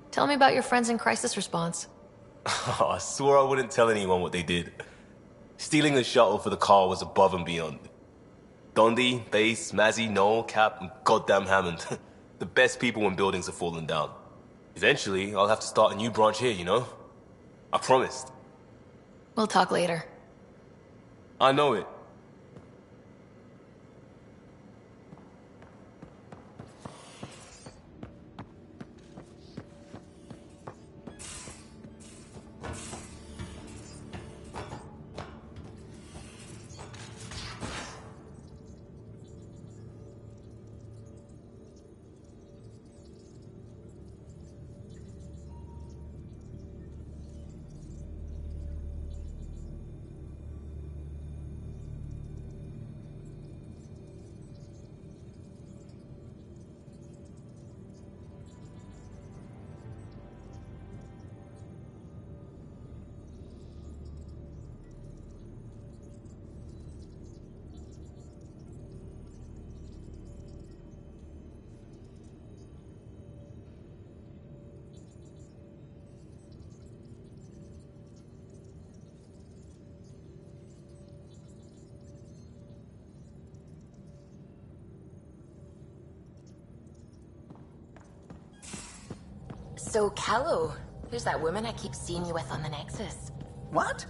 Tell me about your friends in crisis response.
I swore I wouldn't tell anyone what they did. Stealing the shuttle for the car was above and beyond. Dondi, Base, Mazzy, Noel, Cap, and goddamn Hammond. The best people when buildings are falling down. Eventually, I'll have to start a new branch here, you know? I promised.
We'll talk later.
I know it.
So, Callow, who's that woman I keep seeing you with on the Nexus?
What?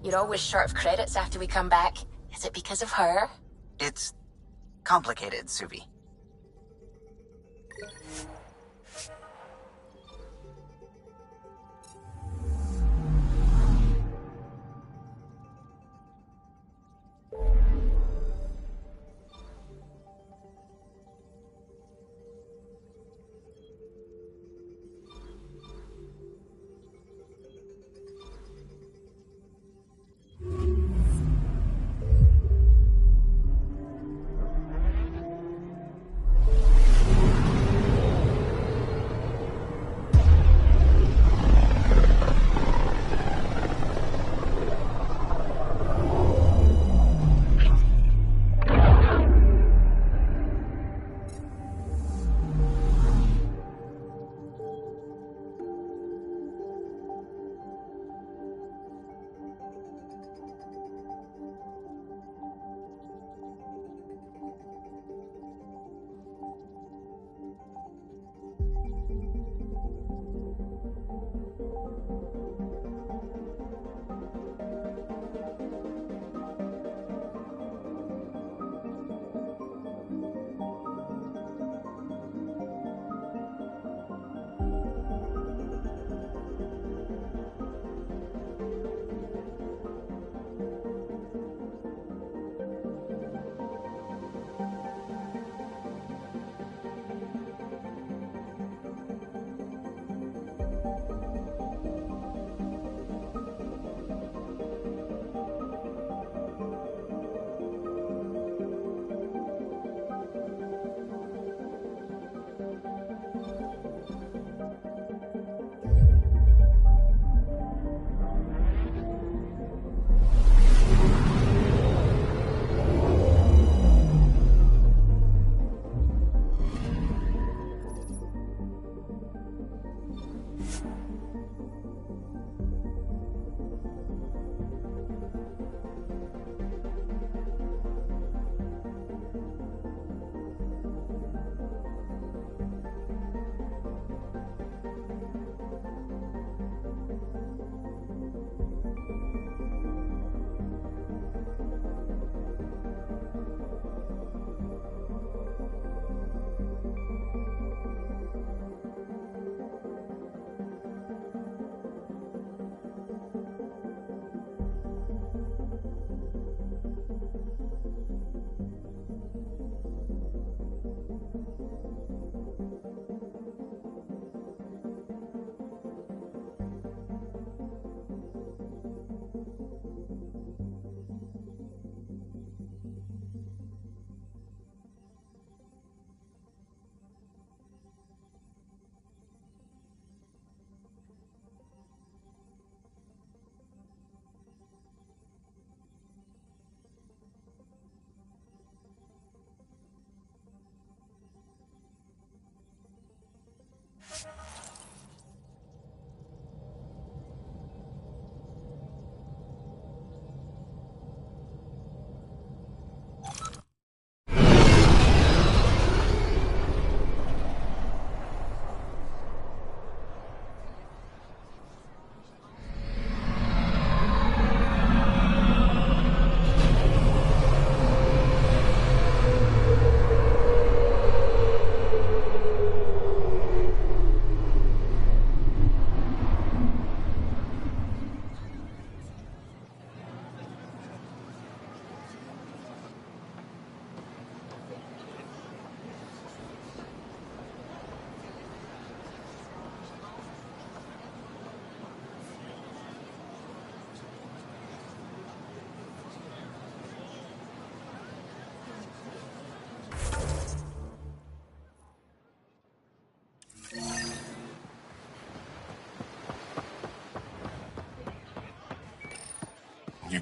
You're always short of credits after we come back. Is it because of her?
It's complicated, Suvi.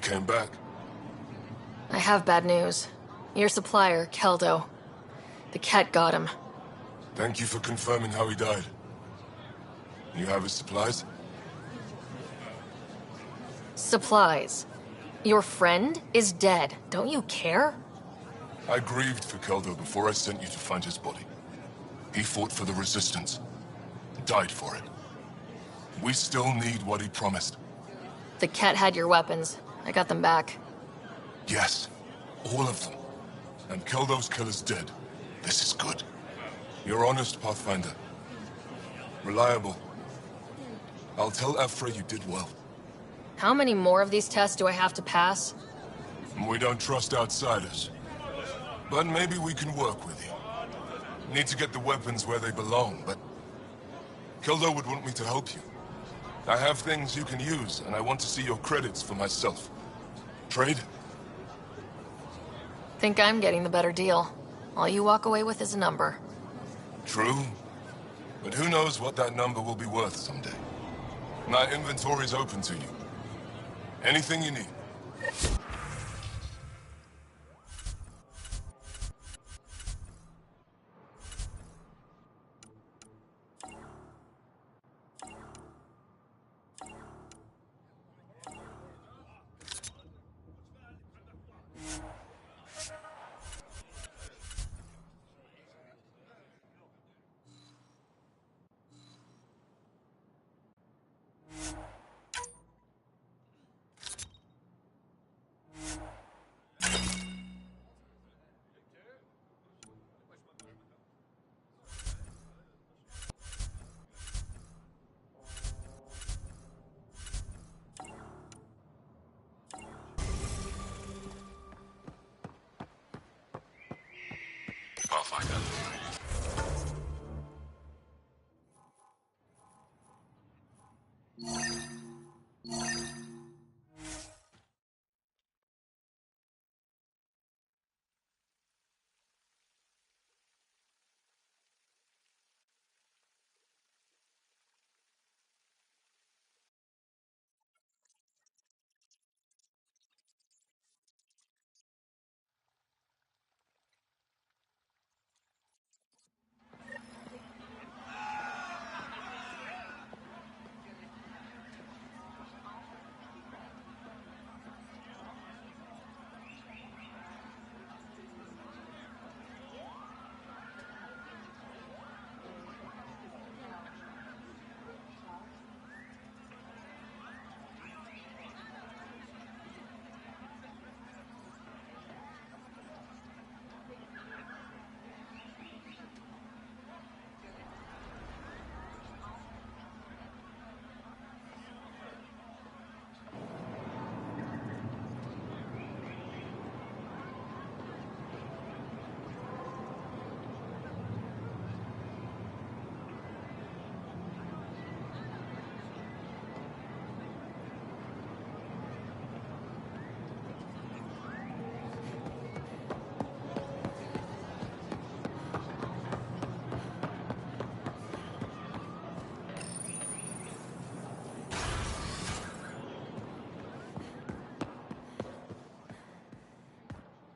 came back.
I have bad news. Your supplier, Keldo. The cat got him.
Thank you for confirming how he died. You have his supplies?
Supplies. Your friend is dead. Don't you care?
I grieved for Keldo before I sent you to find his body. He fought for the Resistance. Died for it. We still need what he promised.
The cat had your weapons. I got them back.
Yes, all of them. And Keldo's killer's dead. This is good. You're honest, Pathfinder. Reliable. I'll tell Ephra you did well.
How many more of these tests do I have to pass?
We don't trust outsiders. But maybe we can work with you. Need to get the weapons where they belong, but... Keldo would want me to help you. I have things you can use, and I want to see your credits for myself. Trade?
Think I'm getting the better deal. All you walk away with is a number.
True. But who knows what that number will be worth someday. My inventory's open to you. Anything you need. Pathfinder.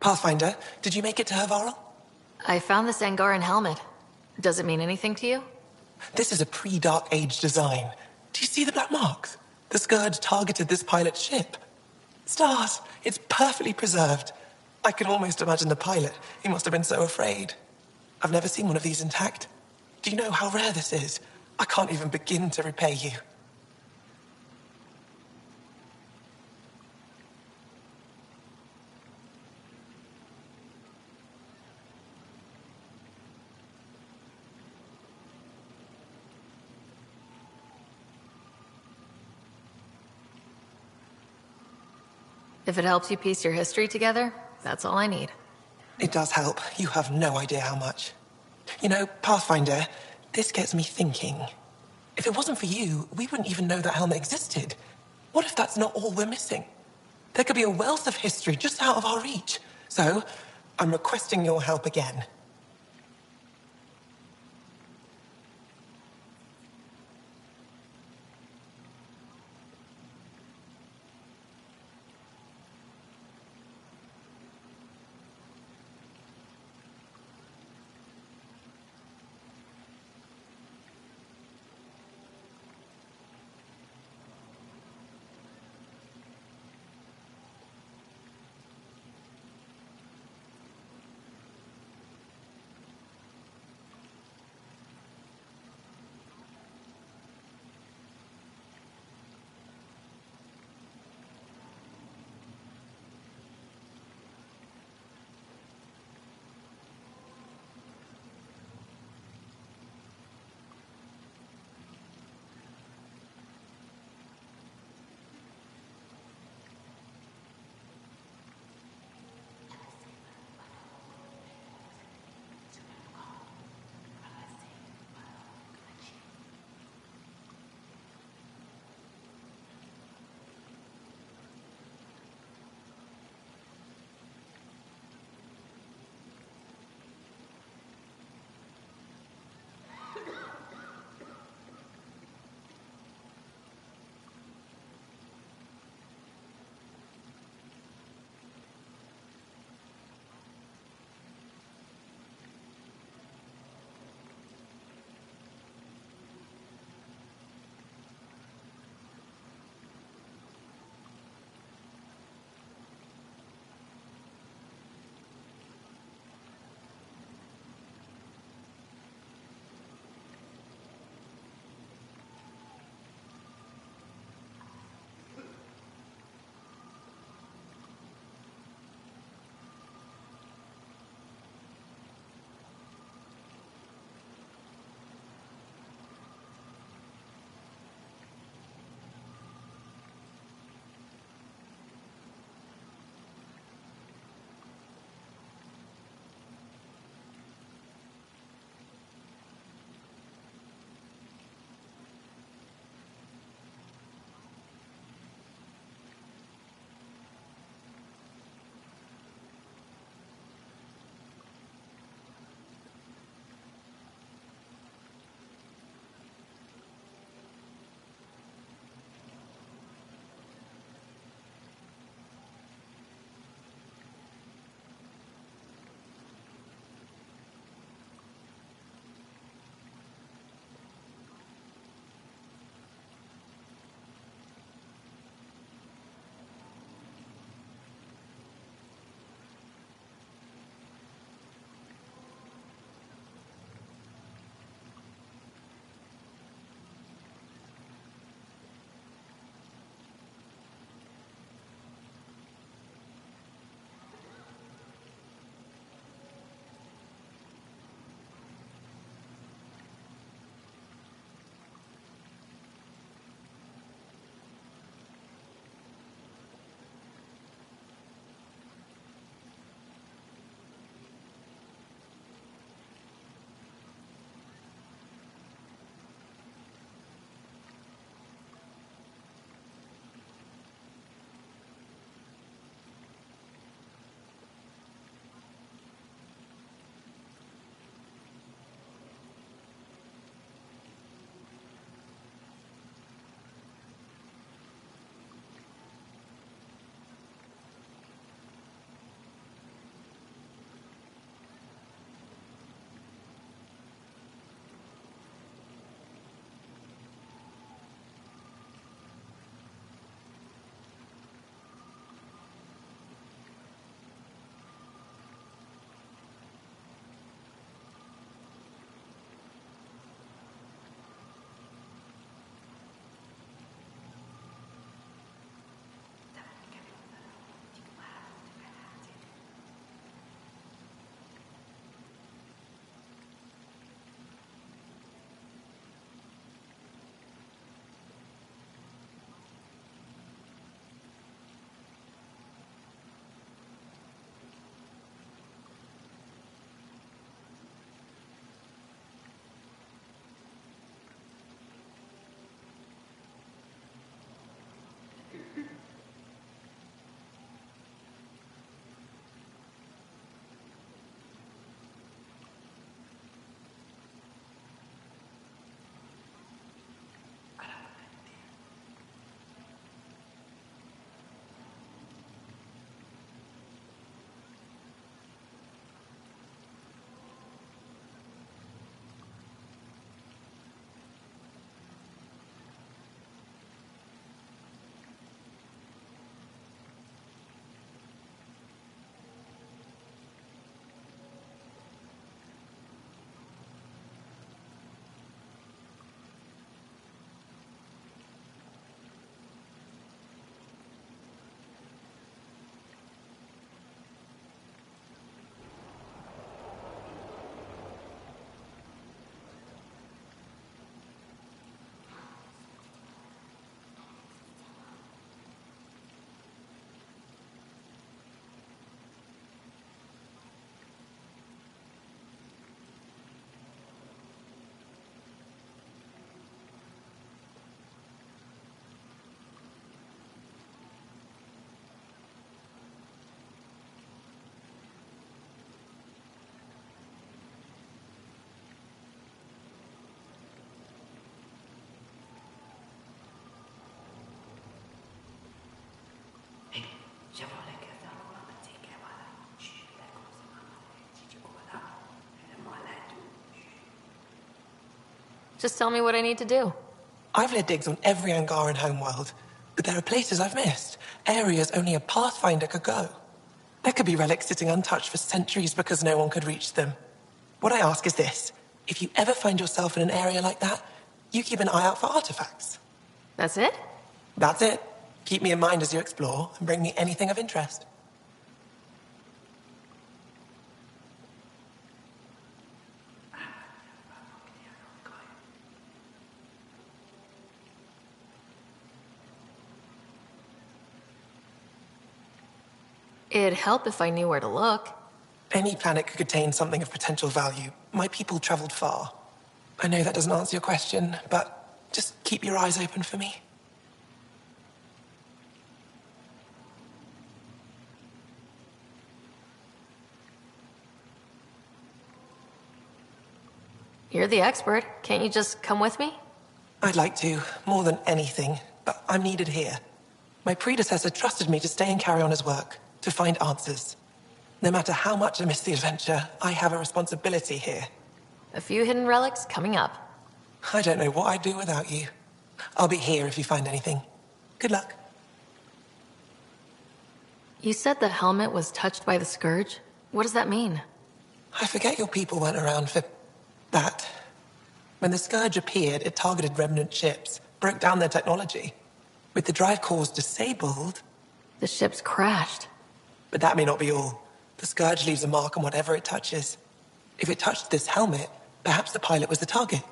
Pathfinder, did you make it to Hervarl?
I found this Angaran helmet. Does it mean anything to you?
This is a pre-Dark Age design. Do you see the black marks? The Scourge targeted this pilot's ship. Stars, it's perfectly preserved. I can almost imagine the pilot. He must have been so afraid. I've never seen one of these intact. Do you know how rare this is? I can't even begin to repay you.
If it helps you piece your history together, that's all I need.
It does help. You have no idea how much. You know, Pathfinder, this gets me thinking. If it wasn't for you, we wouldn't even know that helmet existed. What if that's not all we're missing? There could be a wealth of history just out of our reach. So, I'm requesting your help again.
Just tell me what I need to do.
I've led digs on every Angaran homeworld, but there are places I've missed. Areas only a Pathfinder could go. There could be relics sitting untouched for centuries because no one could reach them. What I ask is this. If you ever find yourself in an area like that, you keep an eye out for artifacts.
That's it?
That's it. Keep me in mind as you explore, and bring me anything of interest.
It'd help if I knew where to look.
Any planet could contain something of potential value. My people traveled far. I know that doesn't answer your question, but just keep your eyes open for me.
You're the expert. Can't you just come with me?
I'd like to, more than anything, but I'm needed here. My predecessor trusted me to stay and carry on his work, to find answers. No matter how much I miss the adventure, I have a responsibility here.
A few hidden relics coming up.
I don't know what I'd do without you. I'll be here if you find anything. Good luck.
You said the helmet was touched by the Scourge? What does that mean?
I forget your people weren't around for that. When the Scourge appeared, it targeted remnant ships, broke down their technology. With the drive cores disabled...
The ships crashed.
But that may not be all. The Scourge leaves a mark on whatever it touches. If it touched this helmet, perhaps the pilot was the target.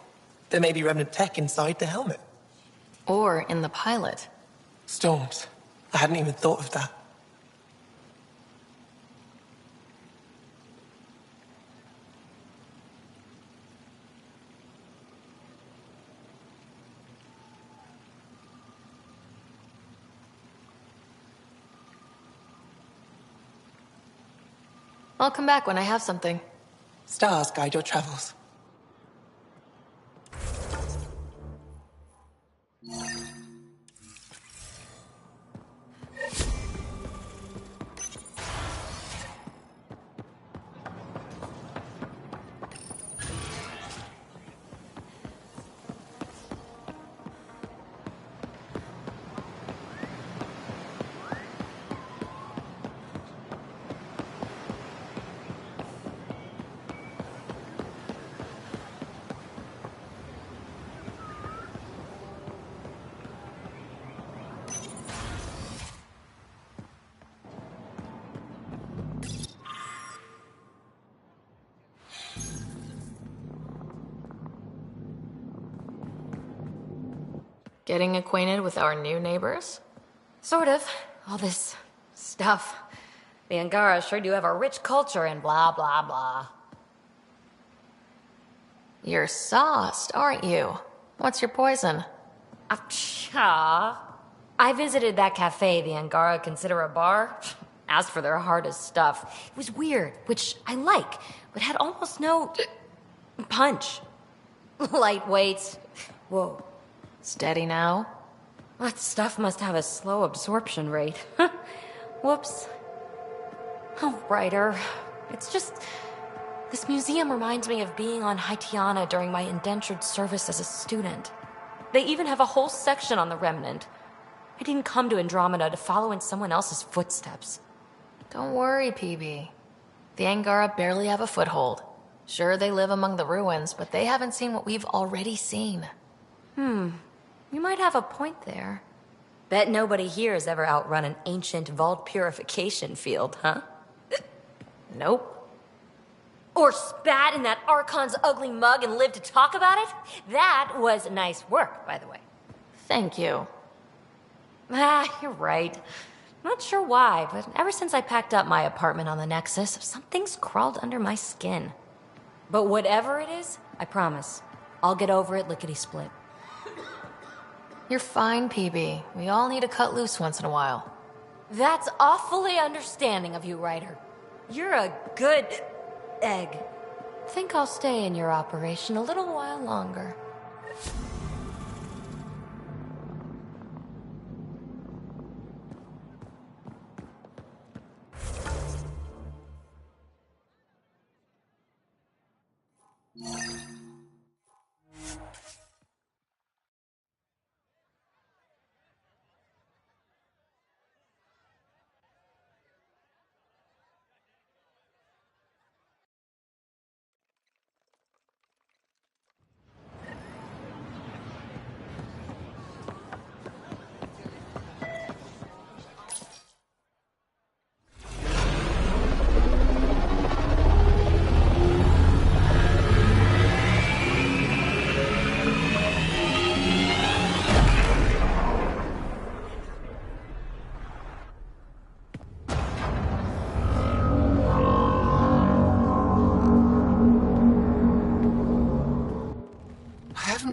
There may be remnant tech inside the helmet.
Or in the pilot.
Storms. I hadn't even thought of that.
I'll come back when I have something.
Stars guide your travels.
Getting acquainted with our new neighbors?
Sort of. All this stuff. The Angara sure do have a rich culture and blah, blah, blah.
You're sauced, aren't you? What's your poison?
I visited that cafe the Angara consider a bar. Asked for their hardest stuff. It was weird, which I like, but had almost no punch. Lightweight. Whoa.
Steady now?
That stuff must have a slow absorption rate. Whoops. Oh, Ryder. It's just... This museum reminds me of being on Haitiana during my indentured service as a student. They even have a whole section on the Remnant. I didn't come to Andromeda to follow in someone else's footsteps.
Don't worry, PB. The Angara barely have a foothold. Sure, they live among the ruins, but they haven't seen what we've already seen.
You might have a point there. Bet nobody here has ever outrun an ancient vault purification field, huh?
Nope.
Or spat in that Archon's ugly mug and lived to talk about it? That was nice work, by the way.
Thank you.
You're right. Not sure why, but ever since I packed up my apartment on the Nexus, something's crawled under my skin. But whatever it is, I promise, I'll get over it lickety-split.
You're fine, PB. We all need to cut loose once in a while.
That's awfully understanding of you, Ryder. You're a good egg. Think I'll stay in your operation a little while longer.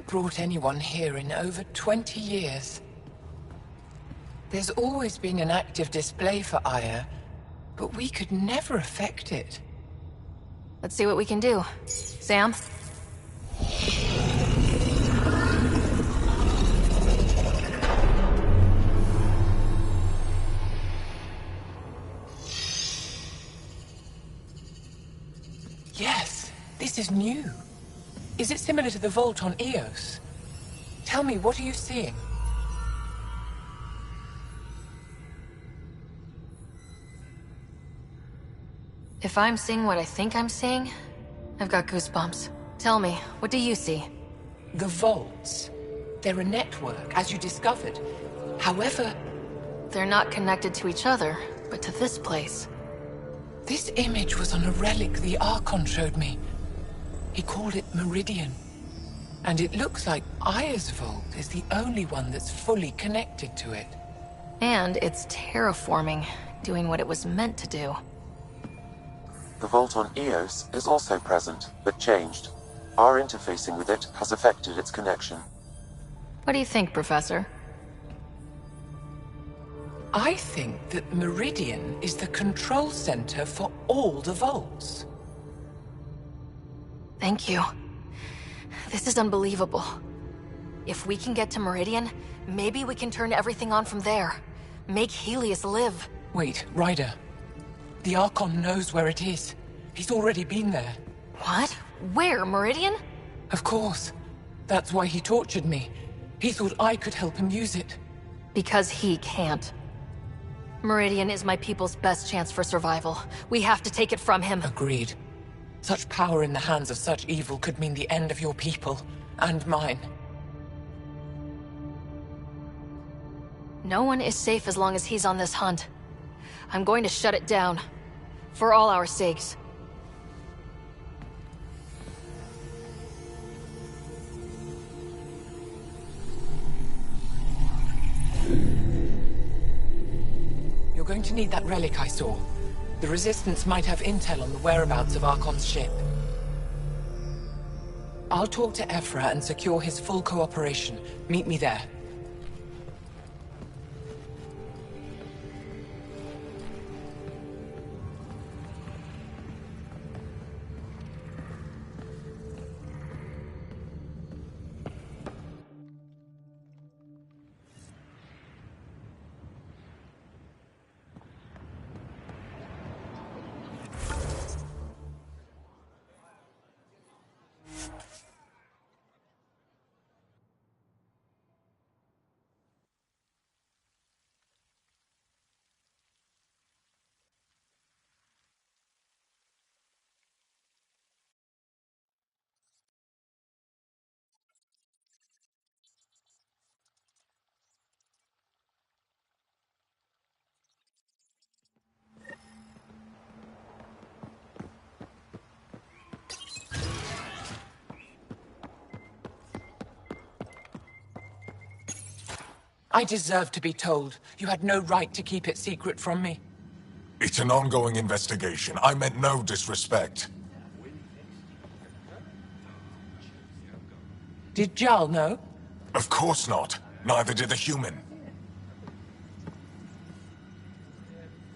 Brought anyone here in over 20 years. There's always been an active display for Aya, but we could never affect it.
Let's see what we can do. Sam?
Yes, this is new. Is it similar to the vault on Eos? Tell me, what are you seeing?
If I'm seeing what I think I'm seeing, I've got goosebumps. Tell me, what do you see?
The vaults. They're a network, as you discovered. However...
They're not connected to each other, but to this place.
This image was on a relic the Archon showed me. He called it Meridian. And it looks like Aya's vault is the only one that's fully connected to it.
And it's terraforming, doing what it was meant to do.
The vault on Eos is also present, but changed. Our interfacing with it has affected its connection.
What do you think, Professor?
I think that Meridian is the control center for all the vaults.
Thank you. This is unbelievable. If we can get to Meridian, maybe we can turn everything on from there. Make Helios live.
Wait, Ryder. The Archon knows where it is. He's already been there.
What? Where? Meridian?
Of course. That's why he tortured me. He thought I could help him use it.
Because he can't. Meridian is my people's best chance for survival. We have to take it from him.
Agreed. Such power in the hands of such evil could mean the end of your people, and mine.
No one is safe as long as he's on this hunt. I'm going to shut it down. For all our sakes.
You're going to need that relic I saw. The Resistance might have intel on the whereabouts of Archon's ship. I'll talk to Ephra and secure his full cooperation. Meet me there. I deserve to be told. You had no right to keep it secret from me.
It's an ongoing investigation. I meant no disrespect.
Did Jal know?
Of course not. Neither did the human.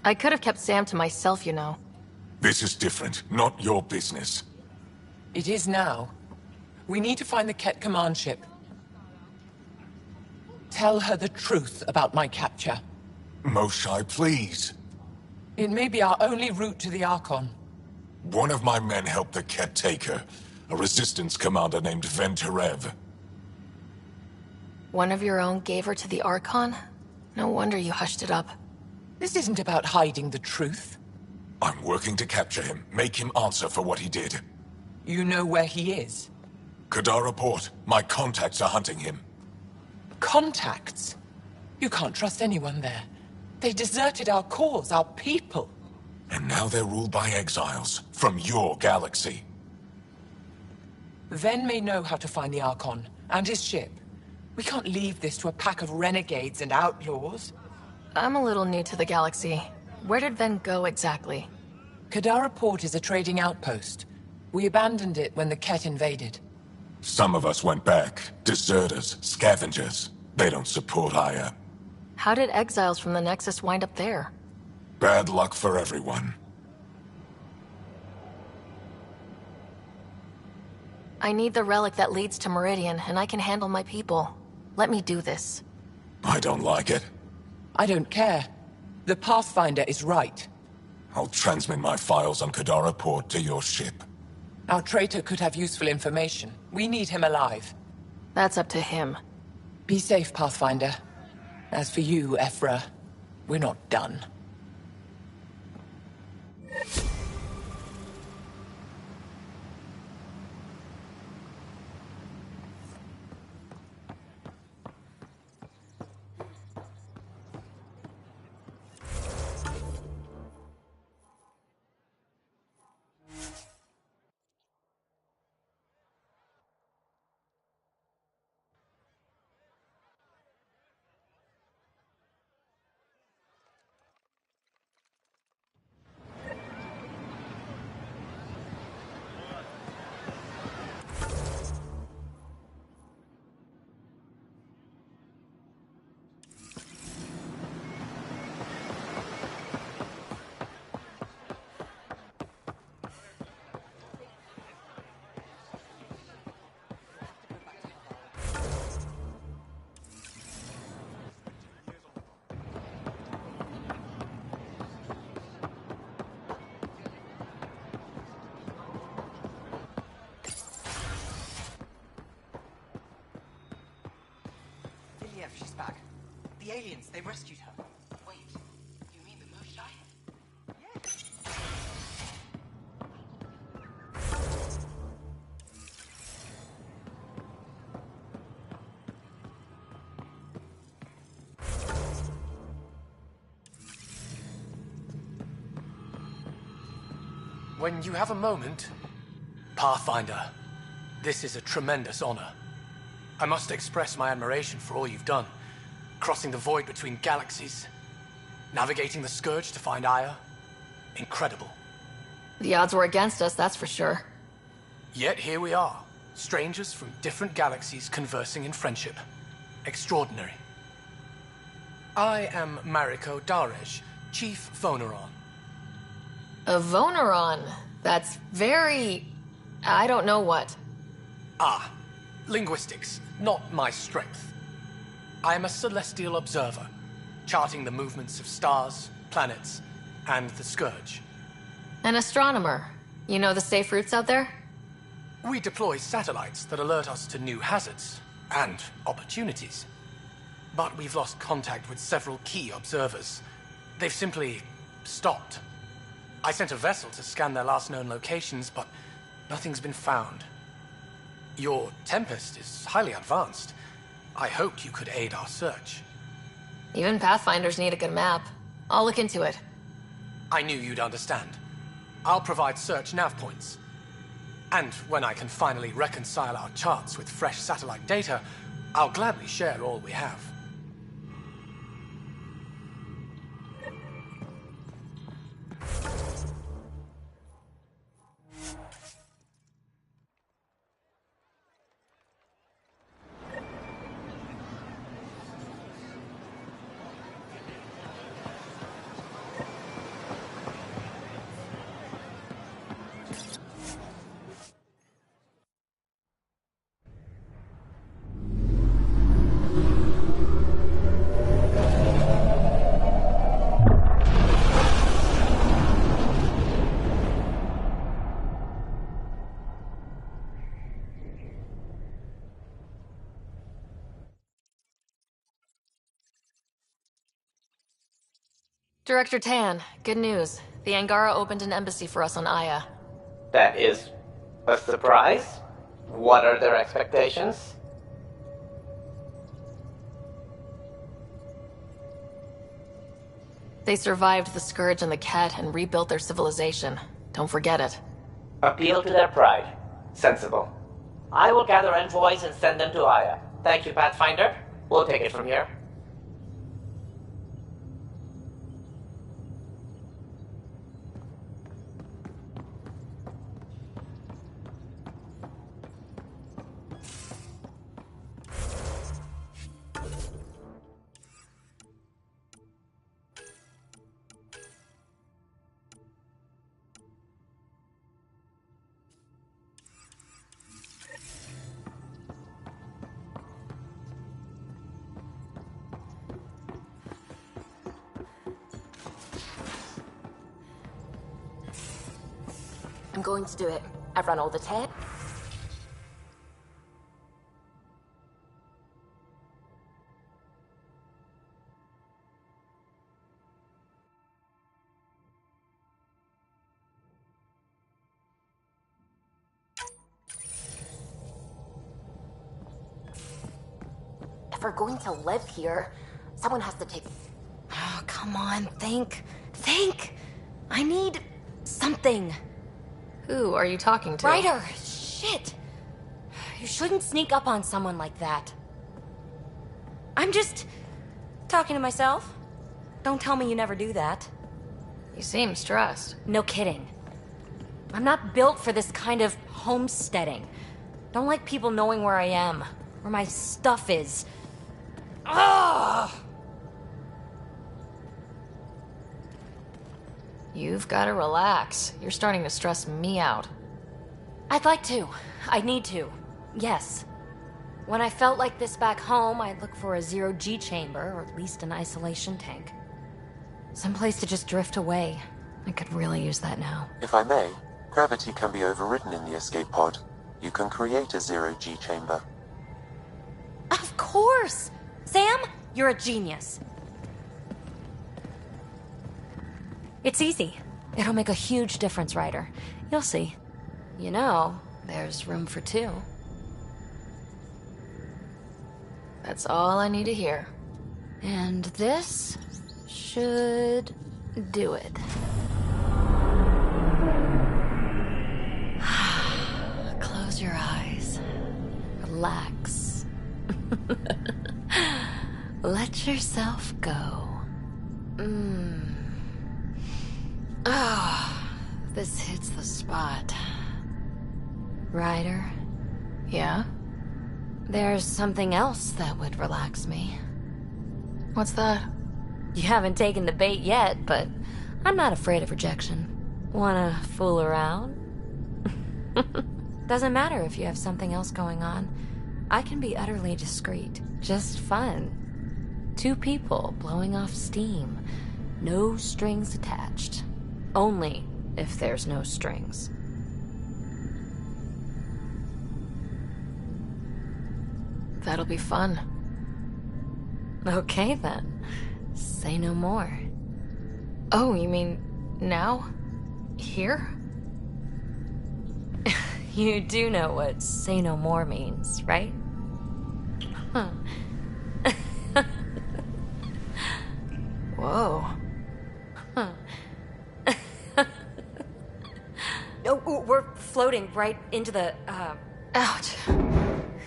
I could have kept Sam to myself, you know.
This is different. Not your business.
It is now. We need to find the Ket command ship. Tell her the truth about my capture.
Moshai, please.
It may be our only route to the Archon.
One of my men helped the Ket take her. A resistance commander named Venturev.
One of your own gave her to the Archon? No wonder you hushed it up.
This isn't about hiding the truth.
I'm working to capture him, make him answer for what he did.
You know where he is?
Kadara Port. My contacts are hunting him.
Contacts? You can't trust anyone there. They deserted our cause, our people.
And now they're ruled by exiles from your galaxy.
Ven may know how to find the Archon and his ship. We can't leave this to a pack of renegades and outlaws.
I'm a little new to the galaxy. Where did Ven go exactly?
Kadara Port is a trading outpost. We abandoned it when the Ket invaded.
Some of us went back. Deserters, scavengers. They don't support Aya.
How did exiles from the Nexus wind up there?
Bad luck for everyone.
I need the relic that leads to Meridian, and I can handle my people. Let me do this.
I don't like it.
I don't care. The Pathfinder is right.
I'll transmit my files on Kadara Port to your ship.
Our traitor could have useful information. We need him alive.
That's up to him.
Be safe, Pathfinder. As for you, Ephra, we're not done.
She's back. The aliens, they rescued her.
Wait, you mean the Moshae?
Yes.
When you have a moment, Pathfinder, this is a tremendous honor. I must express my admiration for all you've done. Crossing the void between galaxies, navigating the Scourge to find Aya. Incredible.
The odds were against us, that's for sure.
Yet here we are, strangers from different galaxies conversing in friendship. Extraordinary. I am Mariko Darej, Chief Voneron.
A Voneron? That's very... I don't know what.
Ah, linguistics, not my strength. I am a celestial observer, charting the movements of stars, planets, and the Scourge.
An astronomer. You know the safe routes out there?
We deploy satellites that alert us to new hazards and opportunities. But we've lost contact with several key observers. They've simply stopped. I sent a vessel to scan their last known locations, but nothing's been found. Your Tempest is highly advanced. I hoped you could aid our search.
Even Pathfinders need a good map. I'll look into it.
I knew you'd understand. I'll provide search nav points. And when I can finally reconcile our charts with fresh satellite data, I'll gladly share all we have.
Director Tan, good news. The Angara opened an embassy for us on Aya.
That is a surprise? What are their expectations?
They survived the Scourge and the Ket and rebuilt their civilization. Don't forget it.
Appeal to their pride. Sensible. I will gather envoys and send them to Aya. Thank you, Pathfinder. We'll take it from here.
I'm going to do it. I've run all the tech. If we're going to live here, someone has to take...
Oh, come on, think. Think! I need something.
Who are you talking to?
Ryder! Shit! You shouldn't sneak up on someone like that. I'm just talking to myself. Don't tell me you never do that.
You seem stressed.
No kidding. I'm not built for this kind of homesteading. Don't like people knowing where I am, where my stuff is. Ugh!
You've got to relax. You're starting to stress me out.
I'd like to. I need to. Yes. When I felt like this back home, I'd look for a zero-G chamber, or at least an isolation tank. Someplace to just drift away. I could really use that now.
If I may, gravity can be overridden in the escape pod. You can create a zero-G chamber.
Of course! Sam, you're a genius. It's easy. It'll make a huge difference, Ryder. You'll see.
You know, there's room for two. That's all I need to hear.
And this should do it. Close your eyes. Relax. Let yourself go.
Ah, this hits the spot.
Ryder?
Yeah?
There's something else that would relax me.
What's that?
You haven't taken the bait yet, but I'm not afraid of rejection. Wanna fool around? Doesn't matter if you have something else going on. I can be utterly discreet. Just fun. Two people blowing off steam. No strings attached. Only if there's no strings.
That'll be fun.
Okay then. Say no more.
Oh, you mean now? Here?
You do know what say no more means, right? Huh.
Whoa.
Huh. Oh, we're floating right into the,
Ouch.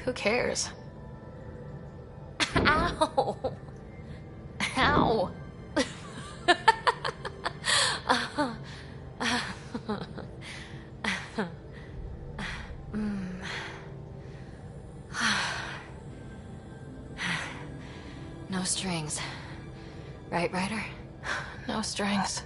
Who cares?
Ow!
Ow!
No strings. Right, Ryder?
No strings.